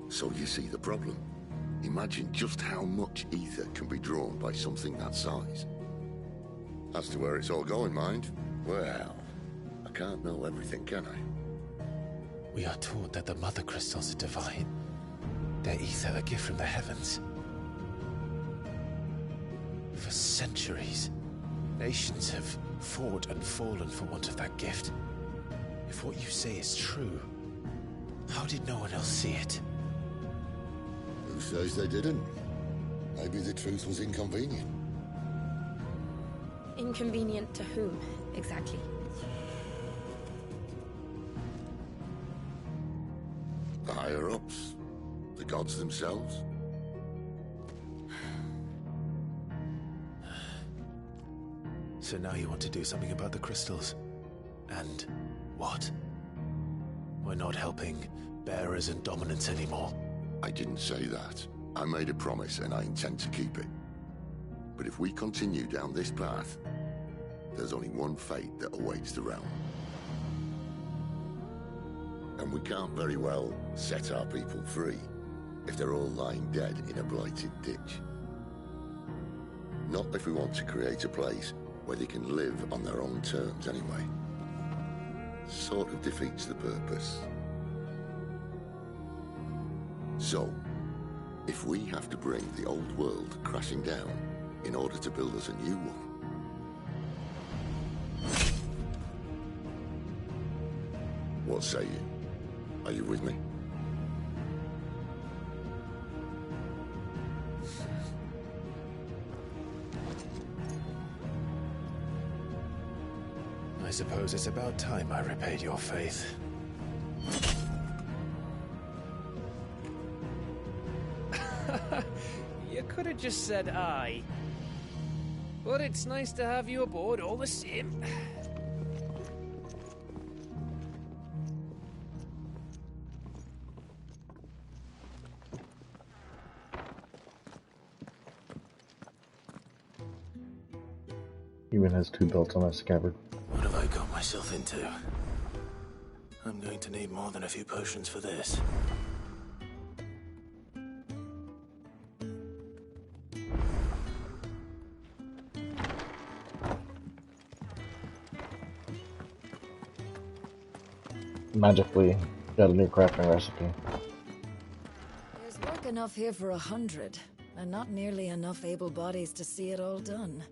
So you see the problem. Imagine just how much ether can be drawn by something that size. As to where it's all going, mind, well, I can't know everything, can I? We are taught that the Mother Crystals are divine. Their ether a gift from the heavens. For centuries, nations have fought and fallen for want of that gift. If what you say is true, how did no one else see it? Who says they didn't? Maybe the truth was inconvenient. Inconvenient to whom, exactly? The higher-ups? The gods themselves? So now you want to do something about the crystals? And what? We're not helping bearers and dominants anymore. I didn't say that. I made a promise and I intend to keep it. But if we continue down this path, there's only one fate that awaits the realm. And we can't very well set our people free if they're all lying dead in a blighted ditch. Not if we want to create a place where they can live on their own terms anyway. Sort of defeats the purpose. So, if we have to bring the old world crashing down in order to build us a new one, what say you? Are you with me? I suppose it's about time I repaid your faith. You could have just said aye. But it's nice to have you aboard all the same. Even has 2 belts on his scabbard. What have I got myself into? I'm going to need more than a few potions for this. Magically got a new crafting recipe. There's work enough here for 100, and not nearly enough able bodies to see it all done.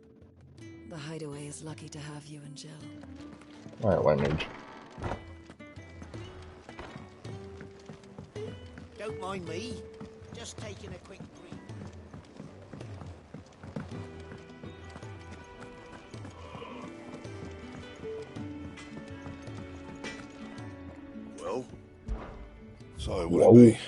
The hideaway is lucky to have you and Jill. Alright, White Mage. Don't mind me. Just taking a quick breathe. Well, so will it be?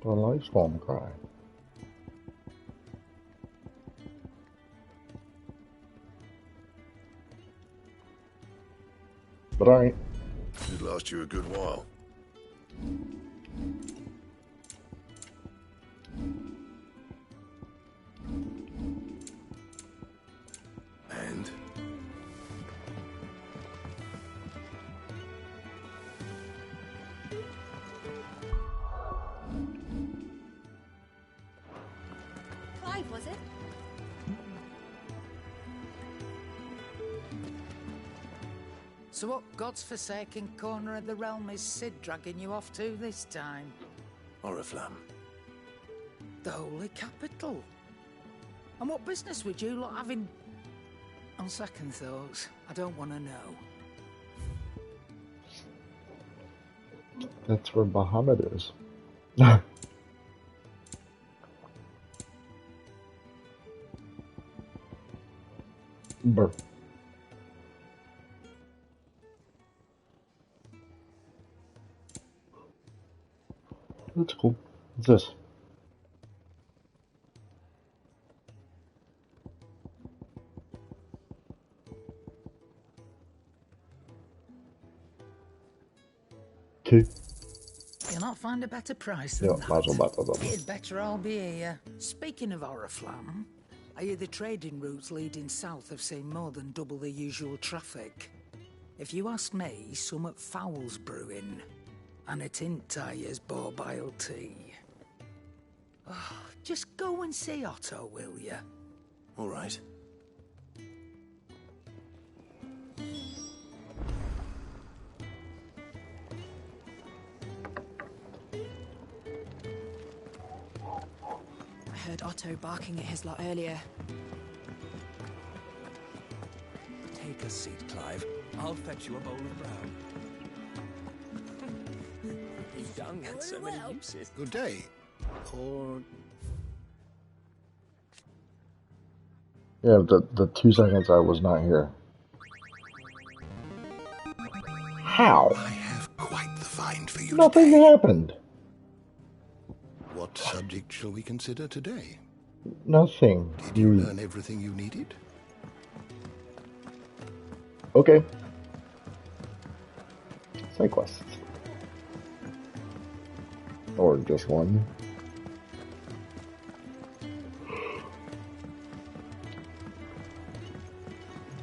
The light swarm cry. But alright. Should last you a good while. And? Clive, was it? So what God's forsaken corner of the realm is Sid dragging you off to this time? Oriflamme. The Holy Capital. And what business would you lot have in... On second thoughts, I don't want to know. That's where Bahamut is. Brr. That's cool. What's this? Okay. You'll not find a better price Yeah, than that. might as well buy that. It'd better all be here. Speaking of Oriflamme, I hear the trading routes leading south have seen more than double the usual traffic. If you ask me, summat foul's brewing. And a tint tires borbile tea. Oh, just go and see Otto, will you? All right. I heard Otto barking at his lot earlier. Take a seat, Clive. I'll fetch you a bowl of brown. Young and so many uses. Good day. Or... Yeah, the 2 seconds I was not here. How? I have quite the find for you Nothing today. happened. What subject shall we consider today? Nothing. Did you learn everything you needed? Okay. Side quests. Or just one.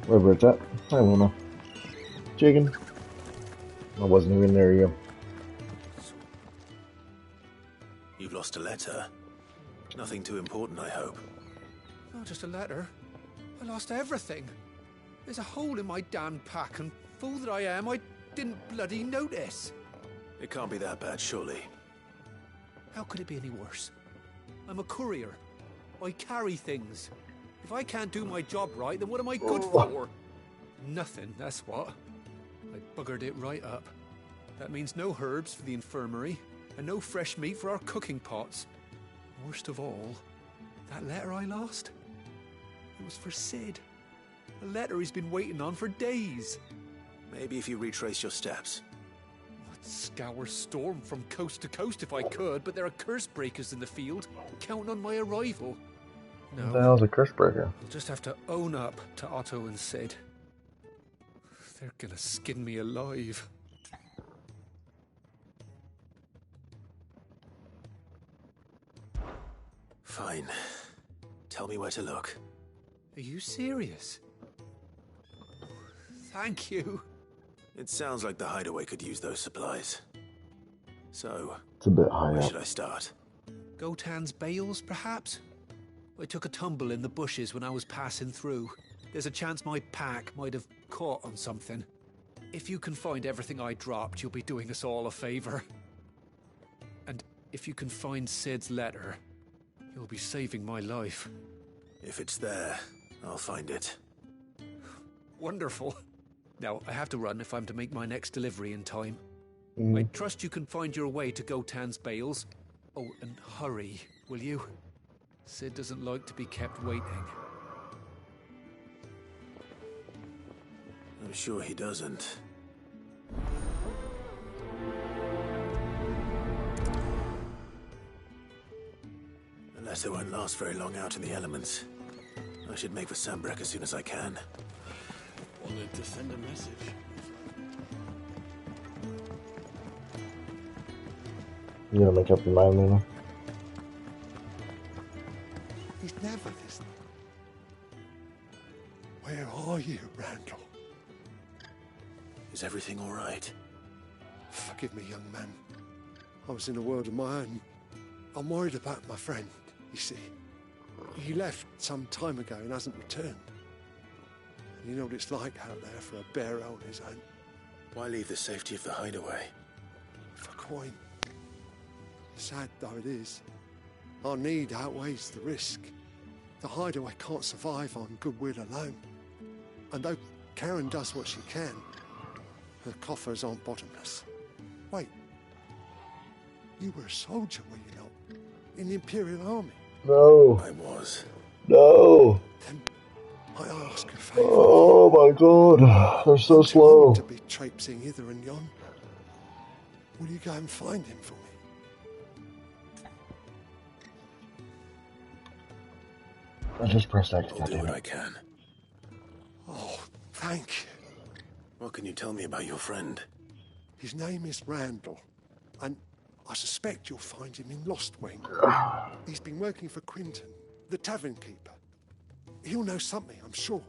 Wherever it's at. I don't know. Chicken. I wasn't even there yet. You've lost a letter. Nothing too important, I hope. Not just a letter. I lost everything. There's a hole in my damn pack, and fool that I am, I didn't bloody notice. It can't be that bad, surely. How could it be any worse? I'm a courier. I carry things. If I can't do my job right, then what am I good for? Nothing, that's what. I buggered it right up. That means no herbs for the infirmary, and no fresh meat for our cooking pots. Worst of all, that letter I lost? It was for Sid. A letter he's been waiting on for days. Maybe if you retrace your steps. I'd scour Storm from coast to coast if I could, but there are curse breakers in the field, counting on my arrival. No, What the hell's a curse breaker? I'll just have to own up to Otto and Sid. They're gonna skin me alive. Fine. Tell me where to look. Are you serious? Thank you. It sounds like the hideaway could use those supplies. So, It's a bit high where up. should I start? Gotan's bales, perhaps? I took a tumble in the bushes when I was passing through. There's a chance my pack might have caught on something. If you can find everything I dropped, you'll be doing us all a favor. And if you can find Sid's letter, you'll be saving my life. If it's there, I'll find it. Wonderful. Now, I have to run if I'm to make my next delivery in time. Mm. I trust you can find your way to Gotan's bales. Oh, and hurry, will you? Sid doesn't like to be kept waiting. I'm sure he doesn't. Unless it won't last very long out in the elements. I should make for Sambrek as soon as I can. Wanted to send a message. You gonna make up your mind, Luna? He's never listening. Where are you, Randall? Is everything all right? Forgive me, young man. I was in a world of my own. I'm worried about my friend, you see. He left some time ago and hasn't returned. And you know what it's like out there for a bearer on his own. Why leave the safety of the hideaway? For coin. Sad though it is, our need outweighs the risk. The hideaway can't survive on goodwill alone. And though Karen does what she can, her coffers aren't bottomless. Wait, you were a soldier, were you not? In the Imperial Army? No. I was. No. Then I ask a favour. Oh my god. They're so slow. To be traipsing hither and yon. Will you go and find him for me? I just pressed X. I'll do what I can. Oh, thank you. What can you tell me about your friend? His name is Randall, and I suspect you'll find him in Lost Wing. He's been working for Quinton, the tavern keeper. He'll know something, I'm sure.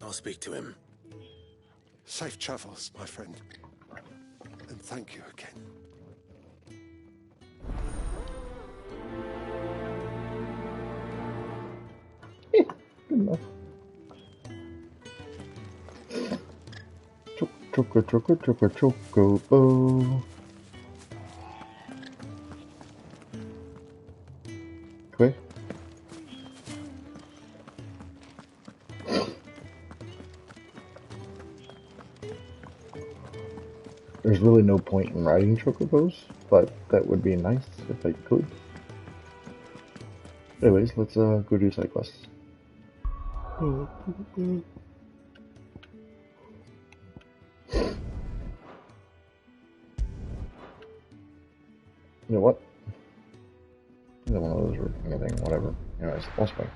I'll speak to him. Safe travels, my friend. And thank you again. Good enough. Choco. Okay. There's really no point in riding chocobos, but that would be nice if I could. Anyways, let's go do side quests. You know what? Either one of those or anything, whatever. Anyways, let's go.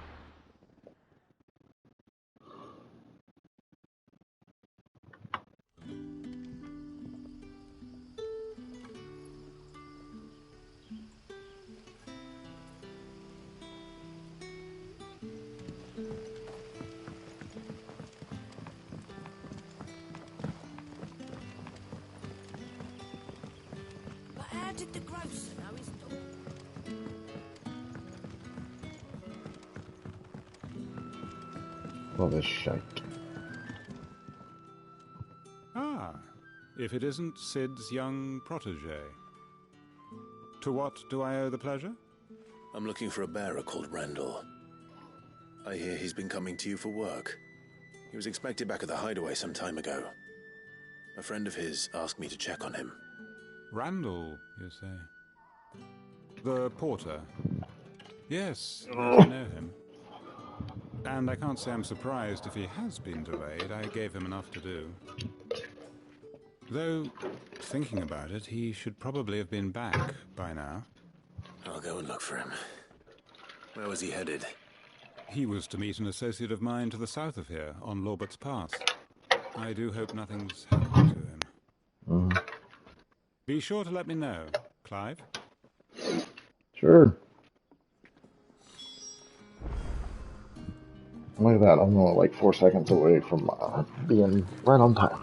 But how did the grocer know his door? Well, this shite. Ah, if it isn't Sid's young protege. To what do I owe the pleasure? I'm looking for a bearer called Randall. I hear he's been coming to you for work. He was expected back at the hideaway some time ago. A friend of his asked me to check on him. Randall, you say? The porter? Yes, I know him. And I can't say I'm surprised if he has been delayed. I gave him enough to do. Though, thinking about it, he should probably have been back by now. I'll go and look for him. Where was he headed? He was to meet an associate of mine to the south of here, on Lorbert's Pass. I do hope nothing's happened to him. Be sure to let me know, Clive. Sure. Look at that, I'm only like 4 seconds away from being right on time.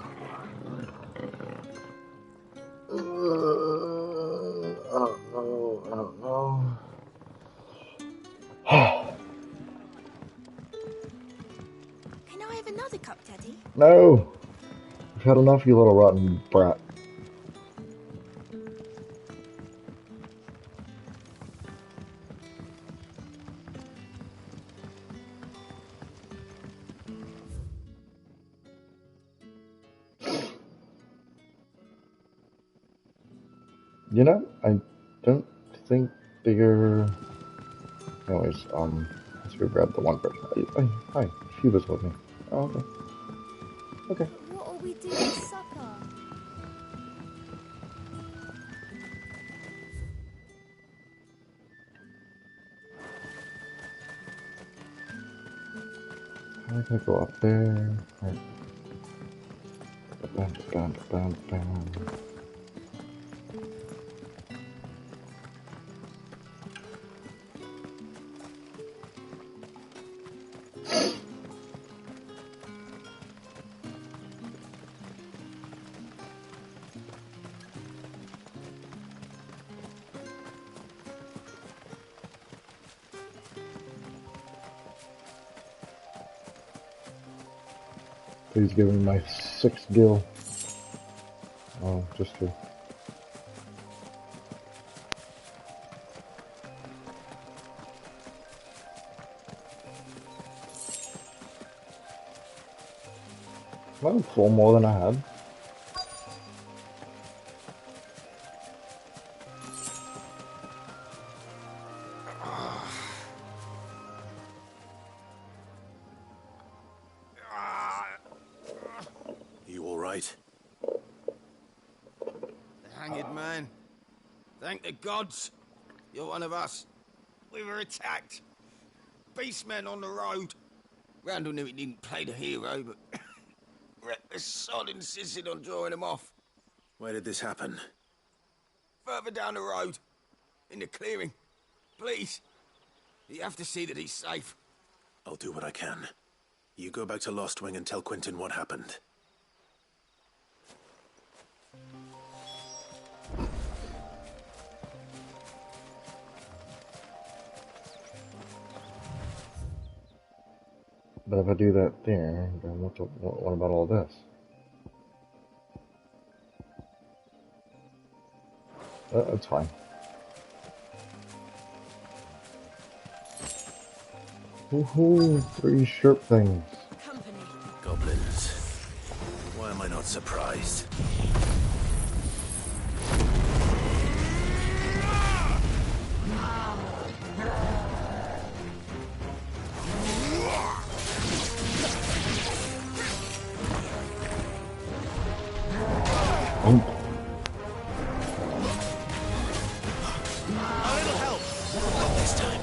I don't know. Can I have another cup, Daddy? No! I've had enough, you little rotten brat. You know, I don't think they're... Anyways, let's go grab the one person. Hi, she was with me. Oh, okay. Okay. What are we doing for supper? I can go up there. Right. Bam. Please give me my 6th gil. Oh, just 2. Well, 4 more than I had. You all right? The hanged man. Thank the gods. You're one of us. We were attacked. Beastmen on the road. Randall knew he didn't play the hero, but the sod insisted on drawing him off. Where did this happen? Further down the road. In the clearing. Please. You have to see that he's safe. I'll do what I can. You go back to Lost Wing and tell Quentin what happened. But if I do that there, then what about all this? That's fine. Woohoo! 3 sharp things. Goblins. Why am I not surprised? A little help. Not this time.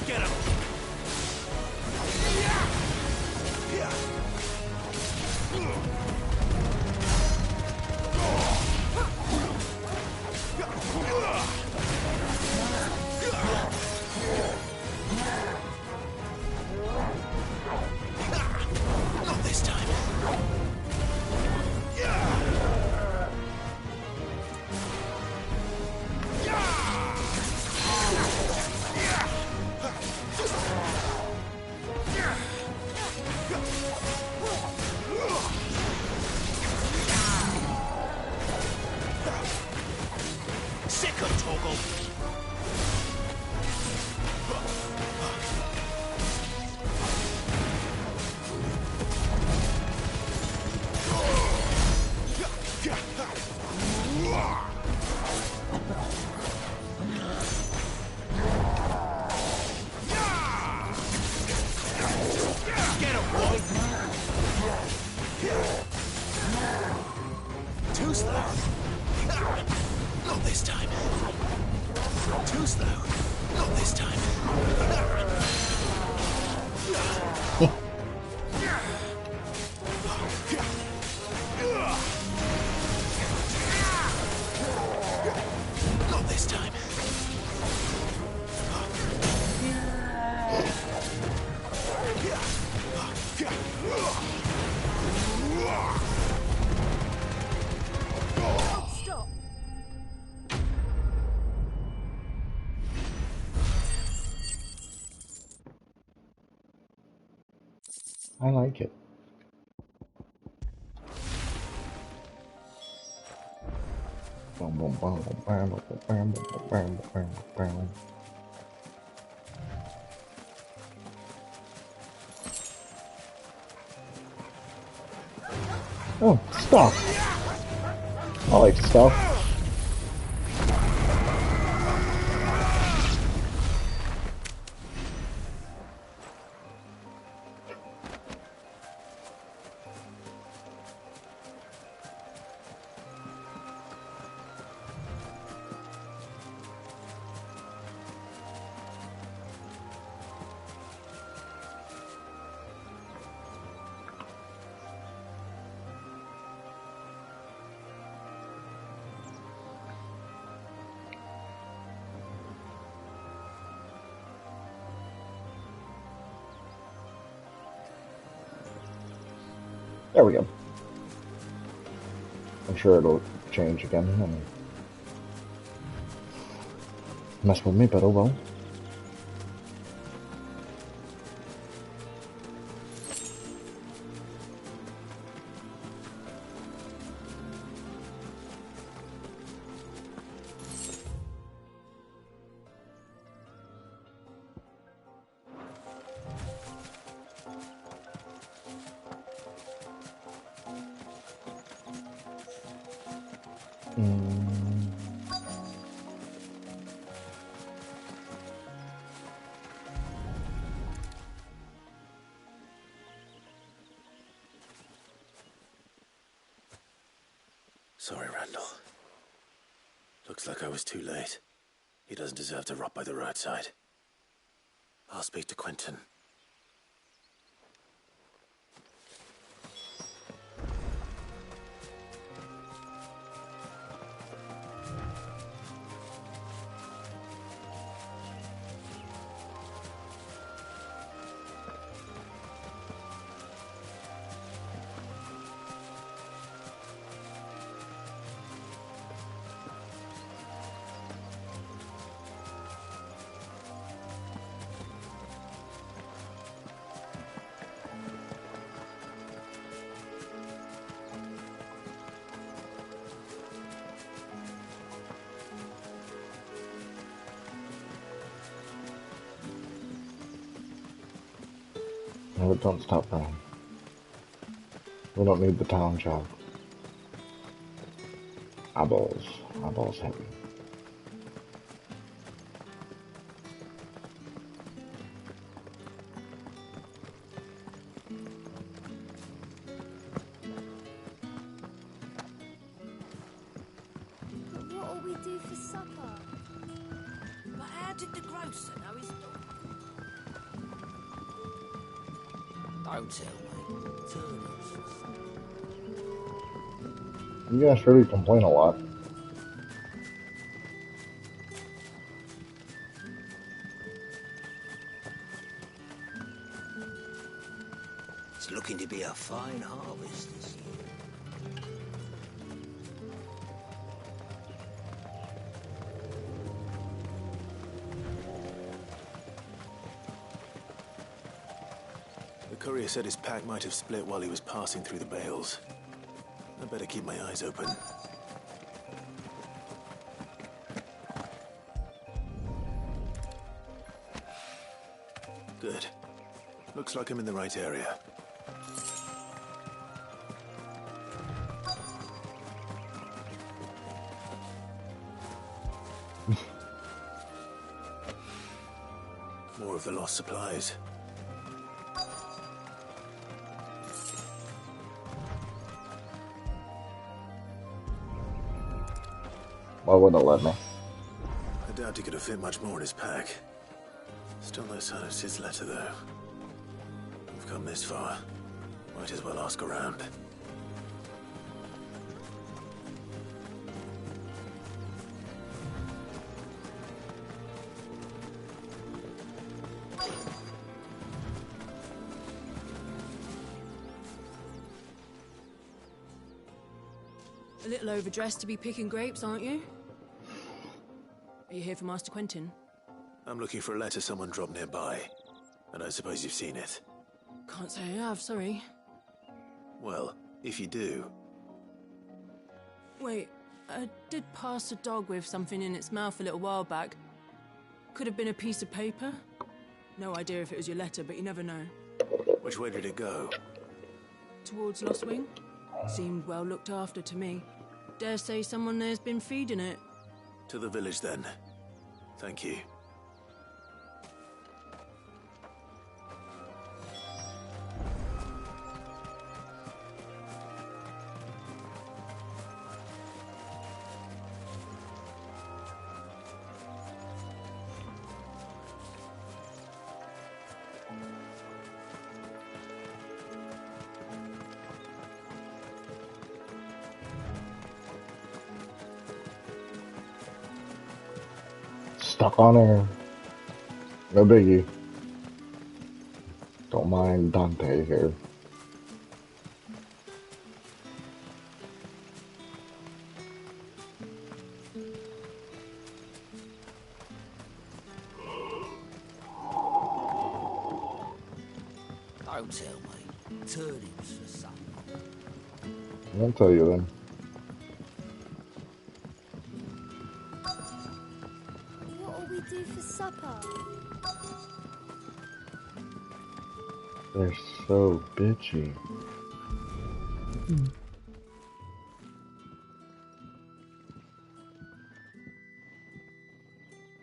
Get him! Stop! I like it. Boom, boom, boom, boom, bam, boom, bam, boom, bam, bam, bam. Oh, stuff. I like stuff. There we go. I'm sure it'll change again and mess with me, but oh well. Sorry, Randall. Looks like I was too late. He doesn't deserve to rot by the roadside. I'll speak to Quentin. No, don't stop running. We don't need the town job. Eyeballs. Eyeballs heavy. But what'll we do for supper? But how did the grocer know his dog? Don't tell me. Turnips. You guys really complain a lot. It's looking to be a fine harvest this year. The courier said his pack might have split while he was passing through the bales. I better keep my eyes open. Good. Looks like I'm in the right area. More of the lost supplies. Why wouldn't it let me? I doubt he could have fit much more in his pack. Still no sign of Sid's letter, though. We've come this far. Might as well ask around. little overdressed to be picking grapes, aren't you? Are you here for Master Quentin? I'm looking for a letter someone dropped nearby, and I suppose you've seen it. Can't say I have, sorry. Well, if you do... Wait, I did pass a dog with something in its mouth a little while back. Could have been a piece of paper. No idea if it was your letter, but you never know. Which way did it go? Towards Lost Wing. Seemed well looked after to me. Dare say someone there's been feeding it. To the village, then. Thank you. Stuck on air. No biggie. Don't mind Dante here. Don't tell me. Turnips for supper. I'll tell you then. What'll we do for supper? They're so bitchy.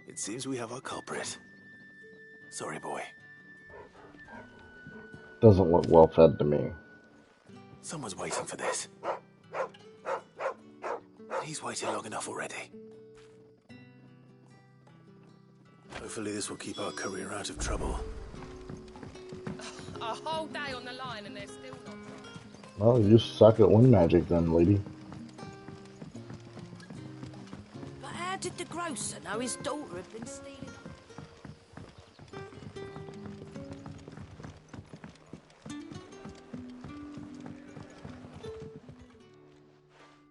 It seems we have our culprit. Sorry, boy. Doesn't look well fed to me. Someone's waiting for this. And he's waited long enough already. Hopefully this will keep our career out of trouble. A whole day on the line and they're still not dry. Well, you suck at wind magic then, lady. But how did the grocer know his daughter had been stealing?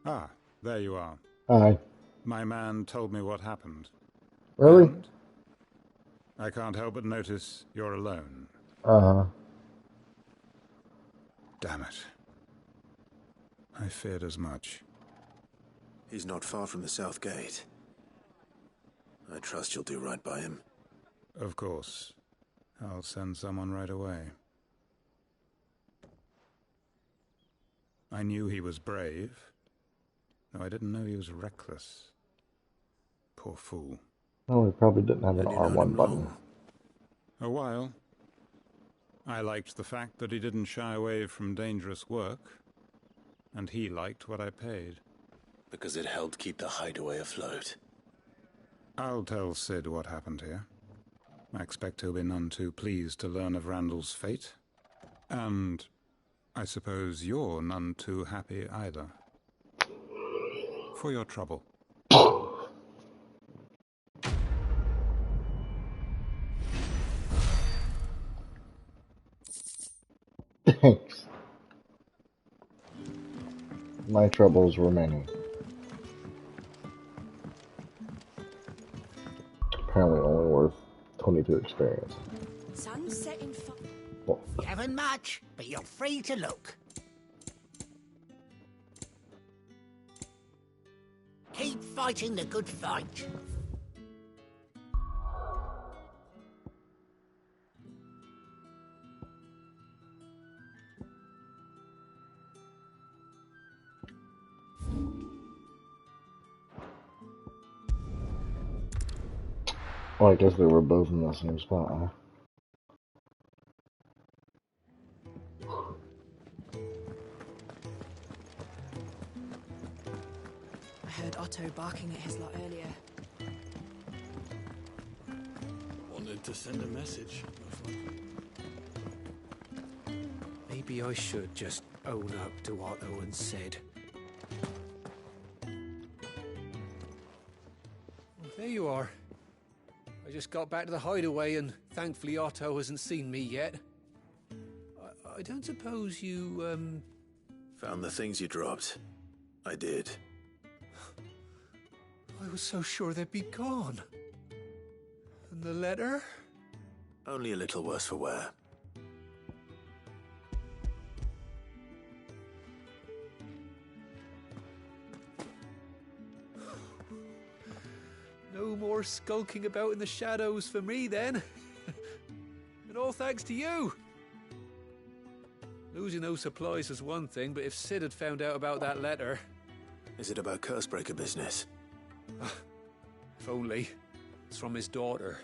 Ah, there you are. Hi. My man told me what happened. Really? And I can't help but notice you're alone. Uh-huh. Damn it. I feared as much. He's not far from the south gate. I trust you'll do right by him. Of course. I'll send someone right away. I knew he was brave, though I didn't know he was reckless. Poor fool. Oh, we probably didn't have an R1 button. A while. I liked the fact that he didn't shy away from dangerous work, and he liked what I paid. Because it helped keep the hideaway afloat. I'll tell Sid what happened here. I expect he'll be none too pleased to learn of Randall's fate. And I suppose you're none too happy either. For your trouble. Thanks. My troubles were many. Apparently only worth 22 experience. Sun's setting Well, Haven't much, but you're free to look. Keep fighting the good fight. oh, I guess they were both in the same spot, huh? I heard Otto barking at his lot earlier. Wanted to send a message. Maybe I should just own up to what Owen said. Well, there you are. I just got back to the hideaway and thankfully Otto hasn't seen me yet. I don't suppose you, Found the things you dropped. I did. I was so sure they'd be gone. And the letter? Only a little worse for wear. No more skulking about in the shadows for me, then. And all thanks to you. Losing those supplies was one thing, but if Sid had found out about that letter... Is it about Cursebreaker business? If only. It's from his daughter.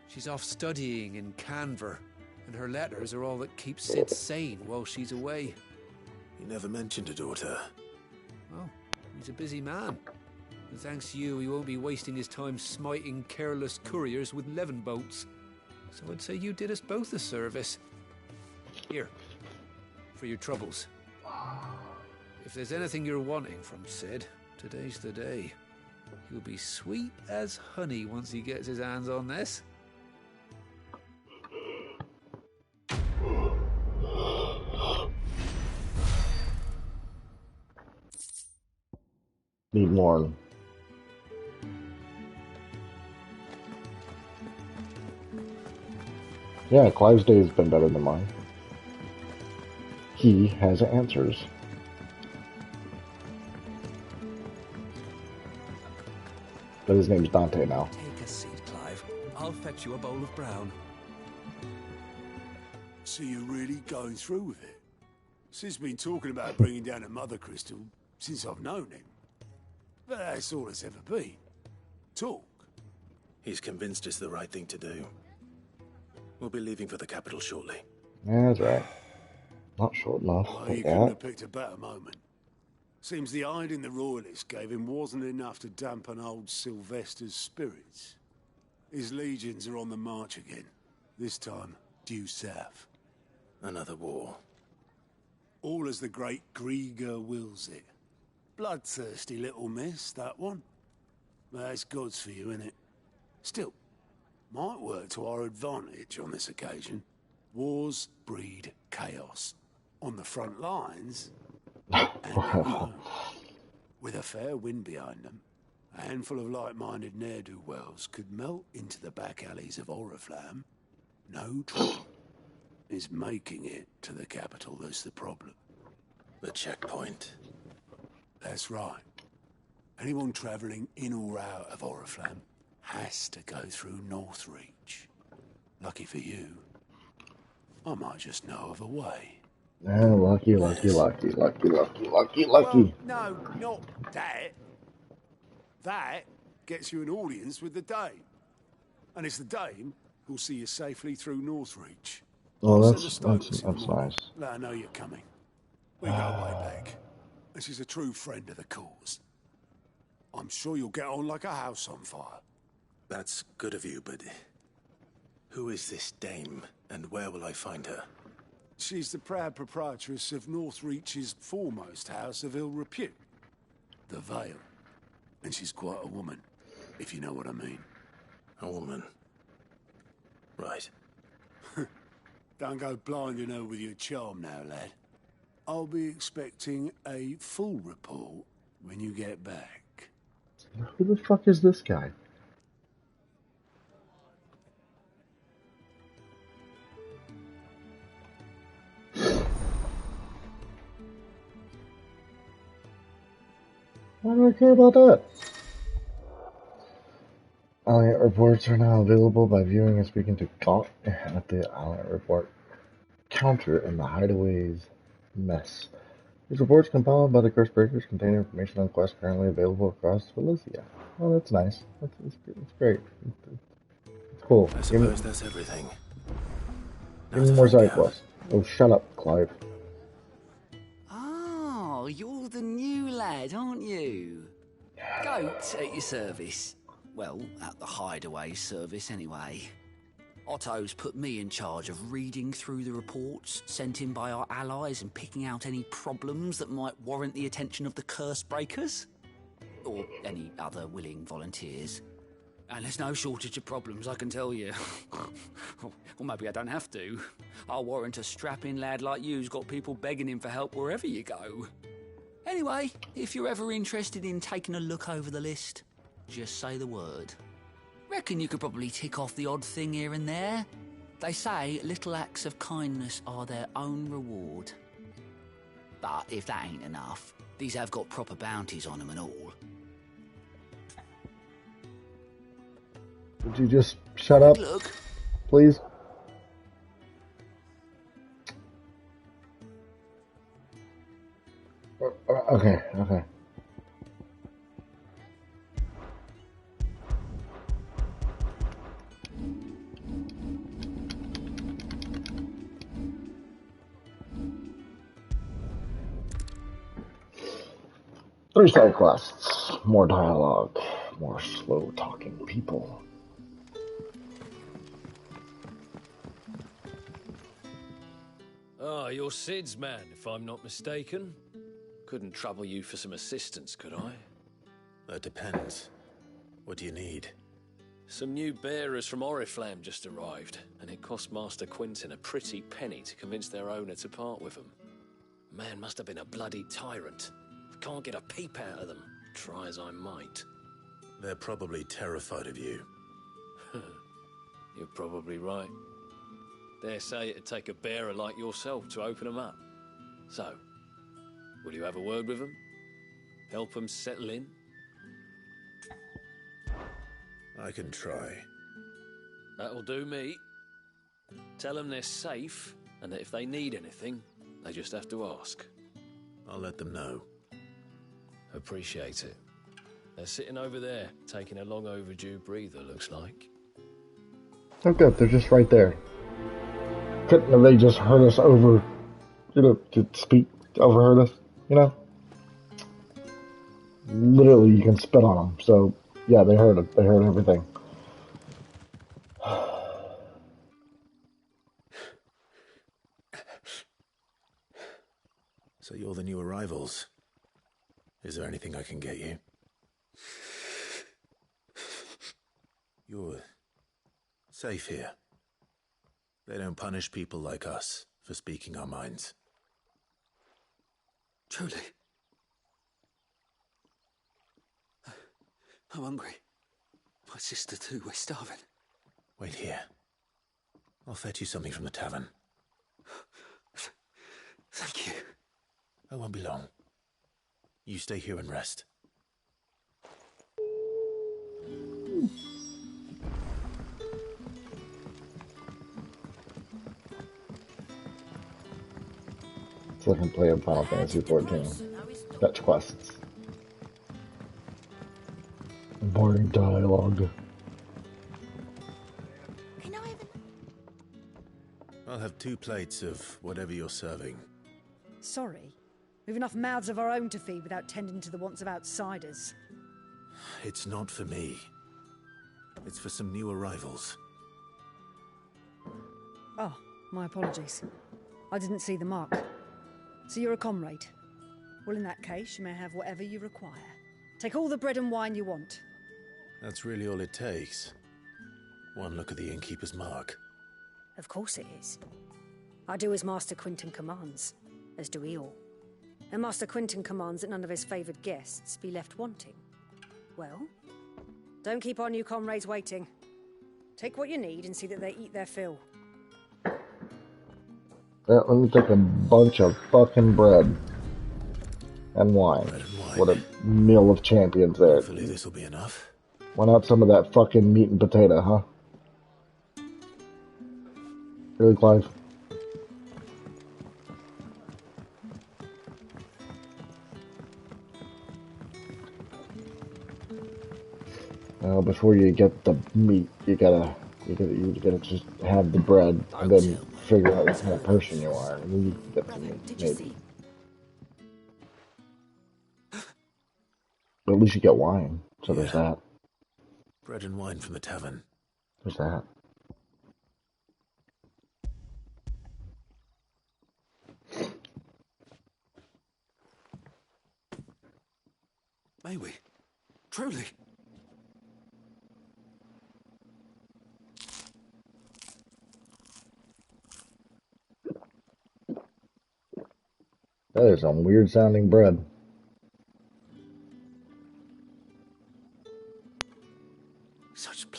She's off studying in Canver, and her letters are all that keep Sid sane while she's away. He never mentioned a daughter. Oh, he's a busy man. And thanks to you, he won't be wasting his time smiting careless couriers with levin bolts. So I'd say you did us both a service. Here, for your troubles. If there's anything you're wanting from Sid, today's the day. He'll be sweet as honey once he gets his hands on this. Need more. Yeah, Clive's day has been better than mine. He has answers. But his name's Dante now. Take a seat, Clive. I'll fetch you a bowl of brown. So you're really going through with it? Sid's been talking about bringing down a mother crystal since I've known him. But that's all it's ever been. Talk. He's convinced it's the right thing to do. We'll be leaving for the capital shortly. Yeah, that's right. Not short enough. Well, But you yeah. couldn't have picked a better moment. Seems the hiding the royalists gave him wasn't enough to dampen old Sylvester's spirits. His legions are on the march again. This time, due south. Another war. All as the great Grieger wills it. Bloodthirsty little miss, that one. That's God's for you, innit? Still, might work to our advantage on this occasion. Wars breed chaos. On the front lines, with a fair wind behind them, a handful of like-minded ne'er-do-wells could melt into the back alleys of Oriflamme. No trouble. Is making it to the capital that's the problem. The checkpoint. That's right. Anyone travelling in or out of Oriflamme has to go through Northreach. Lucky for you, I might just know of a way. Lucky. Well, no, not that. That gets you an audience with the Dame. And it's the Dame who'll see you safely through Northreach. Oh, I'll that's send a Stolas in the morning. nice. Let her know you're coming. We go way back. And she's a true friend of the cause. I'm sure you'll get on like a house on fire. That's good of you, but who is this dame, and where will I find her? She's the proud proprietress of Northreach's foremost house of ill repute, the Vale. And she's quite a woman, if you know what I mean. A woman. Right. Don't go blinding her with your charm now, lad. I'll be expecting a full report when you get back. Who the fuck is this guy? Why do I care about that? Alliant reports are now available by viewing and speaking to Gaunt at the Alliant report counter in the Hideaway's mess. These reports compiled by the Cursebreakers contain information on quests currently available across Valencia. Oh, that's nice. It's great. It's cool. I suppose that's everything. Give me more side quests. Oh, shut up, Clive. Oh, you're the new lad, aren't you? Goat at your service. Well, at the Hideaway service, anyway. Otto's put me in charge of reading through the reports sent in by our allies and picking out any problems that might warrant the attention of the Cursebreakers. Or any other willing volunteers. And there's no shortage of problems, I can tell you. Or maybe I don't have to. I'll warrant a strapping lad like you's got people begging him for help wherever you go. Anyway, if you're ever interested in taking a look over the list, Just say the word. Reckon you could probably tick off the odd thing here and there. They say little acts of kindness are their own reward. But if that ain't enough, these have got proper bounties on them and all. Would you just shut up, Look. please? Okay, okay. Three side quests, more dialogue, more slow talking people. Ah, you're Sid's man, if I'm not mistaken. Couldn't trouble you for some assistance, could I? That depends. What do you need? Some new bearers from Oriflamme just arrived, and it cost Master Quinton a pretty penny to convince their owner to part with them. Man must have been a bloody tyrant. I can't get a peep out of them, try as I might. They're probably terrified of you. You're probably right. Dare say it'd take a bearer like yourself to open them up. So, will you have a word with them? Help them settle in? I can try. That'll do me. Tell them they're safe, and that if they need anything, they just have to ask. I'll let them know. Appreciate it. They're sitting over there, taking a long overdue breather, looks like. Oh good, they're just right there. Couldn't have they just heard us over, to speak, overheard us, Literally, you can spit on them, so, yeah, they heard it. They heard everything. So you're the new arrivals. Is there anything I can get you? You're safe here. They don't punish people like us for speaking our minds. Truly. I'm hungry. My sister too, we're starving. Wait here. I'll fetch you something from the tavern. Thank you. I won't be long. You stay here and rest. So I can play in Final Fantasy XIV. Fetch quests. Boring dialogue. I'll have 2 plates of whatever you're serving. Sorry. We've enough mouths of our own to feed without tending to the wants of outsiders. It's not for me. It's for some new arrivals. Oh, my apologies. I didn't see the mark. So you're a comrade? Well, in that case, you may have whatever you require. Take all the bread and wine you want. That's really all it takes. One look at the innkeeper's mark. Of course it is. I do as Master Quinton commands, as do we all. And Master Quinton commands that none of his favoured guests be left wanting. Well, don't keep our new comrades waiting. Take what you need and see that they eat their fill. Yeah, let me take a bunch of fucking bread and wine. What a meal of champions there. Hopefully this'll be enough. Why not some of that fucking meat and potato, huh? Really, Clive? Well, before you get the meat, you gotta just have the bread and then figure out what kind of person you are, and then you can get the meat, maybe. But at least you get wine, so there's that. Bread and wine from the tavern. There's that. May we? Truly? That is some weird sounding bread.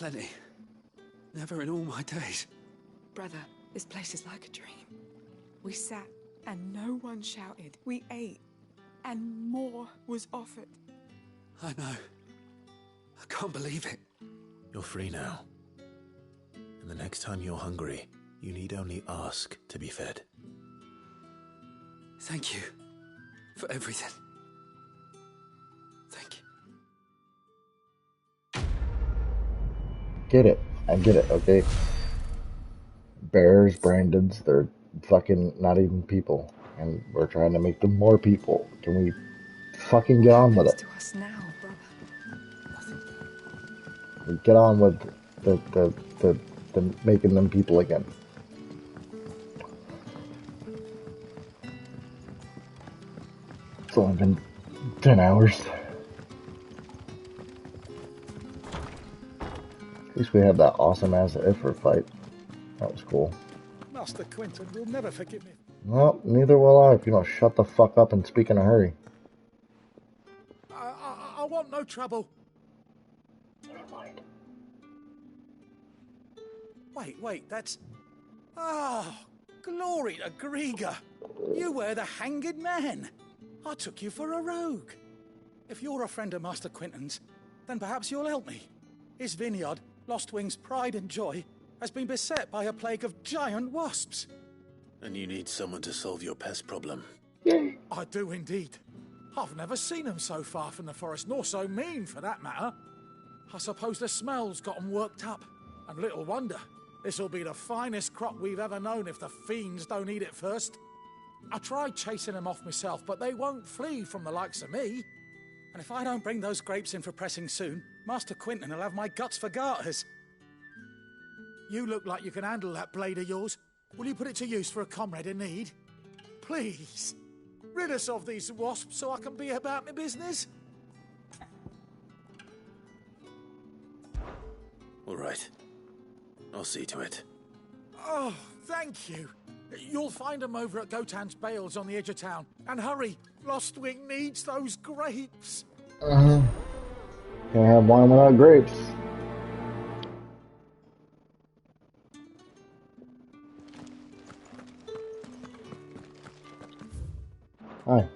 plenty. Never in all my days. Brother, this place is like a dream. We sat and no one shouted. We ate and more was offered. I know. I can't believe it. You're free now. And the next time you're hungry, you need only ask to be fed. Thank you for everything. Thank you. Get it. I get it, okay? Bears, Brandons, they're fucking not even people. And we're trying to make them more people. Can we fucking get on with it? To us now, brother. We get on with the making them people again. It's only been 10 hours. At least we had that awesome ass Ifrit fight. That was cool. Master Quentin will never forgive me. Well, neither will I if you don't shut the fuck up and speak in a hurry. I want no trouble. Never mind. Wait, that's... Oh, glory to Grieger. You were the hanged man. I took you for a rogue. If you're a friend of Master Quentin's, then perhaps you'll help me. His vineyard, Lostwing's pride and joy, has been beset by a plague of giant wasps. And you need someone to solve your pest problem. I do indeed. I've never seen them so far from the forest, nor so mean, for that matter. I suppose the smell's got them worked up. And little wonder. This'll be the finest crop we've ever known if the fiends don't eat it first. I tried chasing them off myself, but they won't flee from the likes of me. And if I don't bring those grapes in for pressing soon, Master Quentin will have my guts for garters. You look like you can handle that blade of yours. Will you put it to use for a comrade in need? Please, rid us of these wasps so I can be about my business. All right. I'll see to it. Oh, thank you. You'll find them over at Gotan's Bales on the edge of town. And hurry, Lostwing needs those grapes. Can't have wine without grapes. Hi.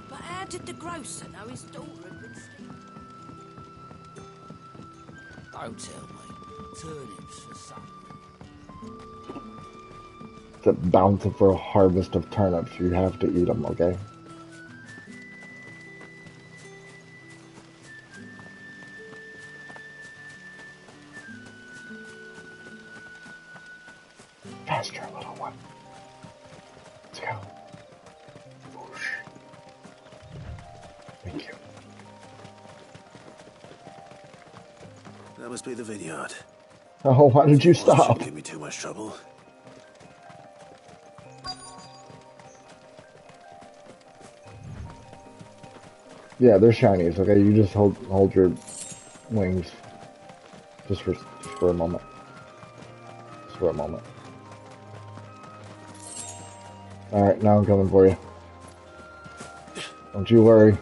But how did the grocer know his daughter had been sleeping? Don't tell me. Turnips for supper. It's a bountiful harvest of turnips. You have to eat them, okay? Faster, little one. Let's go. Whoosh. Thank you. That must be the vineyard. Oh, why did you stop? Shouldn't give me too much trouble. Yeah, they're shinies, okay? You just hold your wings just for a moment. Just for a moment. Alright, now I'm coming for you. Don't you worry.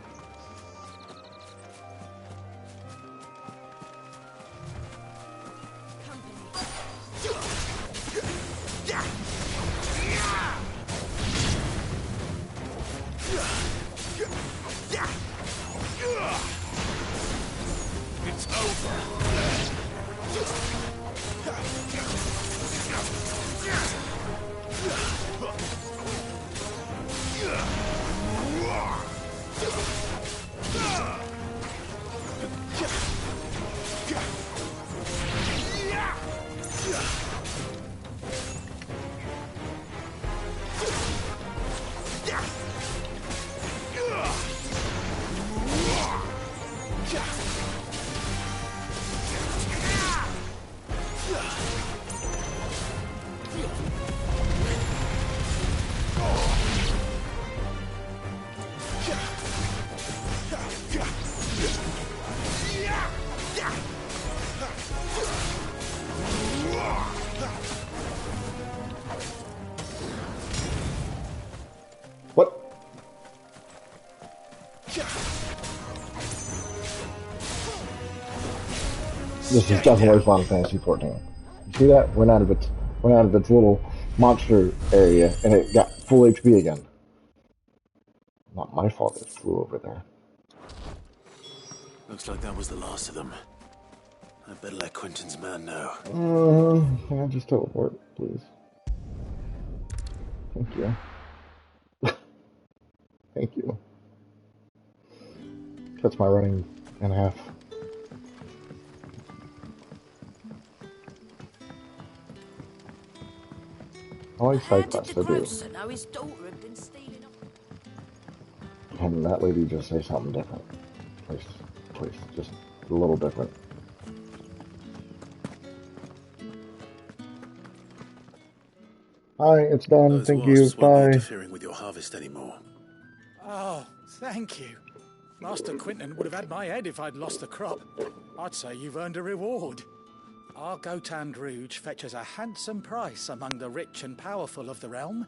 It's over. This is definitely Final Fantasy 14. You see that? Went out of its little monster area and it got full HP again. Not my fault it flew over there. Looks like that was the last of them. I better let Quentin's man know. Can I just teleport, please? Thank you. Thank you. That's my running in half. I like side quests, I do. Now his daughter had been stealing up. And that lady just say something different. Please, just a little different. Hi, it's done. Those Thank you. wasps won't be Bye. interfering with your harvest anymore. Oh, thank you. Master Quentin would have had my head if I'd lost the crop. I'd say you've earned a reward. Our Gotand Rouge fetches a handsome price among the rich and powerful of the realm.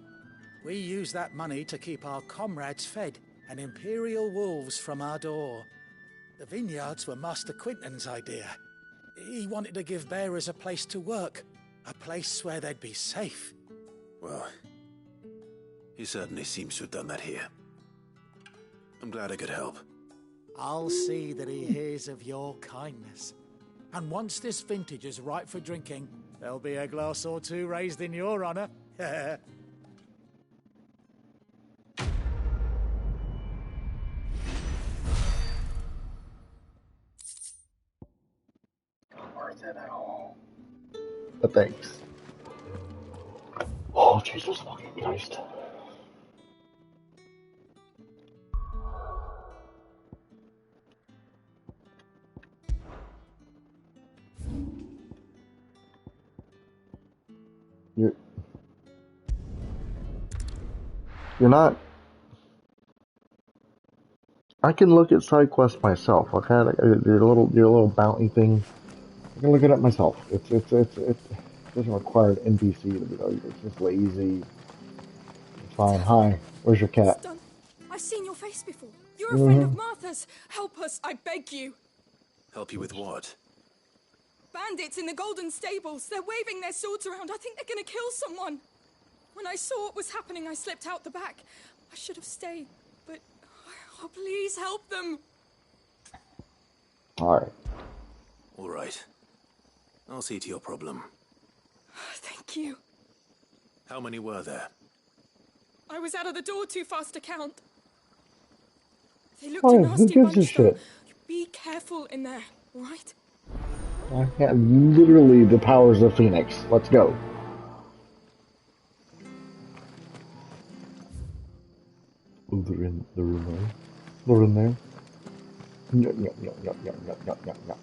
We use that money to keep our comrades fed and imperial wolves from our door. The vineyards were Master Quentin's idea. He wanted to give bearers a place to work, a place where they'd be safe. Well, he certainly seems to have done that here. I'm glad I could help. I'll see that he hears of your kindness. And once this vintage is ripe for drinking, there'll be a glass or two raised in your honor. Worth it at all. But thanks. Oh, Jesus fucking Christ. You're not. I can look at side quests myself. Okay, your little bounty thing. I can look it up myself. It doesn't require an NPC to be like. It's just lazy. It's fine. Hi, where's your cat? Stun, I've seen your face before. You're a friend of Martha's. Help us, I beg you. Help you with what? Bandits in the Golden Stables. They're waving their swords around. I think they're gonna kill someone. When I saw what was happening, I slipped out the back. I should have stayed, but... Oh, please help them. Alright. Alright. I'll see to your problem. Thank you. How many were there? I was out of the door too fast to count. They looked Oh, a who nasty gives a bunch, though. shit? Be careful in there, all right? I have literally the powers of Phoenix. Let's go. Oh, they're in there. They're in there. Yep.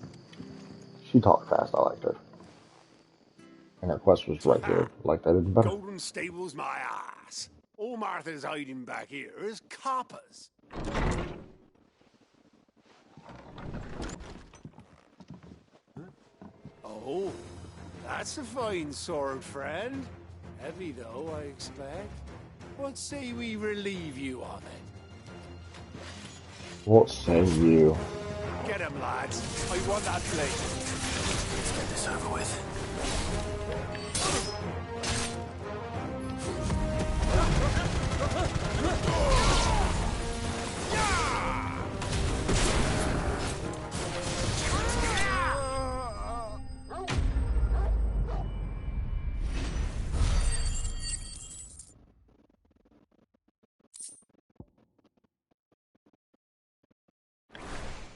She talked fast. I liked her. And her quest was right here. Like that even better. Golden Stable's my ass. All Martha's hiding back here is coppers. Oh, that's a fine sword, friend. Heavy, though, I expect. What say we relieve you of it? What say you? Get him, lads. I want that blade. Let's get this over with.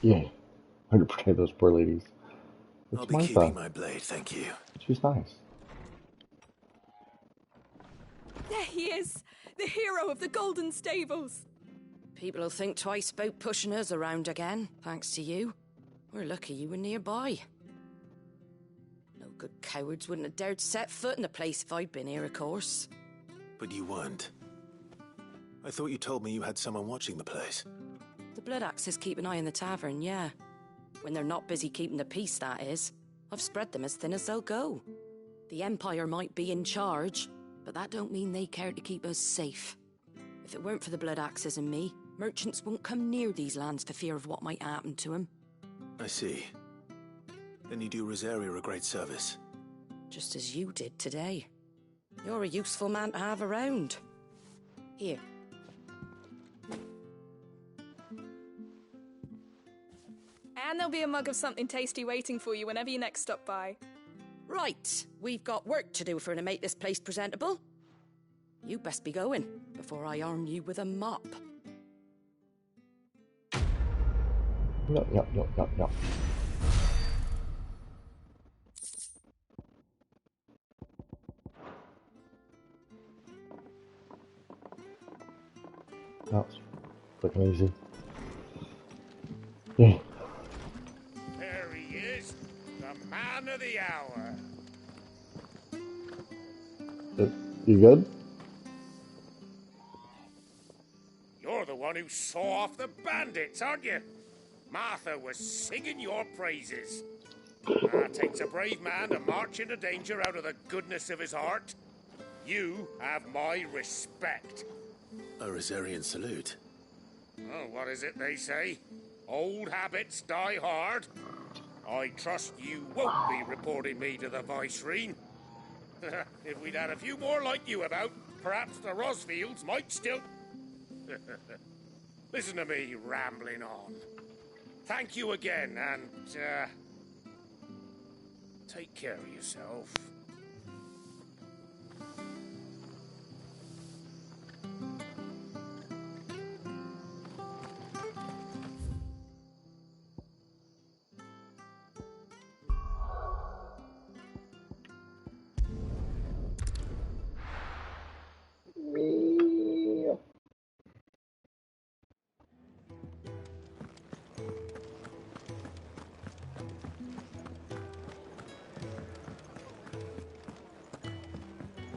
Yeah. I had to protect those poor ladies. I'll It's be Martha. keeping my blade, thank you. She's nice. There he is, the hero of the Golden Stables. People will think twice about pushing us around again, thanks to you. We're lucky you were nearby. No good cowards wouldn't have dared set foot in the place if I'd been here, of course. But you weren't. I thought you told me you had someone watching the place. The Blood Axes keep an eye on the tavern, yeah. When they're not busy keeping the peace, that is. I've spread them as thin as they'll go. The Empire might be in charge, but that don't mean they care to keep us safe. If it weren't for the Blood Axes and me, merchants won't come near these lands for fear of what might happen to them. I see. Then you do Rosaria a great service. Just as you did today. You're a useful man to have around. Here. And there'll be a mug of something tasty waiting for you whenever you next stop by. Right, we've got work to do if we're to make this place presentable. You best be going, before I arm you with a mop. Yup, yup, yup, yup, yup. That's quick and easy. Yeah. There he is, the man of the hour. You good? You're the one who saw off the bandits, aren't you? Martha was singing your praises. Takes a brave man to march into danger out of the goodness of his heart. You have my respect. A Rosarian salute. Oh, what is it they say? Old habits die hard. I trust you won't be reporting me to the Viceroy. If we'd had a few more like you about, perhaps the Rosfields might still... Listen to me rambling on. Thank you again, and, take care of yourself.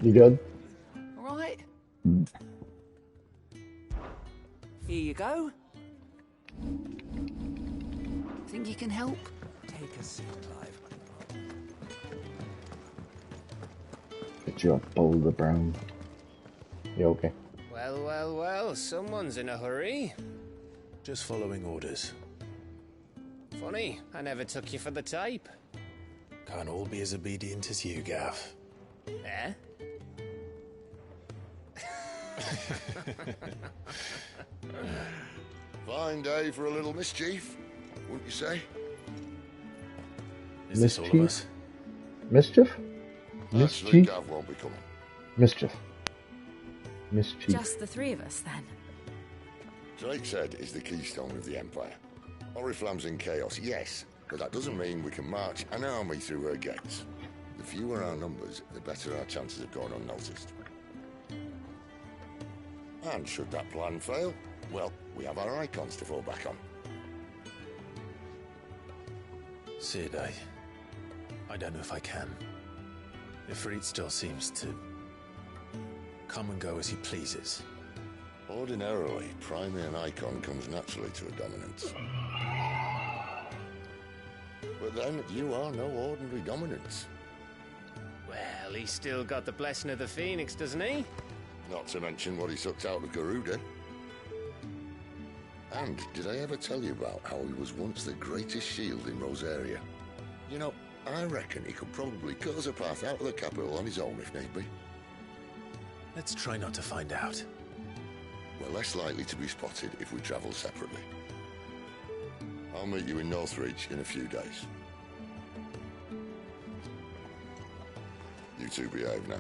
You good? All right. Here you go. Think you can help? Take a seat, Clive. Get you a bowl of brown. You okay? Well, well, well, someone's in a hurry. Just following orders. Funny, I never took you for the type. Can't all be as obedient as you, Gav. Eh? Fine day for a little mischief, wouldn't you say? Is this all of us? Mischief? Actually, Mischief? Gav won't be coming. Mischief. Mischief. Just the three of us, then? Drakeshead is the keystone of the Empire. Oriflamme's in chaos, yes, but that doesn't mean we can march an army through her gates. The fewer our numbers, the better our chances of going unnoticed. And should that plan fail, well, we have our icons to fall back on. Sid, I don't know if I can. Ifrit still seems to come and go as he pleases. Ordinarily, priming an icon comes naturally to a dominance. But then, you are no ordinary dominance. Well, he's still got the blessing of the Phoenix, doesn't he? Not to mention what he sucked out of Garuda. And did I ever tell you about how he was once the greatest shield in Rosaria? You know, I reckon he could probably cut us a path out of the capital on his own if need be. Let's try not to find out. We're less likely to be spotted if we travel separately. I'll meet you in Northreach in a few days. You two behave now.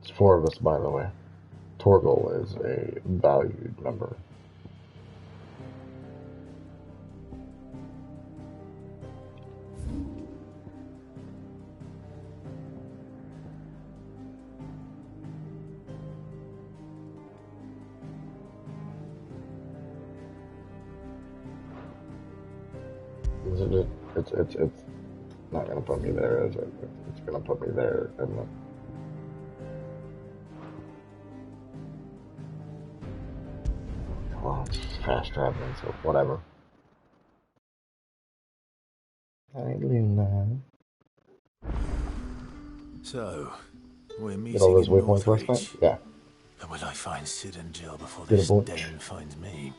It's four of us, by the way. Torgal is a valued member. It's not gonna put me there, is it? It's gonna put me there, isn't it? Well, it's fast traveling, so whatever. Hi, Luna. So, we're Get all meeting those in waypoints last night? Northreach. Yeah. And will I find Sid in jail before Get a this bunch. Dane finds me?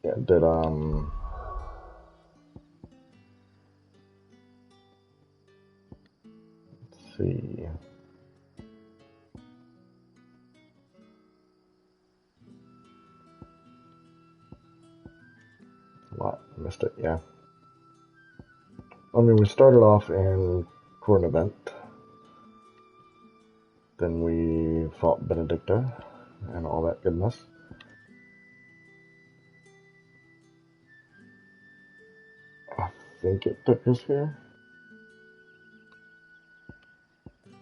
Yeah, did, let's see. What? Missed it, yeah. I mean, we started off in Court Event. Then we fought Benedicta and all that goodness. I think it took us here.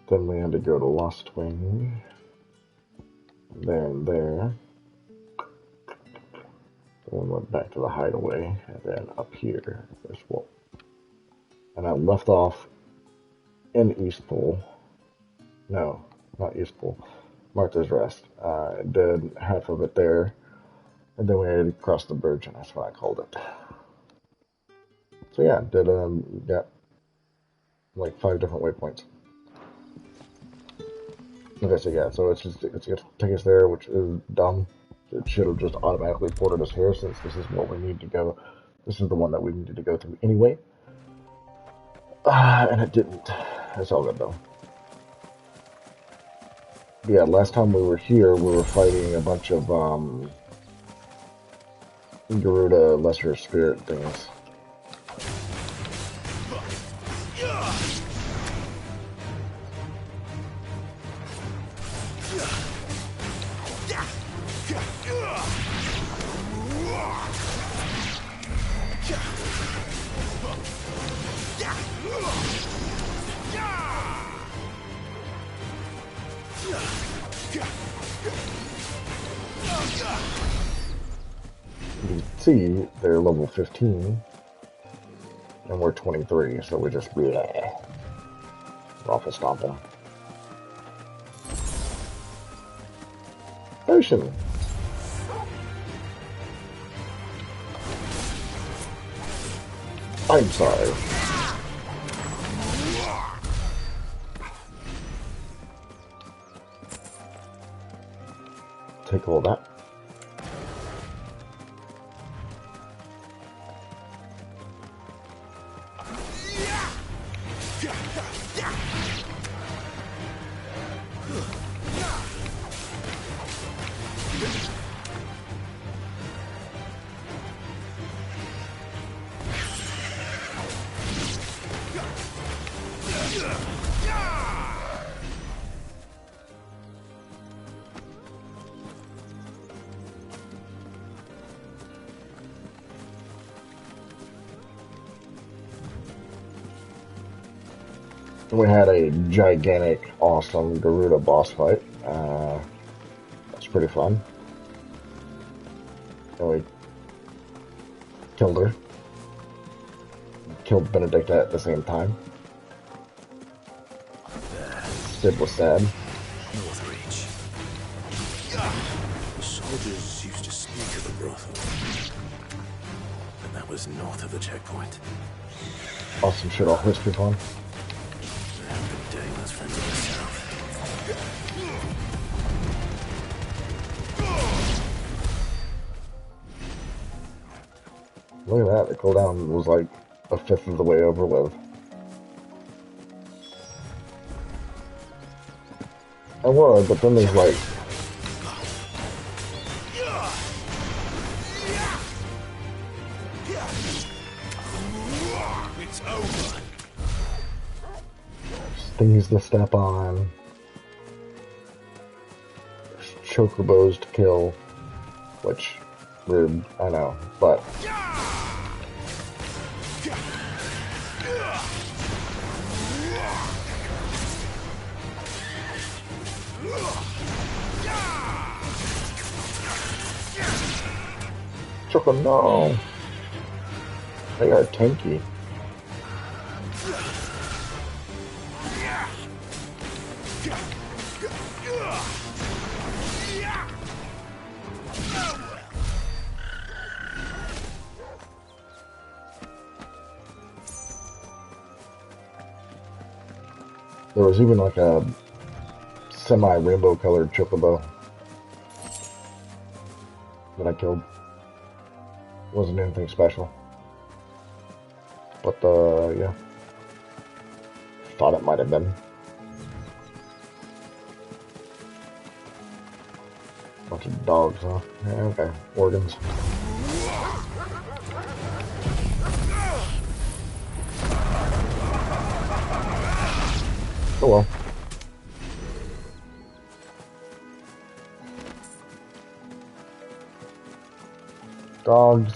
Then we had to go to Lost Wing. There and there. Then we went back to the hideaway. And then up here, there's what. And I left off in Eastpool. No, not Eastpool. Martha's Rest. I did half of it there. And then we had to cross the bridge, and that's what I called it. So yeah, did got like 5 different waypoints. Okay, so yeah, so it's gonna take us there, which is dumb. It should have just automatically ported us here, since this is what we need to go. This is the one that we needed to go through anyway. And it didn't. It's all good though. But yeah, last time we were here, we were fighting a bunch of Garuda lesser spirit things. You can see they're level 15, and we're 23, so we just raffle stomp them. Potion! I'm sorry. Take all that. We had a gigantic, awesome Garuda boss fight. That's pretty fun. And we killed her. Killed Benedicta at the same time. Sid was sad. Northreach. The soldiers used to sneak at the brothel. And that was north of the checkpoint. Awesome shit, all history fun. Dane was friends of the south. Look at that, the cooldown was like a fifth of the way over with. I would, but then there's like... It's over. things to step on. There's chocobos to kill. Which, rude, I know, but... Choco, no! They are tanky. There was even like a semi-rainbow colored chocobo that I killed. Wasn't anything special. But, yeah. Thought it might have been. Bunch of dogs, huh? Yeah, okay. Organs. Oh well. Dogs.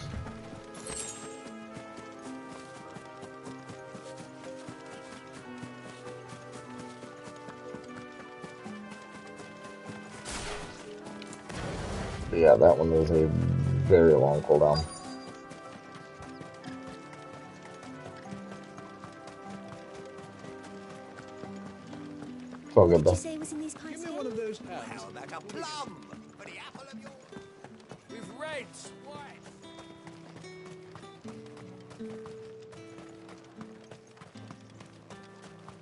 But yeah, that one is a very long cooldown. It's all good though. Say was in these kinds Give me one of those hands. How about a plum for the apple of your... With red sweat.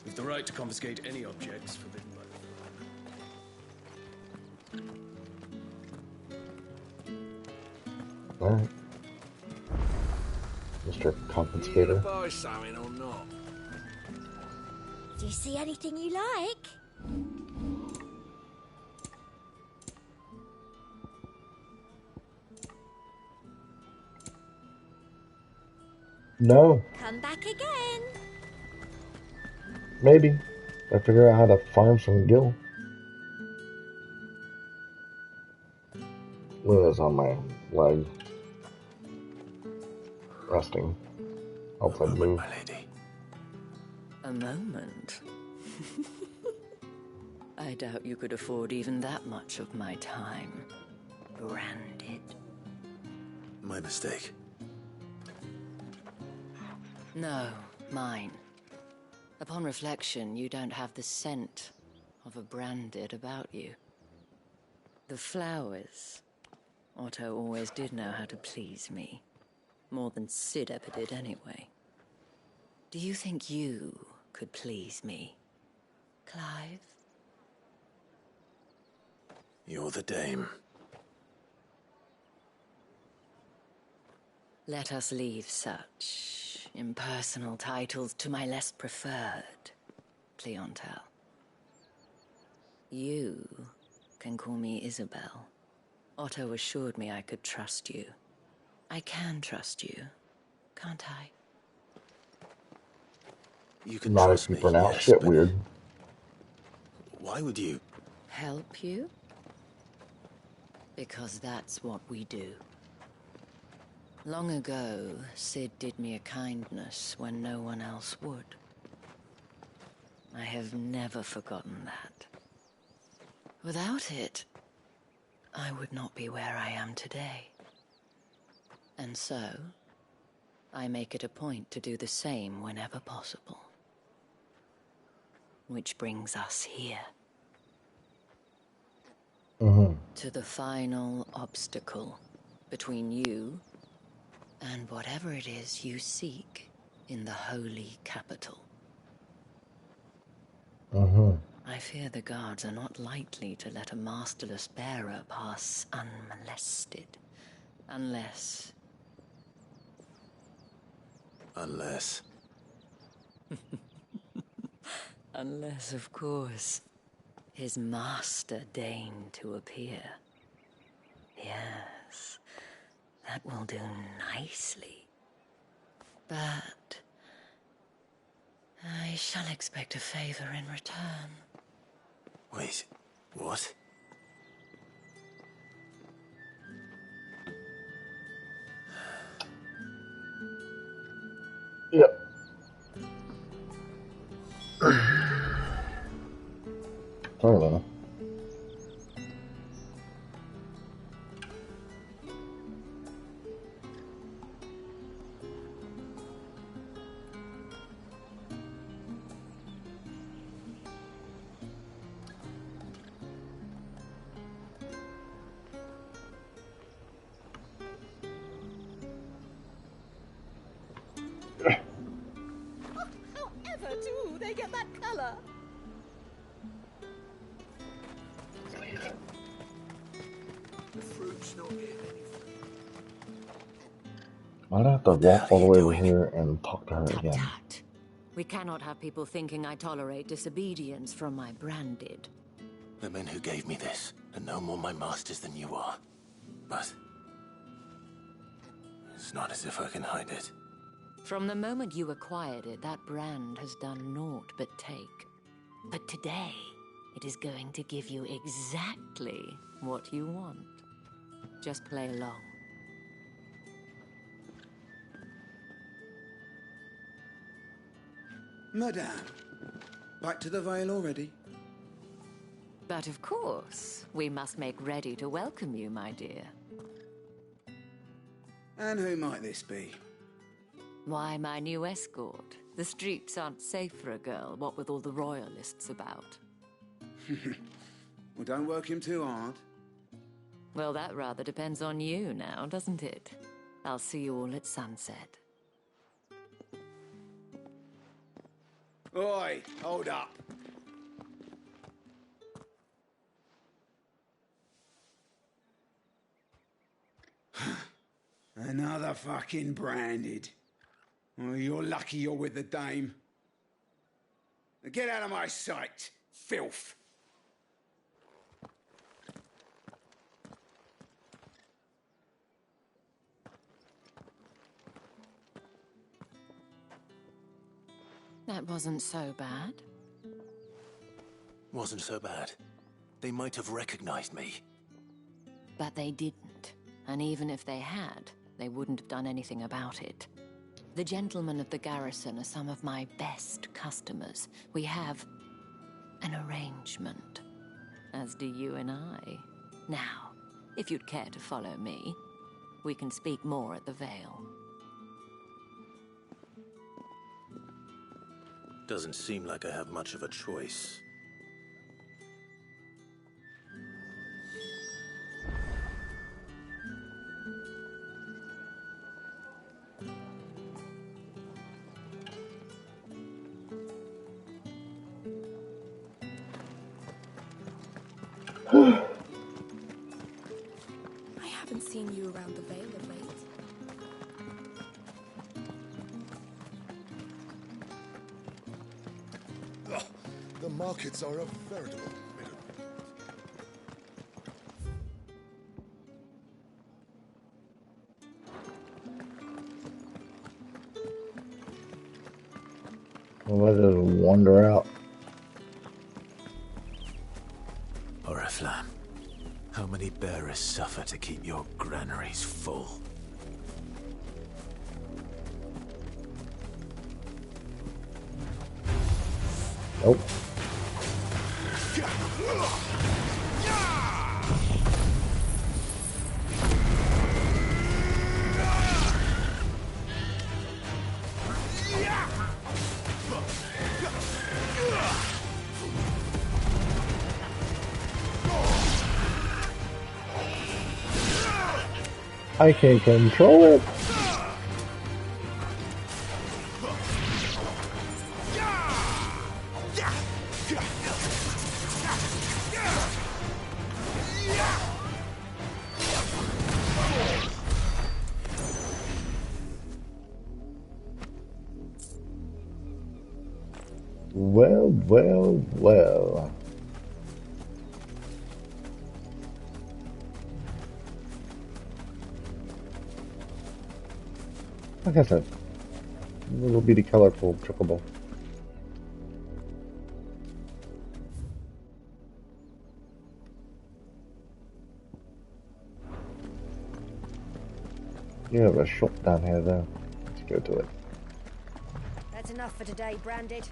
With the right to confiscate any objects forbidden by Alright. Mr. Compensator. Buy something or not? Do you see anything you like? No. Come back again. Maybe. I figure out how to farm some gil. Luna's on my leg. Resting. Hopefully move. My lady. A moment? I doubt you could afford even that much of my time. Branded. My mistake. No, mine. Upon reflection, you don't have the scent of a branded about you. The flowers. Otto always did know how to please me. More than Sid ever did anyway. Do you think you could please me, Clive? You're the dame. Let us leave such impersonal titles to my less preferred clientele. You can call me Isabel. Otto assured me I could trust you. I can trust you, can't I? You can Not trust if you me, pronounce yes, shit but weird. why would you? Help you? Because that's what we do. Long ago, Sid did me a kindness when no one else would. I have never forgotten that. Without it, I would not be where I am today. And so, I make it a point to do the same whenever possible. Which brings us here. To the final obstacle between you and whatever it is you seek in the holy capital. I fear the guards are not likely to let a masterless bearer pass unmolested. Unless... Unless, of course, his master deigned to appear. Yes, that will do nicely. But I shall expect a favor in return. Wait, what? Yep. Sorry, Luna. However do they get that color? I'd have to walk all the way over here and talk to her again. We cannot have people thinking I tolerate disobedience from my branded. The men who gave me this are no more my masters than you are. But it's not as if I can hide it. From the moment you acquired it, that brand has done naught but take. But today, it is going to give you exactly what you want. Just play along. Madame, back to the Vale already? But of course, we must make ready to welcome you, my dear. And who might this be? Why, my new escort. The streets aren't safe for a girl, what with all the royalists about. Well, don't work him too hard. Well, that rather depends on you now, doesn't it? I'll see you all at sunset. Oi, hold up. Another fucking branded. Oh, you're lucky you're with the dame. Now get out of my sight, filth. That wasn't so bad. Wasn't so bad. They might have recognized me. But they didn't. And even if they had, they wouldn't have done anything about it. The gentlemen of the garrison are some of my best customers. We have an arrangement, as do you and I. Now, if you'd care to follow me, we can speak more at the Vale. Doesn't seem like I have much of a choice. I haven't seen you around the Vale of late. The markets are a veritable middle. Let us wander out. Oriflamme, how many bearers suffer to keep your granaries full? Nope. I can control it. Well, well, well. Like I said, a little bitty colorful chocobo. You have a shop down here though. Let's go to it. That's enough for today, Branded.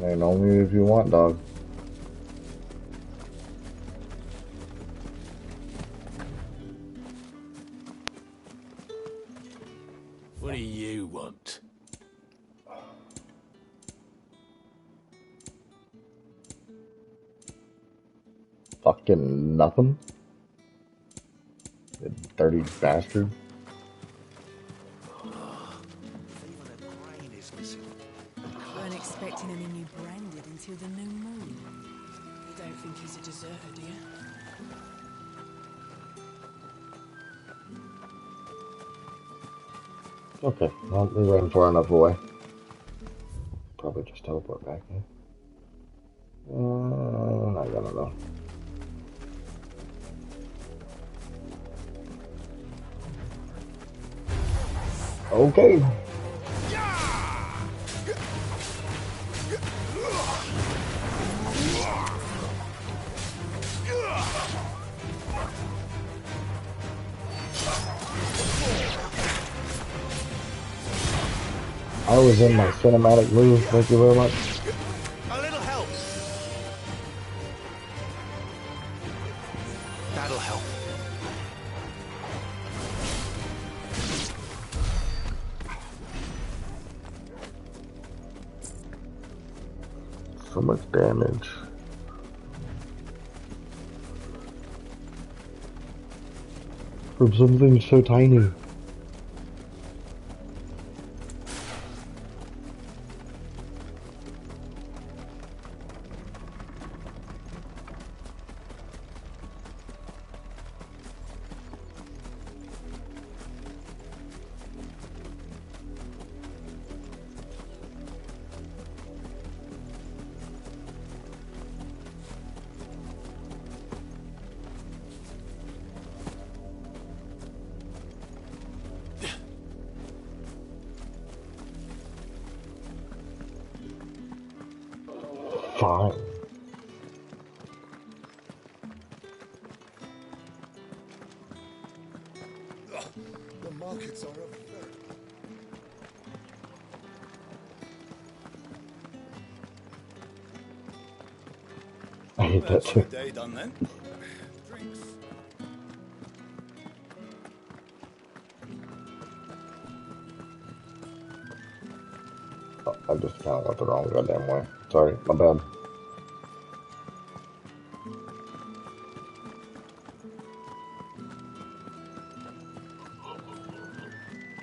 And only if you want, dog. What do you want? want? Fucking nothing. You dirty bastard. Weren't expecting any new branded until the new moon. You don't think he's a deserter, do you? Okay, well, we ran far enough away. Probably just teleport back in. I don't know. Okay. I was in my cinematic move, thank you very much. A little help. That'll help. So much damage. From something so tiny. Fine. The markets are a very... I hate that That's too. the day done then. Drinks. Oh, I just kind of went the wrong goddamn way. Sorry, my bad.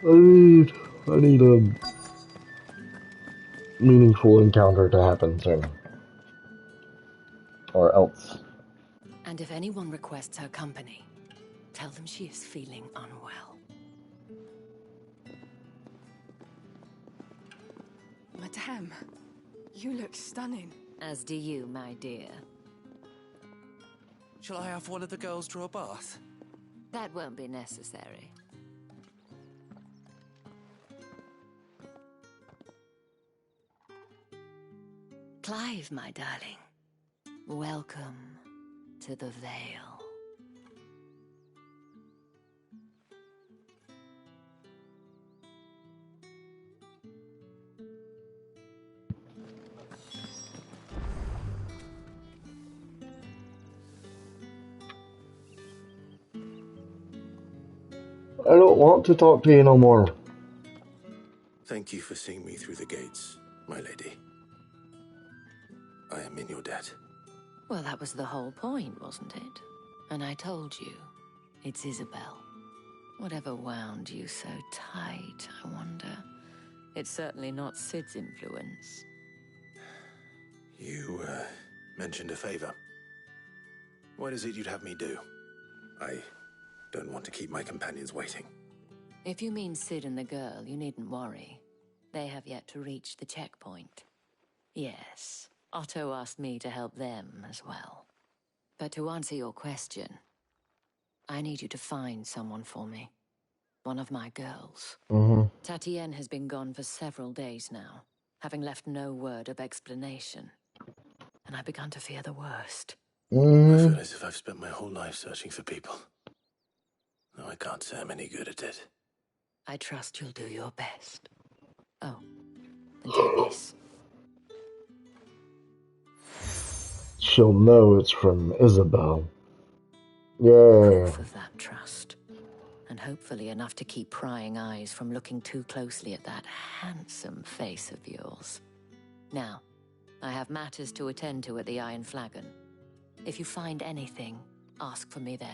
I need a meaningful encounter to happen soon. Or else. And if anyone requests her company, tell them she is feeling unwell. Madame, you look stunning. As do you, my dear. Shall I have one of the girls draw a bath? That won't be necessary. Clive, my darling. Welcome to the Vale. I don't want to talk to you no more. Thank you for seeing me through the gates, my lady. I am in your debt. Well, that was the whole point, wasn't it? And I told you, it's Isabel. Whatever wound you so tight, I wonder. It's certainly not Sid's influence. You, mentioned a favor. What is it you'd have me do? I don't want to keep my companions waiting. If you mean Sid and the girl, you needn't worry. They have yet to reach the checkpoint. Yes, Otto asked me to help them as well. But to answer your question, I need you to find someone for me. One of my girls. Tatienne has been gone for several days now, having left no word of explanation. And I've begun to fear the worst. I feel as if I've spent my whole life searching for people. Though I can't say I'm any good at it. I trust you'll do your best. Oh, and take this. She'll know it's from Isabel. Yeah. Proof of that trust. and hopefully enough to keep prying eyes from looking too closely at that handsome face of yours. Now, I have matters to attend to at the Iron Flagon. If you find anything, ask for me there.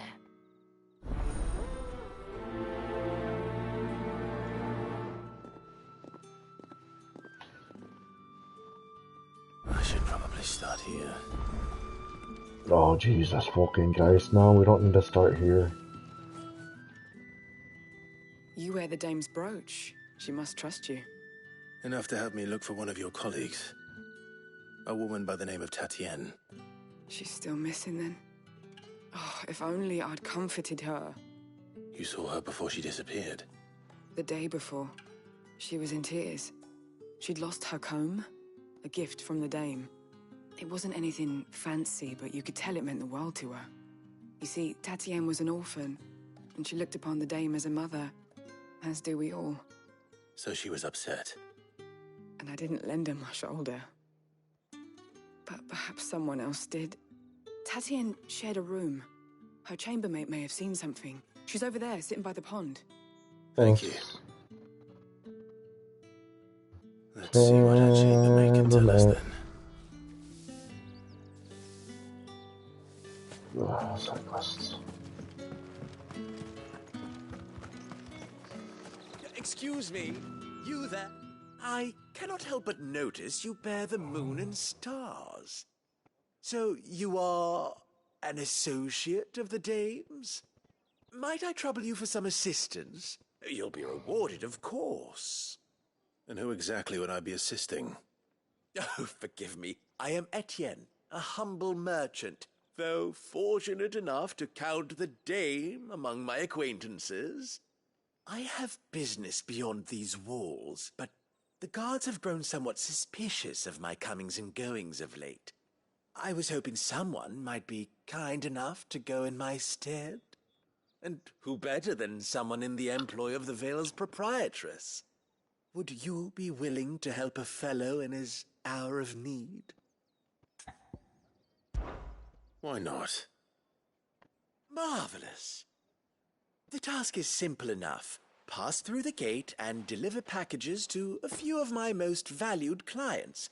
I should probably start here. Oh, Jesus fucking Christ. No, we don't need to start here. You wear the dame's brooch. She must trust you. Enough to have me look for one of your colleagues. A woman by the name of Tatienne. She's still missing then. Oh, if only I'd comforted her. You saw her before she disappeared. The day before, she was in tears. She'd lost her comb, a gift from the dame. It wasn't anything fancy, but you could tell it meant the world to her. You see, Tatienne was an orphan, and she looked upon the dame as a mother, as do we all. So she was upset. And I didn't lend her my shoulder. But perhaps someone else did. Tatienne shared a room. Her chambermaid may have seen something. She's over there, sitting by the pond. Thank you. Let's see what our chambermaid can tell us then. Side quests. Excuse me, you there? I cannot help but notice you bear the moon and stars. So you are an associate of the dame's? Might I trouble you for some assistance? You'll be rewarded, of course. And who exactly would I be assisting? Oh, forgive me. I am Etienne, a humble merchant, though fortunate enough to count the dame among my acquaintances. I have business beyond these walls, but the guards have grown somewhat suspicious of my comings and goings of late. I was hoping someone might be kind enough to go in my stead. And who better than someone in the employ of the Vale's proprietress? Would you be willing to help a fellow in his hour of need? Why not? Marvelous. The task is simple enough. Pass through the gate and deliver packages to a few of my most valued clients.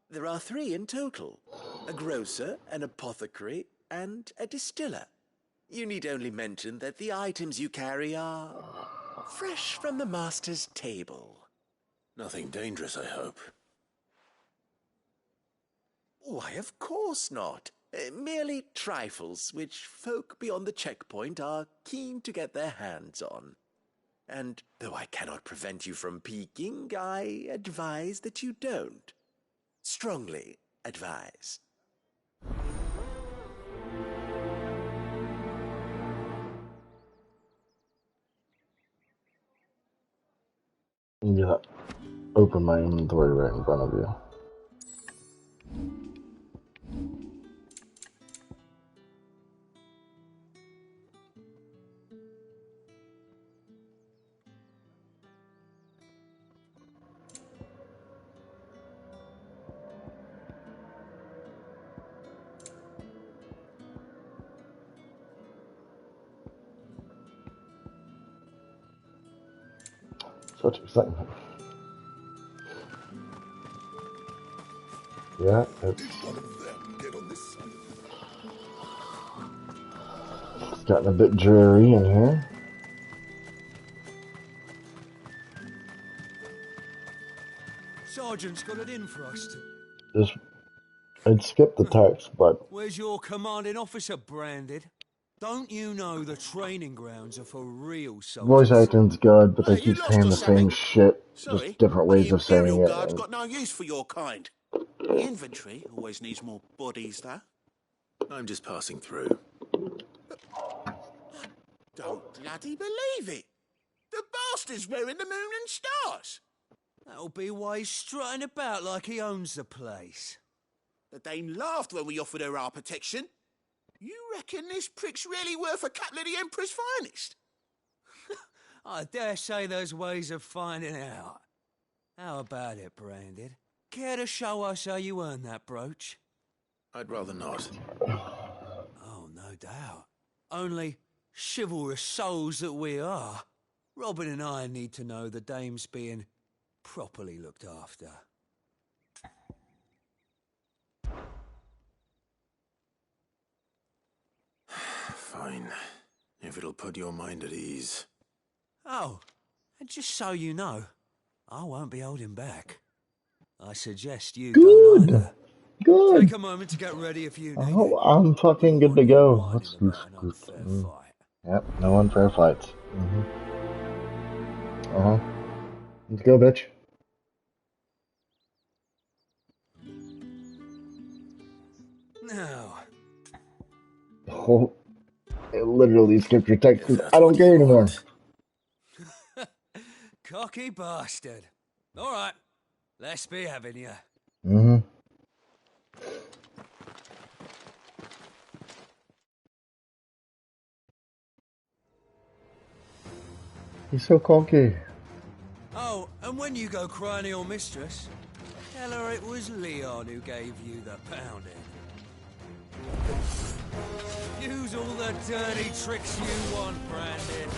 There are 3 in total: a grocer, an apothecary, and a distiller. You need only mention that the items you carry are fresh from the master's table. Nothing dangerous, I hope. Why, of course not. Merely trifles which folk beyond the checkpoint are keen to get their hands on. And though I cannot prevent you from peeking, I advise that you don't. Strongly advise. Yeah. Open my inventory right in front of you. Such excitement. Yeah, it's gotten a bit dreary in here. Sergeant's got it in for us to... Just, I'd skip the text, but Where's your commanding officer, Branded? Don't you know the training grounds are for real soldiers? voice acting's good, but they Hey, you keep lost saying or the same something? shit, Sorry, just different but ways the of saying Imperial it. Guard's And got no use for your kind. The infantry always needs more bodies, though. I'm just passing through. Don't bloody believe it! The bastard's wearing the moon and stars! That'll be why he's strutting about like he owns the place. The dame laughed when we offered her our protection. You reckon this prick's really worth a couple of the Emperor's finest? I dare say there's ways of finding out. How about it, Branded? Care to show us how you earned that brooch? I'd rather not. Oh, no doubt. Only, Chivalrous souls that we are, Robin and I need to know the dame's being properly looked after. Fine. If it'll put your mind at ease. Oh, and just so you know, I won't be holding back. I suggest you don't Good. either. Good. Take a moment to get ready if you need it. I'm fucking good to go. Let's Unfair fight. Yep, no unfair fights. Let's go, bitch. Now. Oh, it literally skipped your text. I don't care anymore. Cocky bastard. All right, let's be having you. He's so cocky. Oh, and when you go crying to your mistress, tell her it was Leon who gave you the pounding. Use all the dirty tricks you want, Brandon.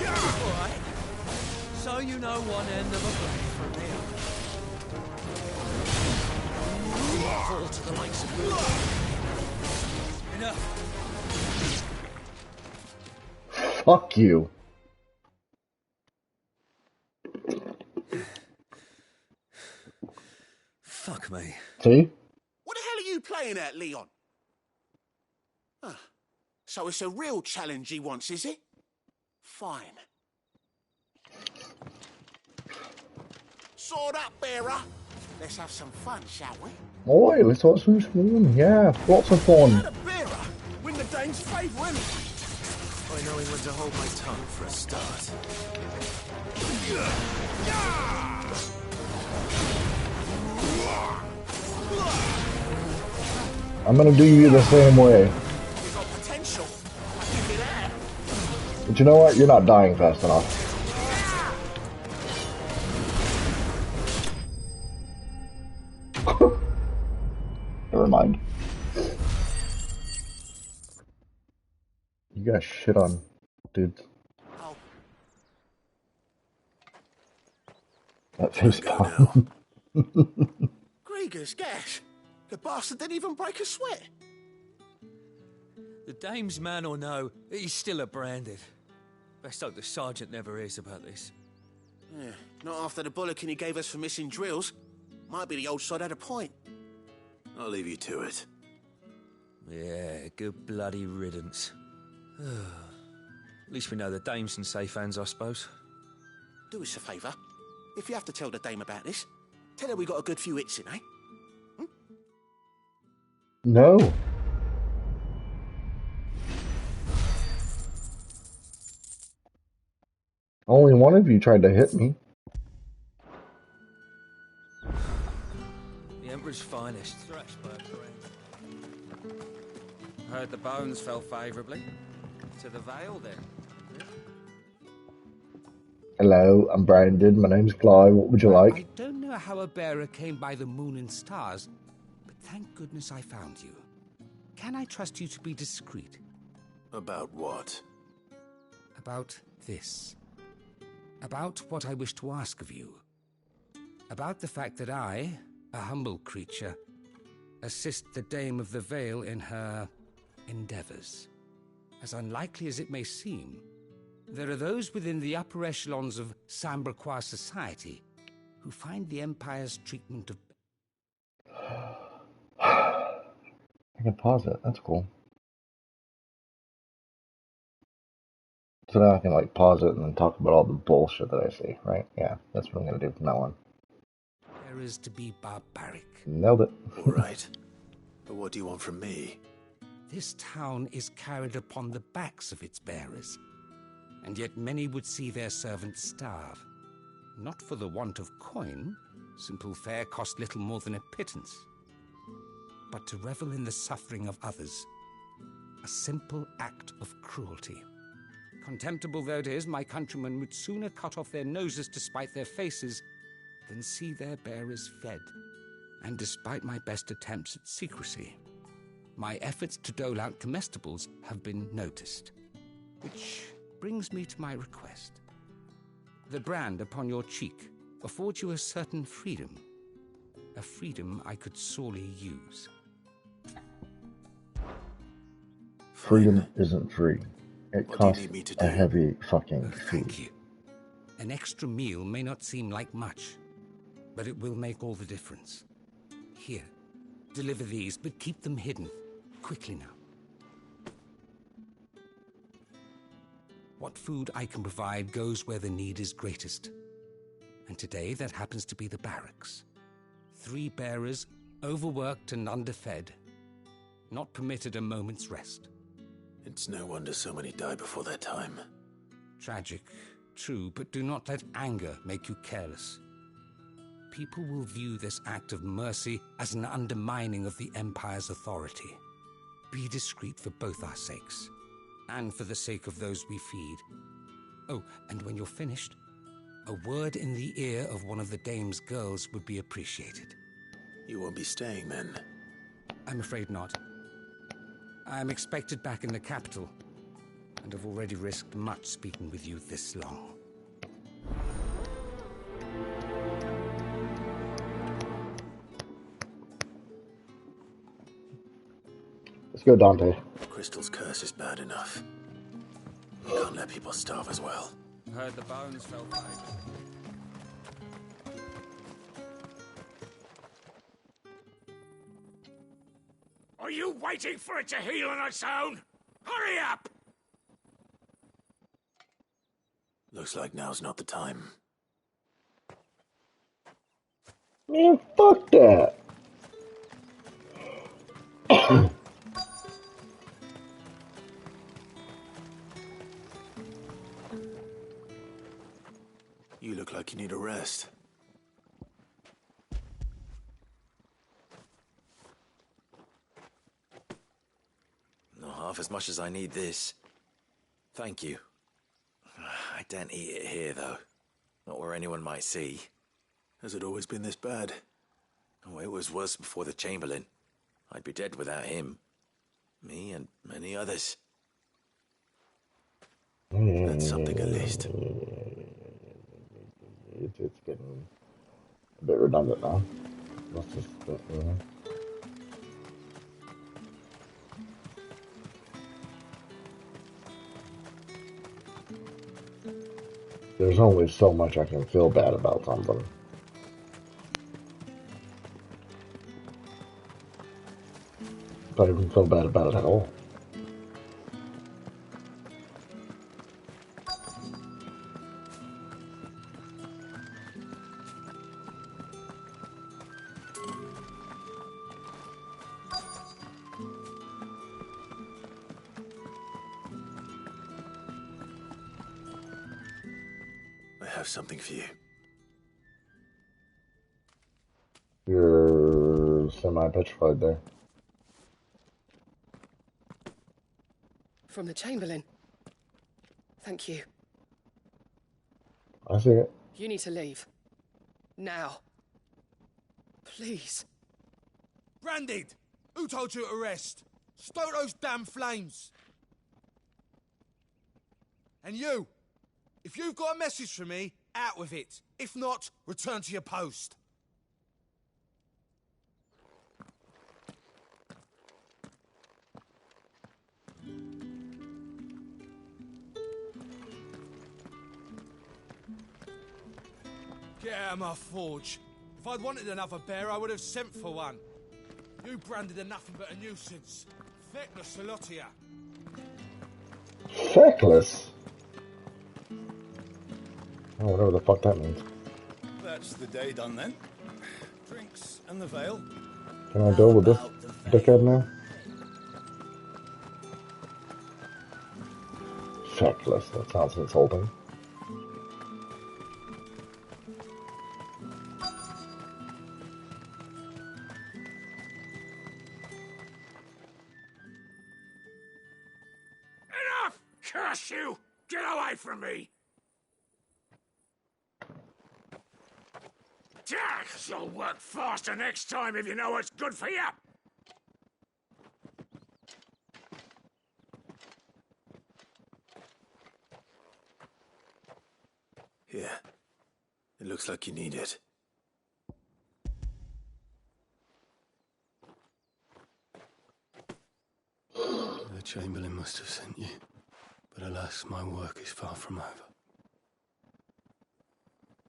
Alright, so you know one end of a blade from the other. Fall to the likes of you. Enough. Fuck you. Fuck me. See? What the hell are you playing at, Leon? So it's a real challenge he wants, is it? Fine. Sword up, bearer. Let's have some fun, shall we? Oi, let's have some fun. Yeah, lots of fun. The bearer. Win the dame's favour, anyway. By knowing when to hold my tongue for a start. I'm gonna do you the same way. You've got potential. I give you that. But you know what? You're not dying fast enough. Never mind. You got shit on, dude. Oh. That face palm. Gregor's gas. The bastard didn't even break a sweat. The dame's man or no, he's still a branded. Best hope the sergeant never hears about this. Yeah, not after the bullocking he gave us for missing drills. Might be the old sod had a point. I'll leave you to it. Yeah, good bloody riddance. At least we know the dame's in safe hands, I suppose. Do us a favour. If you have to tell the dame about this, tell her we got a good few hits in, eh? No. Only one of you tried to hit me. The Emperor's finest. Heard the bones fell favourably. To the Vale, then. Hello, I'm Brandon. My name's Clive. What would you like? I don't know how a bearer came by the moon and stars, but thank goodness I found you. Can I trust you to be discreet? About what? About this. About what I wish to ask of you. About the fact that I, a humble creature, assist the Dame of the Vale in her endeavours. As unlikely as it may seem, there are those within the upper echelons of Sambraquois society who find the Empire's treatment of... I can pause it. That's cool. So now I can like pause it and then talk about all the bullshit that I see, right? Yeah, that's what I'm gonna do from now on. There is to be barbaric. Nailed it. All right. But what do you want from me? This town is carried upon the backs of its bearers, and yet many would see their servants starve. Not for the want of coin, simple fare cost little more than a pittance, but to revel in the suffering of others, a simple act of cruelty. Contemptible though it is, my countrymen would sooner cut off their noses to spite their faces than see their bearers fed. And despite my best attempts at secrecy, my efforts to dole out comestibles have been noticed. Which brings me to my request. The brand upon your cheek affords you a certain freedom. A freedom I could sorely use. Freedom isn't free. It What do you costs need me to a do? heavy fucking fee. Thank you. An extra meal may not seem like much, but it will make all the difference. Here, deliver these, but keep them hidden. Quickly now. What food I can provide goes where the need is greatest. And today that happens to be the barracks. 3 bearers, overworked and underfed, not permitted a moment's rest. It's no wonder so many die before their time. Tragic, true, but do not let anger make you careless. People will view this act of mercy as an undermining of the Empire's authority. Be discreet for both our sakes, and for the sake of those we feed. Oh, and when you're finished, a word in the ear of one of the dame's girls would be appreciated. You won't be staying then? I'm afraid not. I am expected back in the capital, and have already risked much speaking with you this long. Let's go, Dante. Crystal's curse is bad enough. You can't let people starve as well. Heard the bones fell by. Are you waiting for it to heal on its own? Hurry up! Looks like now's not the time. Man, fuck that. You look like you need a rest. Not half as much as I need this. Thank you. I daren't eat it here, though. Not where anyone might see. Has it always been this bad? Oh, it was worse before the Chamberlain. I'd be dead without him. Me and many others. That's something at least. It's getting a bit redundant now. Let's just There's only so much I can feel bad about something. Don't even feel bad about it at all. I have something for you. You're semi-petrified there. From the Chamberlain. Thank you. I see it. You need to leave. Now. Please. Branded! Who told you to rest? Stoke those damn flames! And you! If you've got a message for me, out with it. If not, return to your post. Get out of my forge. If I'd wanted another bear, I would have sent for one. You branded are nothing but a nuisance. Feckless, a lot of you. Feckless? Oh, whatever the fuck that means. That's the day done then. Drinks and the veil. Can I deal with this dickhead now? Feckless, that sounds insulting. Enough! Curse you! Get away from me! You'll work faster next time if you know what's good for you. Here. It looks like you need it. The Chamberlain must have sent you. But alas, my work is far from over.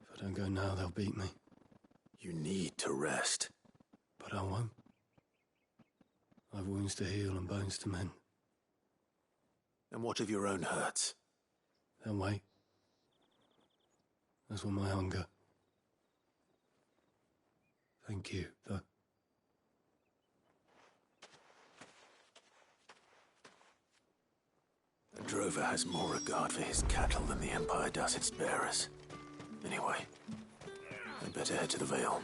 If I don't go now, they'll beat me. You need to rest. But I won't. I've wounds to heal and bones to mend. And what of your own hurts? They'll wait. As will my hunger. Thank you, though. A drover has more regard for his cattle than the Empire does its bearers. Anyway, I'd better head to the Vale.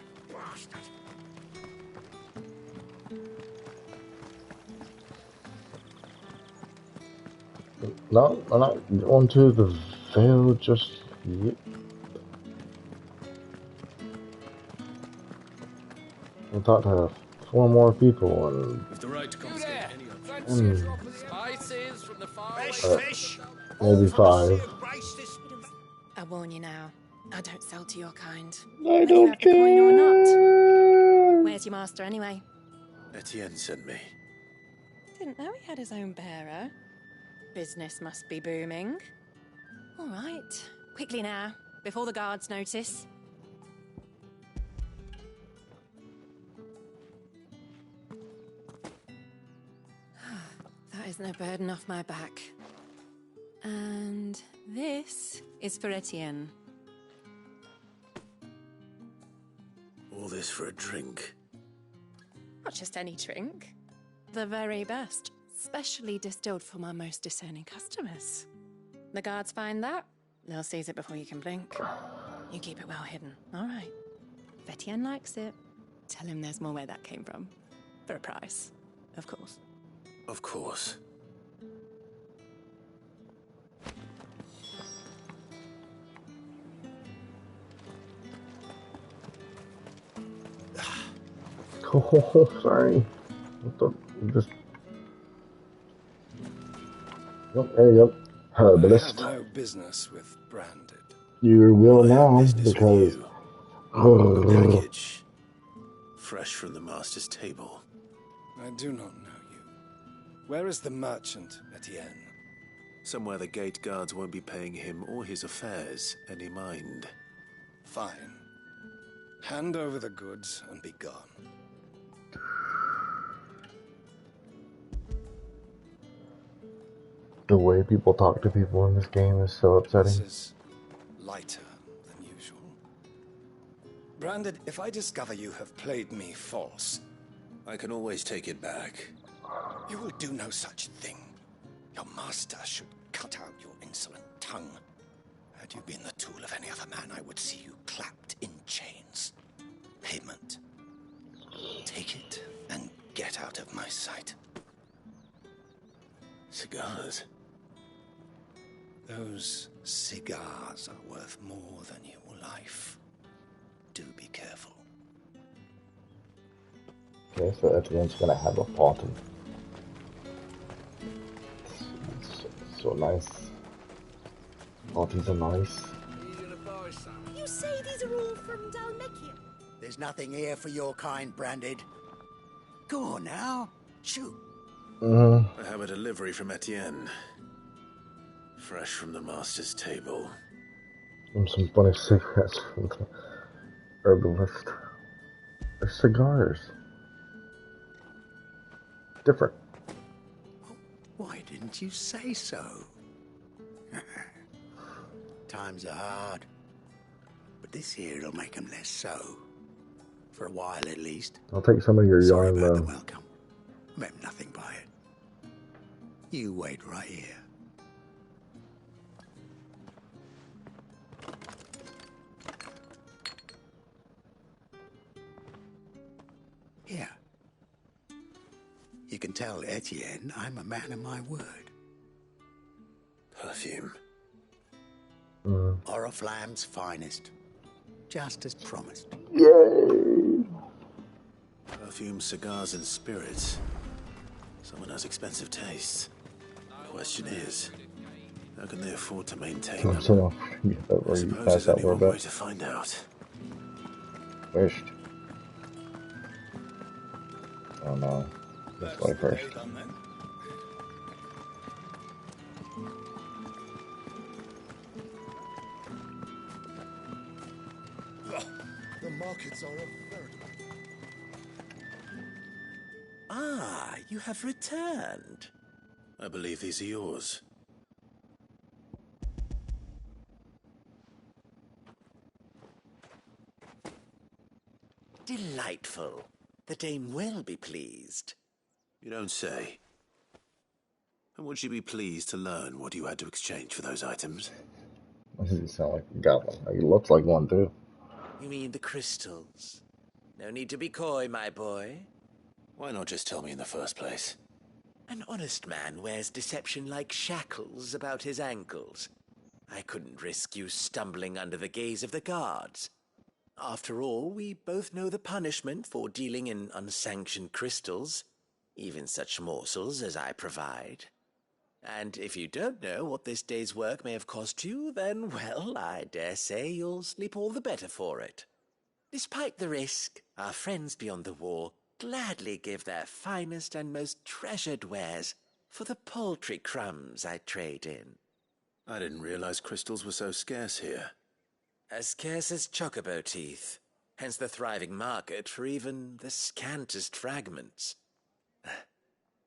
No, I'm not going to the Vale just yet. I thought to have 4 more people and With the right to confiscate any Spices from the far fish. Maybe 5. I warn you now, I don't sell to your kind. I Whether you don't have the coin or not. Where's your master anyway? Etienne sent me. Didn't know he had his own bearer. Business must be booming. All right, quickly now, before the guards notice. That is no burden off my back. And this is for Etienne. All this for a drink. Not just any drink. The very best. Specially distilled for my most discerning customers. The guards find that, they'll seize it before you can blink. You keep it well hidden, all right? If Etienne likes it, tell him there's more where that came from. For a price, of course. Of course. Oh, sorry. What the, just... Oh, there you go. Herbalist. I have no business with Branded. You will now, because... A package. Fresh from the master's table. I do not know you. Where is the merchant, Etienne? Somewhere the gate guards won't be paying him or his affairs any mind. Fine. Hand over the goods and be gone. The way people talk to people in this game is so upsetting. This is lighter than usual. Branded, if I discover you have played me false... I can always take it back. You will do no such thing. Your master should cut out your insolent tongue. Had you been the tool of any other man, I would see you clapped in chains. Payment. Take it and get out of my sight. Cigars? Those cigars are worth more than your life. Do be careful. Okay, so Etienne's gonna have a party. So nice. Parties are nice. You say these are all from Dalmekia? There's nothing here for your kind, Branded. Go on now, shoot. I have a delivery from Etienne. Fresh from the master's table. And some funny cigarettes from the herbalist. They're cigars. Different. Why didn't you say so? Times are hard. But this here'll make them less so. For a while at least. I'll take some of your yarn though. Welcome. Meant nothing by it. You wait right here. Here. You can tell Etienne I'm a man of my word. Perfume. Oriflamme's finest. just as promised. Yay! Perfume, cigars, and spirits. Someone has expensive tastes. Question is, how can they afford to maintain them? So get that I where you suppose pass there's out only for a one way bit. to find out. First. Oh no. This way first. The markets are a veritable... Ah, you have returned. I believe these are yours. Delightful. The dame will be pleased. You don't say. And would she be pleased to learn what you had to exchange for those items? Why does he sound like a goblin? He looks like one too. You mean the crystals? No need to be coy, my boy. Why not just tell me in the first place? An honest man wears deception like shackles about his ankles. I couldn't risk you stumbling under the gaze of the guards. After all, we both know the punishment for dealing in unsanctioned crystals, even such morsels as I provide. And if you don't know what this day's work may have cost you, then, well, I dare say you'll sleep all the better for it. Despite the risk, our friends beyond the wall gladly give their finest and most treasured wares for the paltry crumbs I trade in. I didn't realize crystals were so scarce here. As scarce as chocobo teeth, hence the thriving market for even the scantest fragments.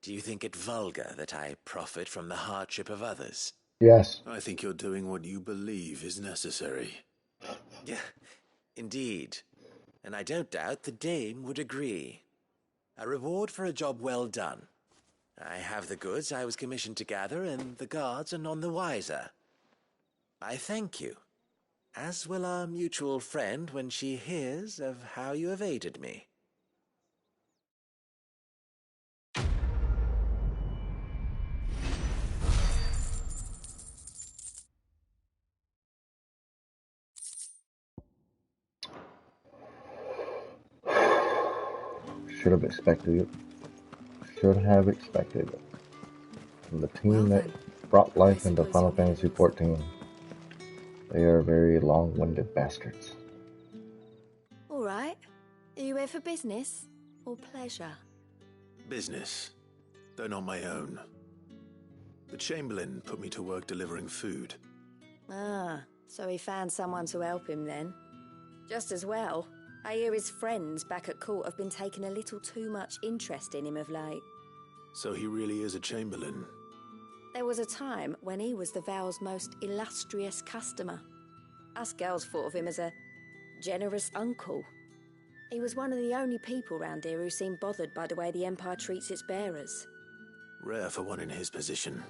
Do you think it vulgar that I profit from the hardship of others? Yes. I think you're doing what you believe is necessary. Yeah, indeed. And I don't doubt the dame would agree. A reward for a job well done. I have the goods I was commissioned to gather, and the guards are none the wiser. I thank you, as will our mutual friend when she hears of how you have aided me. Should have expected it. Should have expected it. From the team that brought life into Final Fantasy XIV. They are very long-winded bastards. All right. Are you here for business or pleasure? Business, though not my own. The Chamberlain put me to work delivering food. Ah, so he found someone to help him then. Just as well. I hear his friends back at court have been taking a little too much interest in him of late. So he really is a Chamberlain. There was a time when he was the Vale's most illustrious customer. Us girls thought of him as a generous uncle. He was one of the only people round here who seemed bothered by the way the Empire treats its bearers. Rare for one in his position.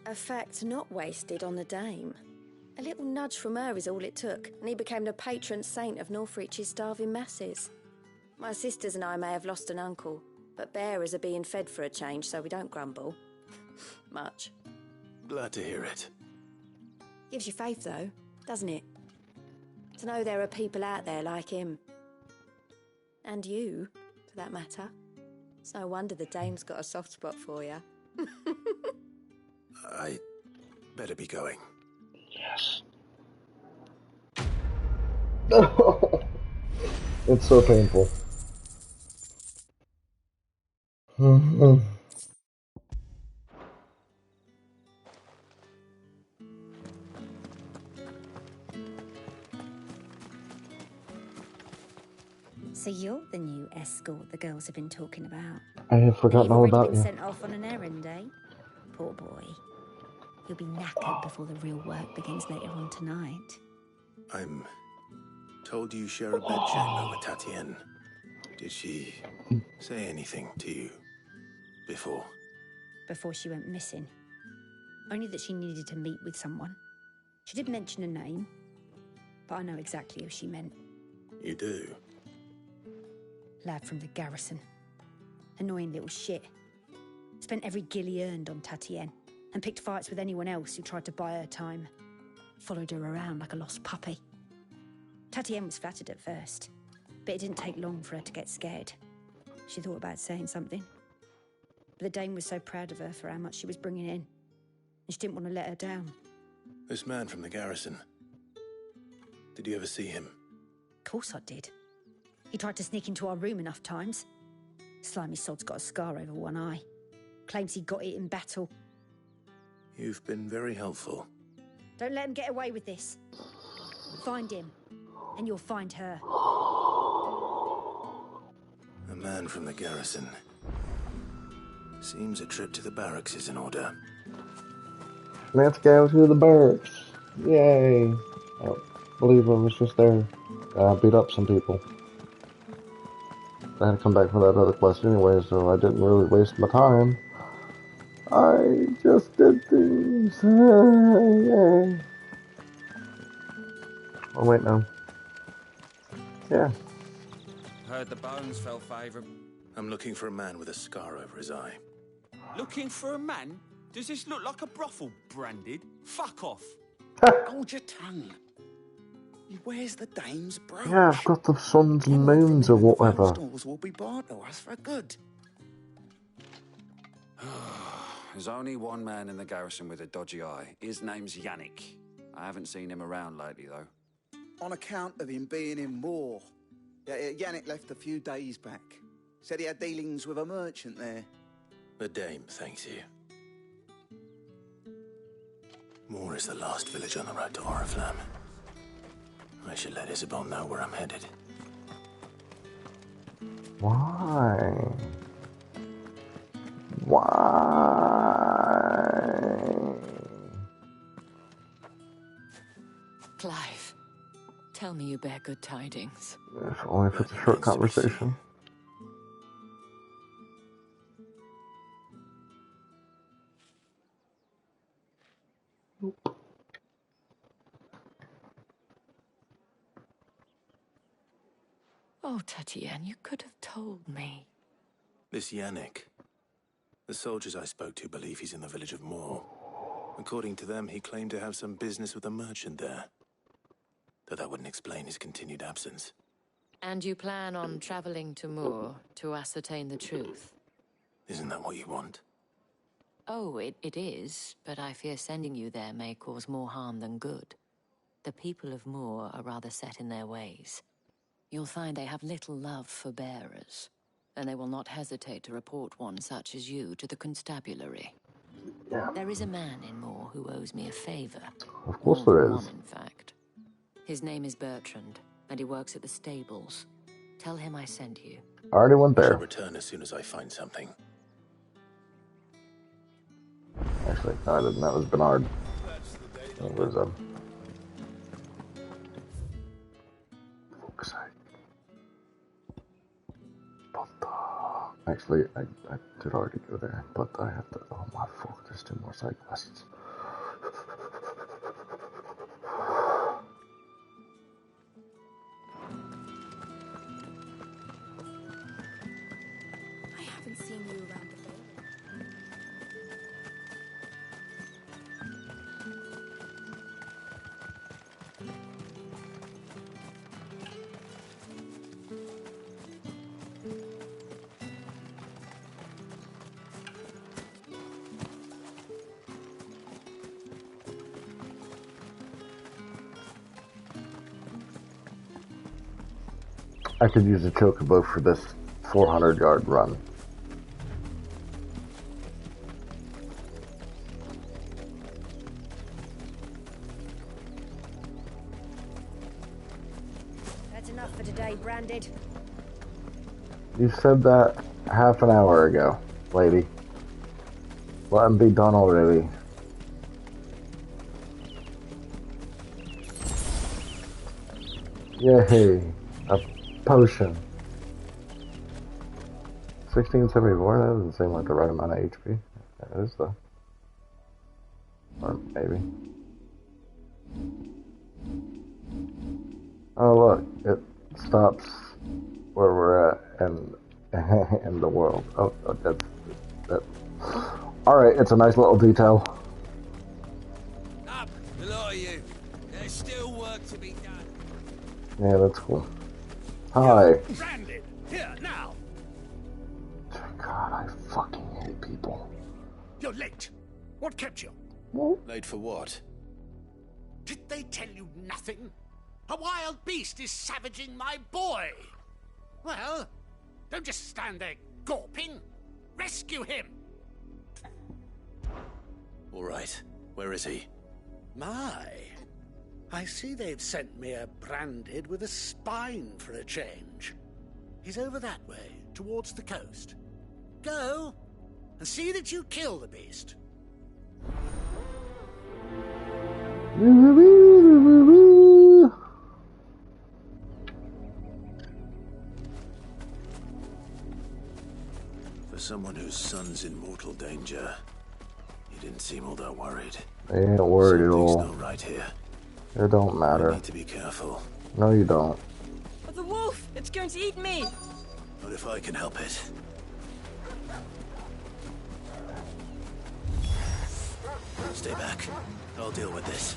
A fact not wasted on the dame. A little nudge from her is all it took, and he became the patron saint of Northreach's starving masses. My sisters and I may have lost an uncle, but bearers are being fed for a change, so we don't grumble. Much. Glad to hear it. Gives you faith, though, doesn't it? To know there are people out there like him. And you, for that matter. It's no wonder the dame's got a soft spot for you. I better be going. Yes. It's so painful. So you're the new escort the girls have been talking about. I had forgotten all about You've you. already been sent off on an errand, eh? Poor boy. You'll be knackered before the real work begins later on tonight. I'm told you share a bedchamber with Tatienne. Did she say anything to you before? Before she went missing. Only that she needed to meet with someone. She didn't mention a name, but I know exactly who she meant. You do? Lad from the garrison. Annoying little shit. Spent every gil he earned on Tatienne, and picked fights with anyone else who tried to buy her time. Followed her around like a lost puppy. Tatienne was flattered at first, but it didn't take long for her to get scared. She thought about saying something. But the Dame was so proud of her for how much she was bringing in, and she didn't want to let her down. This man from the garrison. Did you ever see him? Of course I did. He tried to sneak into our room enough times. Slimy sod's got a scar over one eye. Claims he got it in battle. You've been very helpful. Don't let him get away with this. Find him, and you'll find her. A man from the garrison. Seems a trip to the barracks is in order. Let's go to the barracks. Yay. I believe I was just there. Beat up some people. I had to come back for that other quest anyway, so I didn't really waste my time. I just did things. Yay. Oh, wait, no. Yeah. Heard the bones fell favourable. I'm looking for a man with a scar over his eye. Looking for a man? Does this look like a brothel, Branded? Fuck off. Hold your tongue. Where's the Dame's brooch? Yeah, I've got the suns and moons or whatever. Stores will be bought to us for good. There's only one man in the garrison with a dodgy eye. His name's Yannick. I haven't seen him around lately, though. On account of him being in war. Yannick left a few days back. Said he had dealings with a merchant there. The Dame thanks you. Moor is the last village on the road to Oriflamme. I should let Isabel know where I'm headed. Why? Why? Clive, tell me you bear good tidings. If only if it's a short conversation. Oh, Tatienne, you could have told me. This Yannick. The soldiers I spoke to believe he's in the village of Moor. According to them, he claimed to have some business with a merchant there. Though that wouldn't explain his continued absence. And you plan on traveling to Moor to ascertain the truth? Isn't that what you want? Oh, it is, but I fear sending you there may cause more harm than good. The people of Moor are rather set in their ways. You'll find they have little love for bearers, and they will not hesitate to report one such as you to the constabulary. Yeah. There is a man in Moor who owes me a favor. Of course there is. One, in fact. His name is Bertrand, and he works at the stables. Tell him I sent you. I already went I there. shall return as soon as I find something. Actually, no, I didn't. That was Bernard. That was, Actually, I did already go there, but I have to. Oh my fuck! There's 2 more side quests. I haven't seen you around before. I could use a chocobo for this 400-yard run. That's enough for today, Branded. You said that half an hour ago, lady. Let him be done already. Yay. A potion. 1674, that doesn't seem like the right amount of HP. That is though. Or maybe. Oh look, it stops where we're at and in the world. Oh, that's that. Alright, it's a nice little detail. Up, the lot of you. There's still work to be done. Yeah, that's cool. Hi. Branded! Here, now! God, I fucking hate people. You're late. What kept you? Late for what? Did they tell you nothing? A wild beast is savaging my boy! Well, don't just stand there gawping. Rescue him! All right. Where is he? My, I see they've sent me a branded with a spine for a change. He's over that way, towards the coast. Go, and see that you kill the beast. For someone whose son's in mortal danger, he didn't seem all that worried. They ain't worried at Something's all. not right here. It don't I matter. need to be careful. No, you don't. But the wolf! It's going to eat me! But if I can help it. Stay back. I'll deal with this.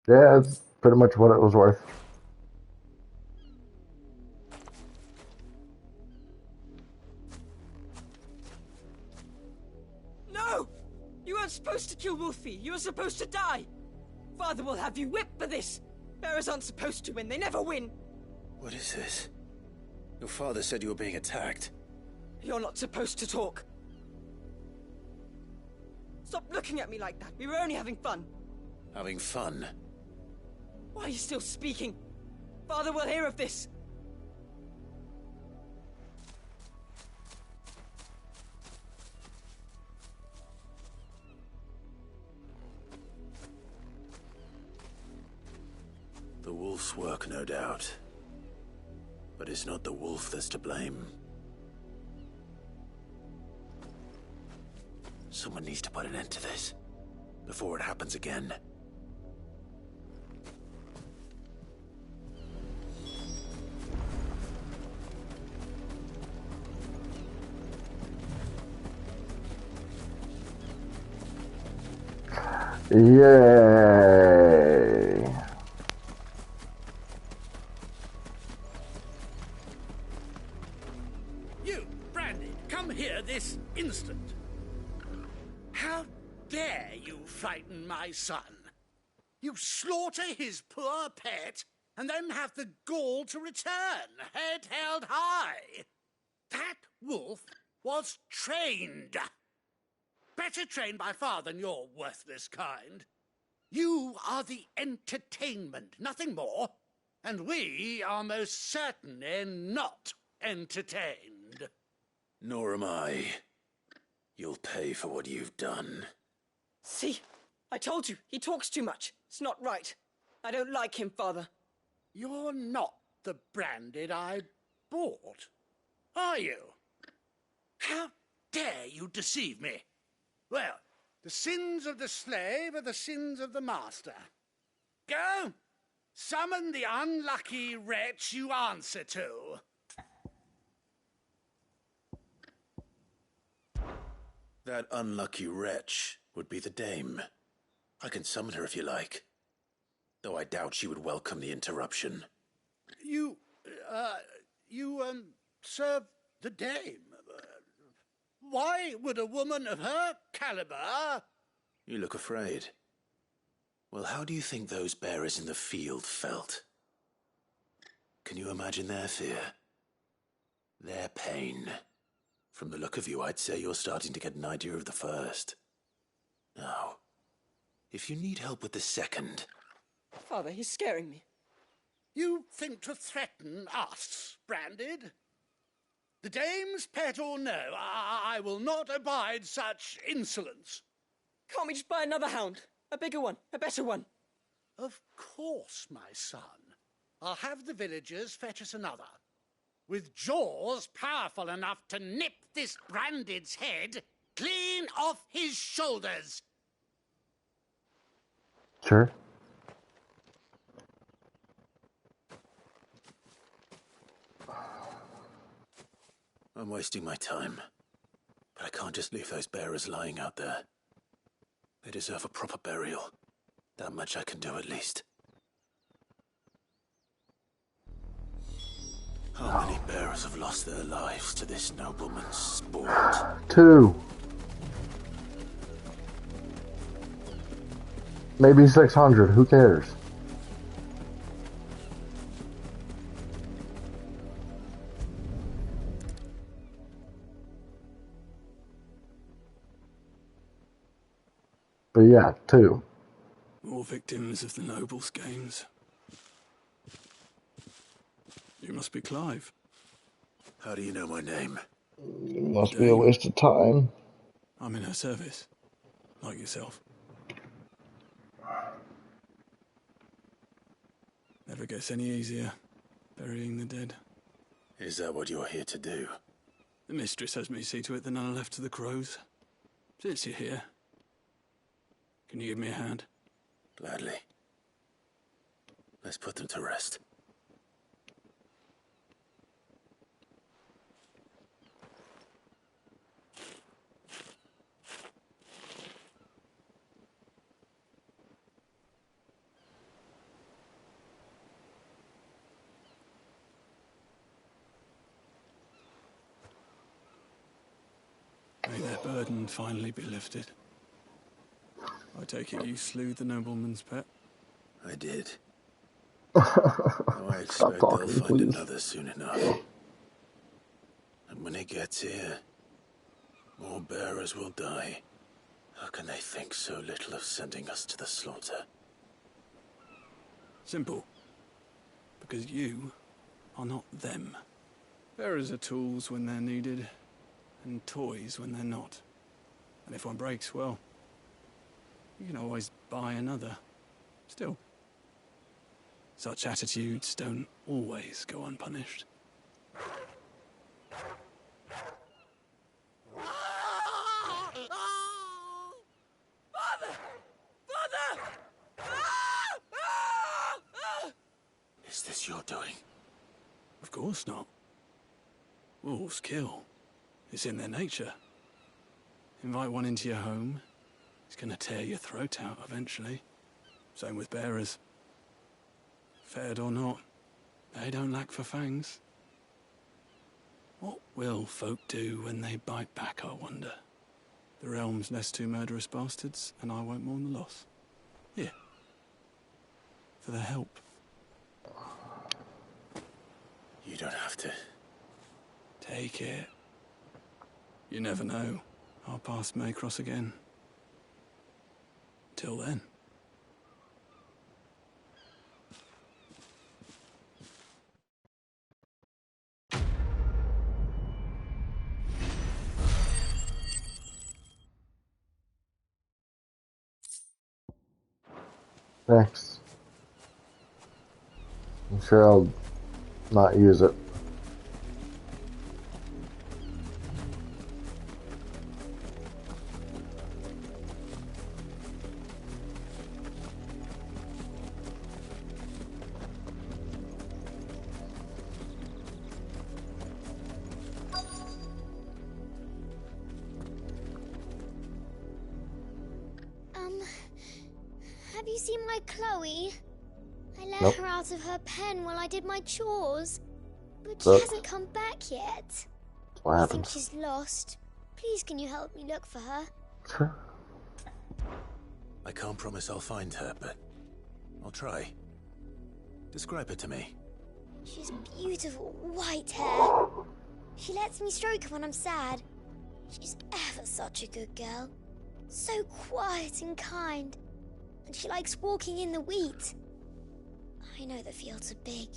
Yeah, it's pretty much what it was worth. No! You weren't supposed to kill Wolfie. You were supposed to die. Father will have you whipped for this. Bearers aren't supposed to win. They never win. What is this? Your father said you were being attacked. You're not supposed to talk. Stop looking at me like that. We were only having fun. Having fun? Why are you still speaking? Father will hear of this. The wolf's work, no doubt. But it's not the wolf that's to blame. Someone needs to put an end to this, before it happens again. Yay! You, Brandy, come here this instant. How dare you frighten my son? You slaughter his poor pet, and then have the gall to return, head held high. That wolf was trained. Better trained by far than your worthless kind. You are the entertainment, nothing more. And we are most certainly not entertained. Nor am I. You'll pay for what you've done. See? I told you. He talks too much. It's not right. I don't like him, Father. You're not the branded I bought, are you? How dare you deceive me? Well, the sins of the slave are the sins of the master. Go, summon the unlucky wretch you answer to. That unlucky wretch would be the dame. I can summon her if you like. Though I doubt she would welcome the interruption. You serve the dame. Why would a woman of her caliber... You look afraid. Well, how do you think those bearers in the field felt? Can you imagine their fear? Their pain? From the look of you, I'd say you're starting to get an idea of the first. Now, if you need help with the second... Father, he's scaring me. You think to threaten us, Branded? The dame's pet or no, I will not abide such insolence. Can't we just buy another hound? A bigger one, a better one. Of course, my son. I'll have the villagers fetch us another. with jaws powerful enough to nip this Branded's head clean off his shoulders. Sure. I'm wasting my time. But I can't just leave those bearers lying out there. They deserve a proper burial. That much I can do at least. How many bearers have lost their lives to this nobleman's sport? 2. Maybe 600. Who cares? But yeah, 2. More victims of the nobles' games. You must be Clive. How do you know my name? Must be a waste of time. I'm in her service, like yourself. Never gets any easier, burying the dead. Is that what you're here to do? The mistress has me see to it that none are left to the crows. Since you're here, can you give me a hand? Gladly. Let's put them to rest. May their burden finally be lifted. I take it you slew the nobleman's pet? I did. I expect they'll find another soon enough. And when it gets here, more bearers will die. How can they think so little of sending us to the slaughter? Simple. Because you are not them. Bearers are tools when they're needed, and toys when they're not. And if one breaks, well, you can always buy another. Still, such attitudes don't always go unpunished. Is this your doing? Of course not. Wolves kill. It's in their nature. Invite one into your home, he's gonna tear your throat out eventually. Same with bearers. Fed or not, they don't lack for fangs. What will folk do when they bite back, I wonder? The realm's less two murderous bastards, and I won't mourn the loss. Here. For their help. You don't have to. Take it. You never know. Our paths may cross again. Till then. Thanks. I'm sure I'll not use it. Have you seen my Chloe? I let Nope. her out of her pen while I did my chores. But she Look. hasn't come back yet. What I think happens? she's lost. Please, can you help me look for her? Sure. I can't promise I'll find her, but I'll try. Describe her to me. She's beautiful white hair. She lets me stroke her when I'm sad. She's ever such a good girl. So quiet and kind. And she likes walking in the wheat. I know the fields are big,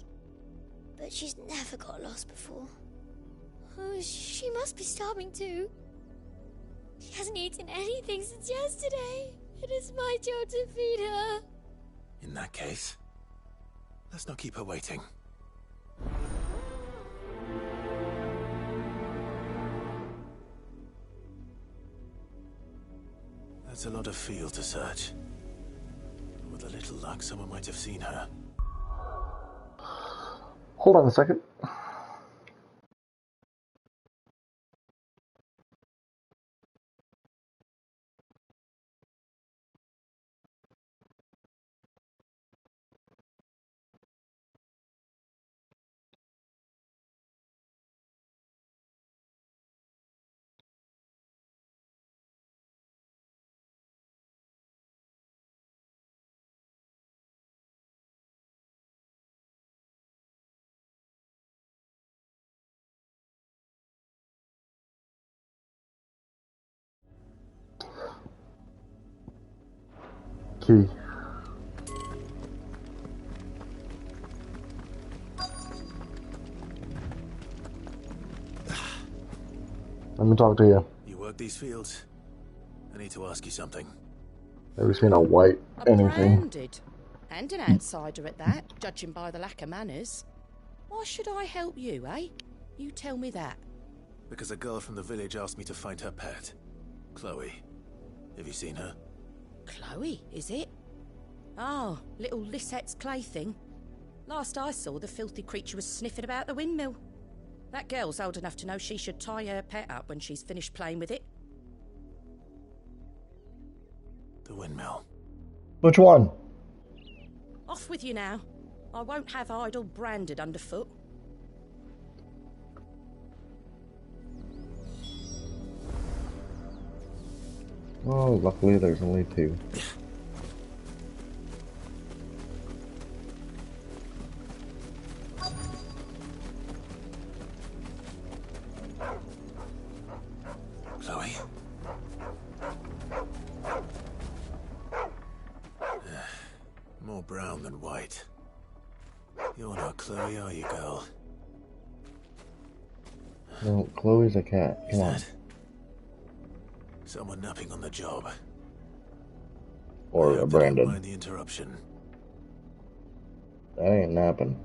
but she's never got lost before. Oh, she must be starving too. She hasn't eaten anything since yesterday. It is my job to feed her. In that case, let's not keep her waiting. That's a lot of field to search. With a little luck, someone might have seen her. Hold on a second. Key. Let me talk to you. You work these fields? I need to ask you something. Never seen a white anything. Branded. And an outsider at that, judging by the lack of manners. Why should I help you, eh? You tell me that. Because a girl from the village asked me to find her pet. Chloe. Have you seen her? Chloe, is it? Oh, little Lissette's plaything. Last I saw, the filthy creature was sniffing about the windmill. That girl's old enough to know she should tie her pet up when she's finished playing with it. The windmill. Which one? Off with you now. I won't have idle branded underfoot. Oh, luckily there's only two. Chloe? More brown than white. You're not Chloe, are you, girl? No, Chloe's a cat. Come on. Someone napping on the job. Or a Brandon. Mind the interruption. That ain't napping.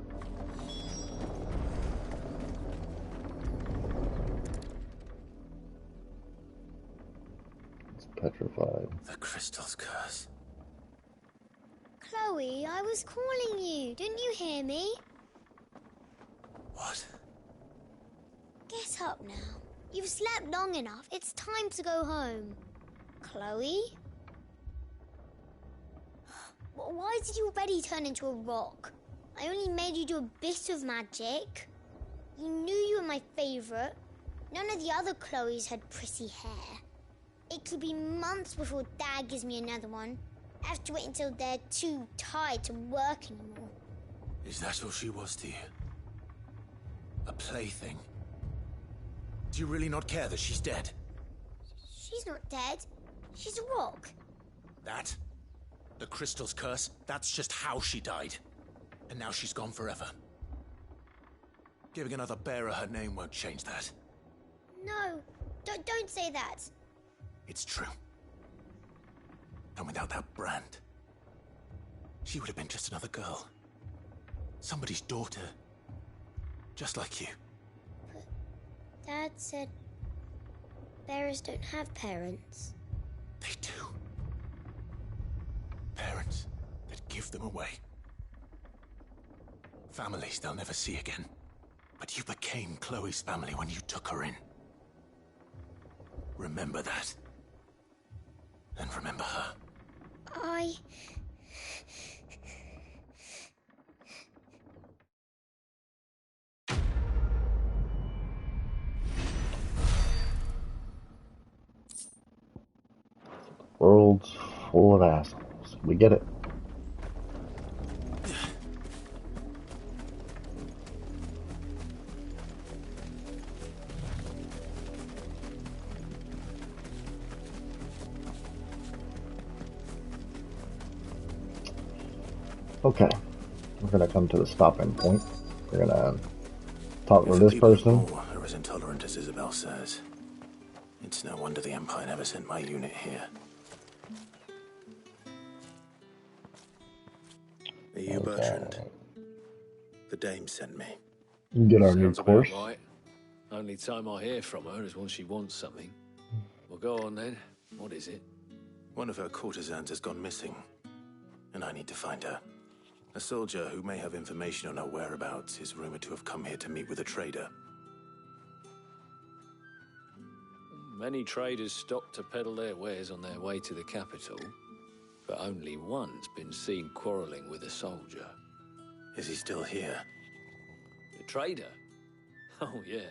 It's petrified. The crystal's curse. Chloe, I was calling you. Didn't you hear me? What? Get up now. You've slept long enough. It's time to go home. Chloe? Why did you already turn into a rock? I only made you do a bit of magic. You knew you were my favourite. None of the other Chloes had pretty hair. It could be months before Dad gives me another one. I have to wait until they're too tired to work anymore. Is that all she was to you? A plaything? Do you really not care that she's dead? She's not dead. She's a rock. That? The crystal's curse? That's just how she died. And now she's gone forever. Giving another bearer her name won't change that. No, don't say that. It's true. And without that brand, she would have been just another girl. Somebody's daughter. Just like you. But Dad said bearers don't have parents. They do. Parents that give them away. Families they'll never see again. But you became Chloe's family when you took her in. Remember that. And remember her. World's full of assholes. We get it. Okay, we're gonna come to the stopping point. We're gonna talk to this person. Are as intolerant as Isabel says. It's no wonder the Empire never sent my unit here. Are you Bertrand? The dame sent me. Get our new Sounds course. about right. Only time I hear from her is when she wants something. Well, go on then. What is it? One of her courtesans has gone missing, and I need to find her. A soldier who may have information on her whereabouts is rumored to have come here to meet with a trader. Many traders stop to peddle their wares on their way to the capital, but only one's been seen quarrelling with a soldier. Is he still here? The trader? Oh, yeah.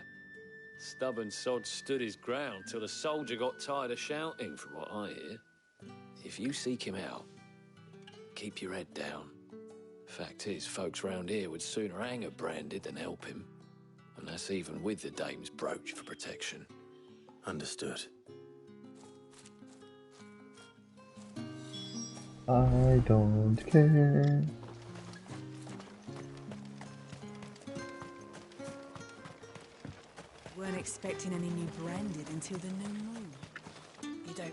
Stubborn sod stood his ground till the soldier got tired of shouting, from what I hear. If you seek him out, keep your head down. Fact is, folks round here would sooner hang a branded than help him. And that's even with the dame's brooch for protection. Understood. I don't care. Weren't expecting any new branded until the new moon. You don't...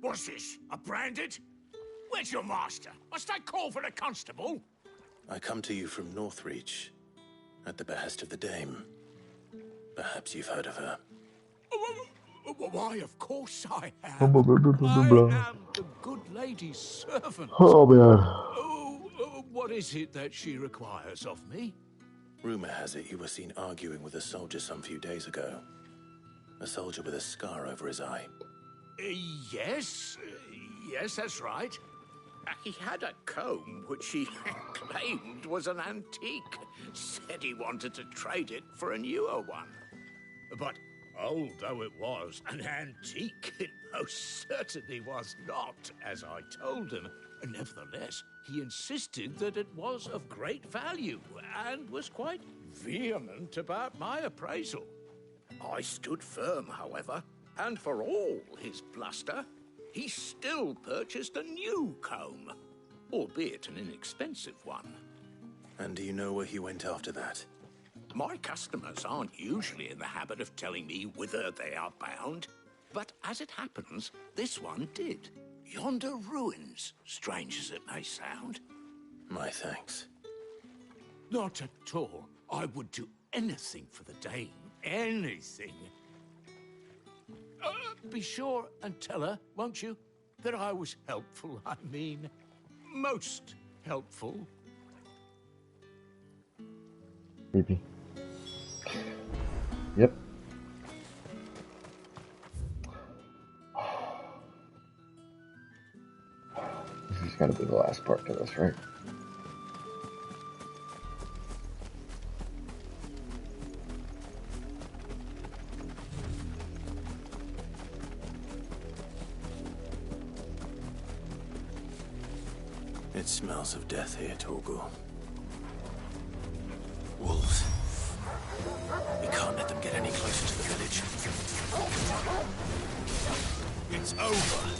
What's this? A branded? Where's your master? Must I call for the constable? I come to you from Northreach, at the behest of the dame. Perhaps you've heard of her. Why, of course I have. Blah, blah, blah, blah, I blah. am the good lady's servant. Oh, man. What is it that she requires of me? Rumor has it you were seen arguing with a soldier some few days ago. A soldier with a scar over his eye. Yes, that's right. He had a comb which he claimed was an antique. Said he wanted to trade it for a newer one. But old though it was, an antique it most certainly was not, as I told him. Nevertheless, he insisted that it was of great value and was quite vehement about my appraisal. I stood firm, however, and for all his bluster, he still purchased a new comb, albeit an inexpensive one. And do you know where he went after that? My customers aren't usually in the habit of telling me whither they are bound, but as it happens, this one did. Yonder ruins, strange as it may sound. My thanks. Not at all. I would do anything for the dame. Anything. Be sure and tell her, won't you, that I was helpful. I mean, most helpful. Creepy. Yep. This has got to be the last part to this, right? It smells of death here, Torgal. Wolves. We can't let them get any closer to the village. It's over.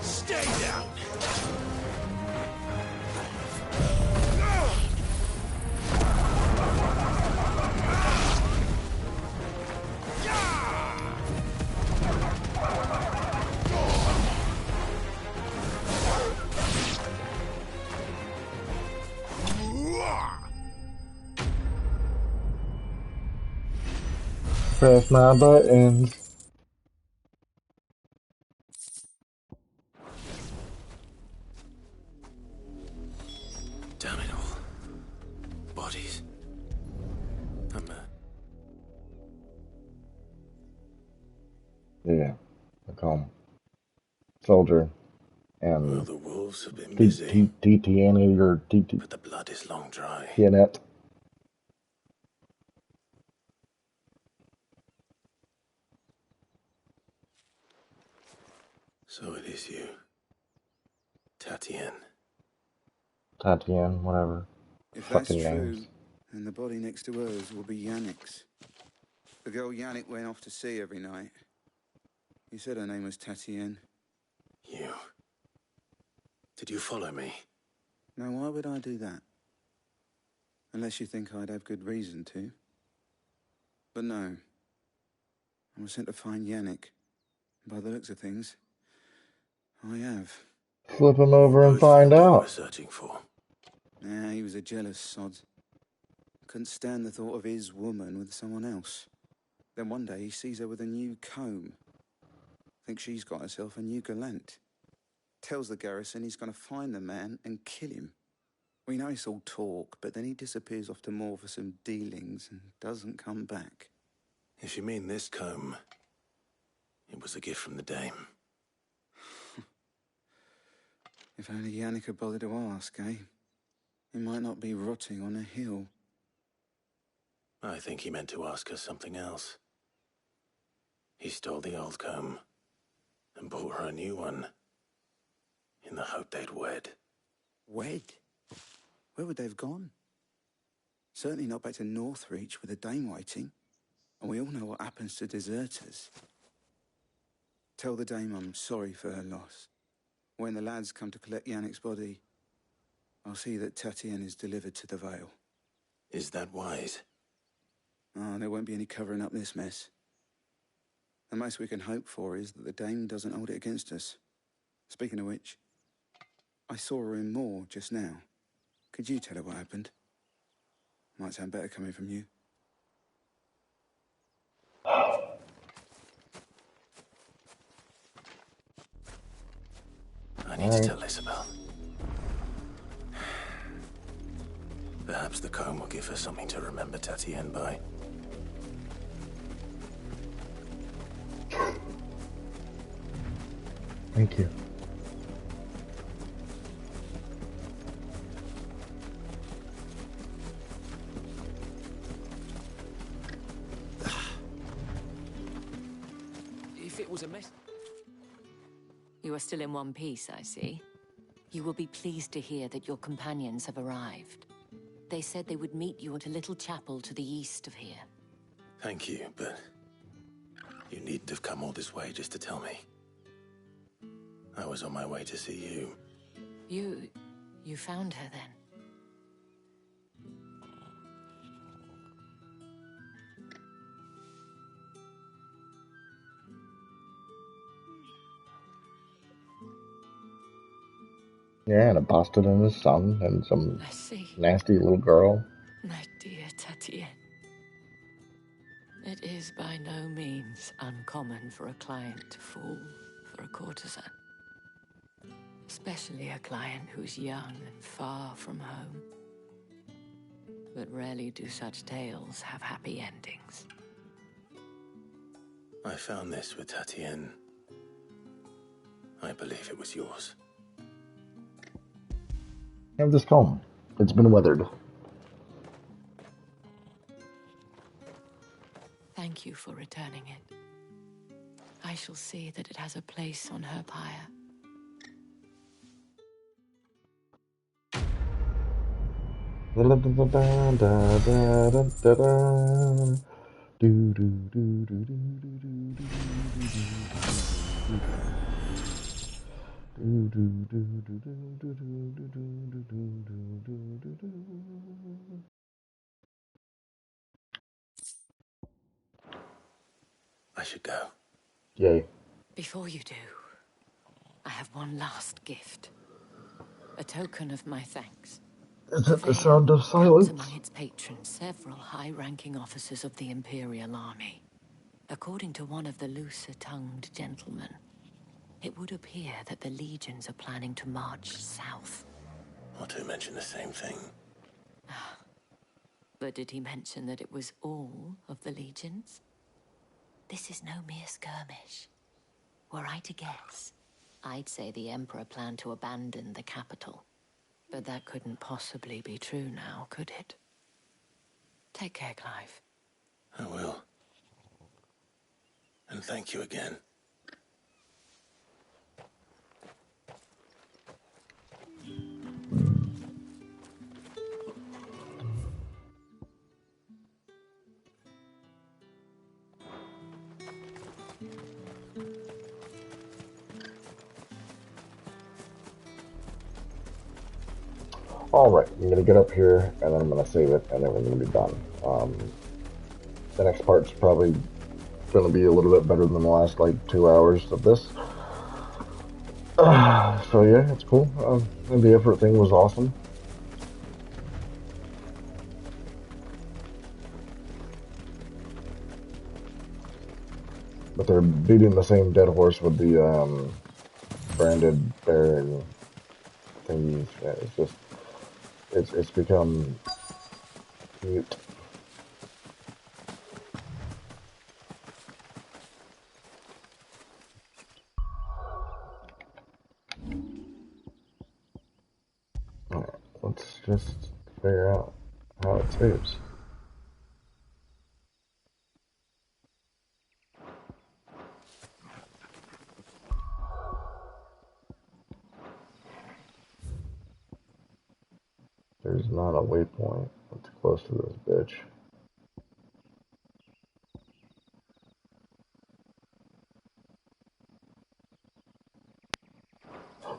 Stay down. Press my buttons. Damn it all. Bodies. Yeah, the calm soldier and Well, the wolves have been busy. TTN or TT. But the blood is long dry. TNet. So it is you. Tatien. Tatian, whatever. If that's Fucking true, names. then the body next to hers will be Yannick's. The girl Yannick went off to sea every night. He said her name was Tatien. You. Did you follow me? Now, why would I do that? Unless you think I'd have good reason to. But no. I was sent to find Yannick. By the looks of things, I have. Flip him over and Both find found what out. we're searching for. Nah, he was a jealous sod. Couldn't stand the thought of his woman with someone else. Then one day he sees her with a new comb. Thinks she's got herself a new gallant. Tells the garrison he's going to find the man and kill him. We know it's all talk, but then he disappears off to Moor for some dealings and doesn't come back. If you mean this comb, it was a gift from the dame. If only Yannick had bothered to ask, eh? He might not be rotting on a hill. I think he meant to ask her something else. He stole the old comb and bought her a new one in the hope they'd wed. Wed? Where would they have gone? Certainly not back to Northreach with a dame waiting. And we all know what happens to deserters. Tell the dame I'm sorry for her loss. When the lads come to collect Yannick's body, I'll see that Tatienne is delivered to the Vale. Is that wise? Oh, there won't be any covering up this mess. The most we can hope for is that the dame doesn't hold it against us. Speaking of which, I saw her in Moor just now. Could you tell her what happened? Might sound better coming from you. I need to tell Isabel. Perhaps the comb will give her something to remember Tatienne by. Thank you. If it was a mess... You are still in one piece, I see. You will be pleased to hear that your companions have arrived. They said they would meet you at a little chapel to the east of here. Thank you, but you needn't have come all this way just to tell me. I was on my way to see you. You found her then? Yeah, and a bastard and his son, and some I see. nasty little girl. My dear Tatienne. It is by no means uncommon for a client to fall for a courtesan. Especially a client who's young and far from home. But rarely do such tales have happy endings. I found this with Tatienne. I believe it was yours. Have this comb. It's been weathered. Thank you for returning it. I shall see that it has a place on her pyre. I should go. Yay. Before you do, I have one last gift. A token of my thanks. Is it the sound of silence? Among its patrons, several high-ranking officers of the Imperial Army. According to one of the looser-tongued gentlemen, it would appear that the legions are planning to march south. Or to mention the same thing. But did he mention that it was all of the legions? This is no mere skirmish. Were I to guess, I'd say the Emperor planned to abandon the capital. But that couldn't possibly be true now, could it? Take care, Clive. I will. And thank you again. Alright, I'm going to get up here, and then I'm going to save it, and then we're going to be done. The next part's probably going to be a little bit better than the last, 2 hours of this. So yeah, it's cool. And the effort thing was awesome. But they're beating the same dead horse with the branded bear and thingies. Yeah, it's just it's become mute. Alright, let's just figure out how it saves. There's not a waypoint that's close to this bitch.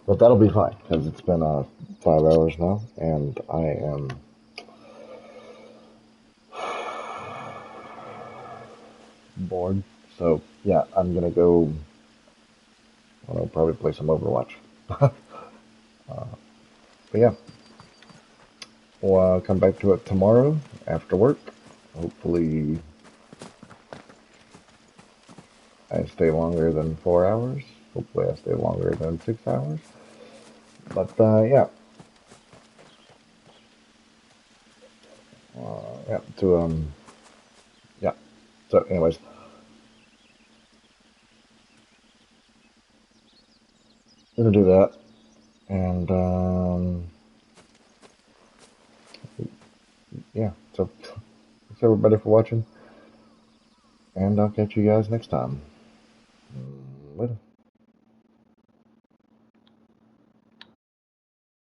But that'll be fine, because it's been 5 hours now, and I am bored. So, yeah, I'm gonna go, I don't know, probably play some Overwatch. But yeah, we'll come back to it tomorrow after work. Hopefully I stay longer than 4 hours. Hopefully I stay longer than 6 hours. But yeah. Yeah, yeah. So anyways, I'm gonna do that. And yeah, so thanks everybody for watching. And I'll catch you guys next time. Later.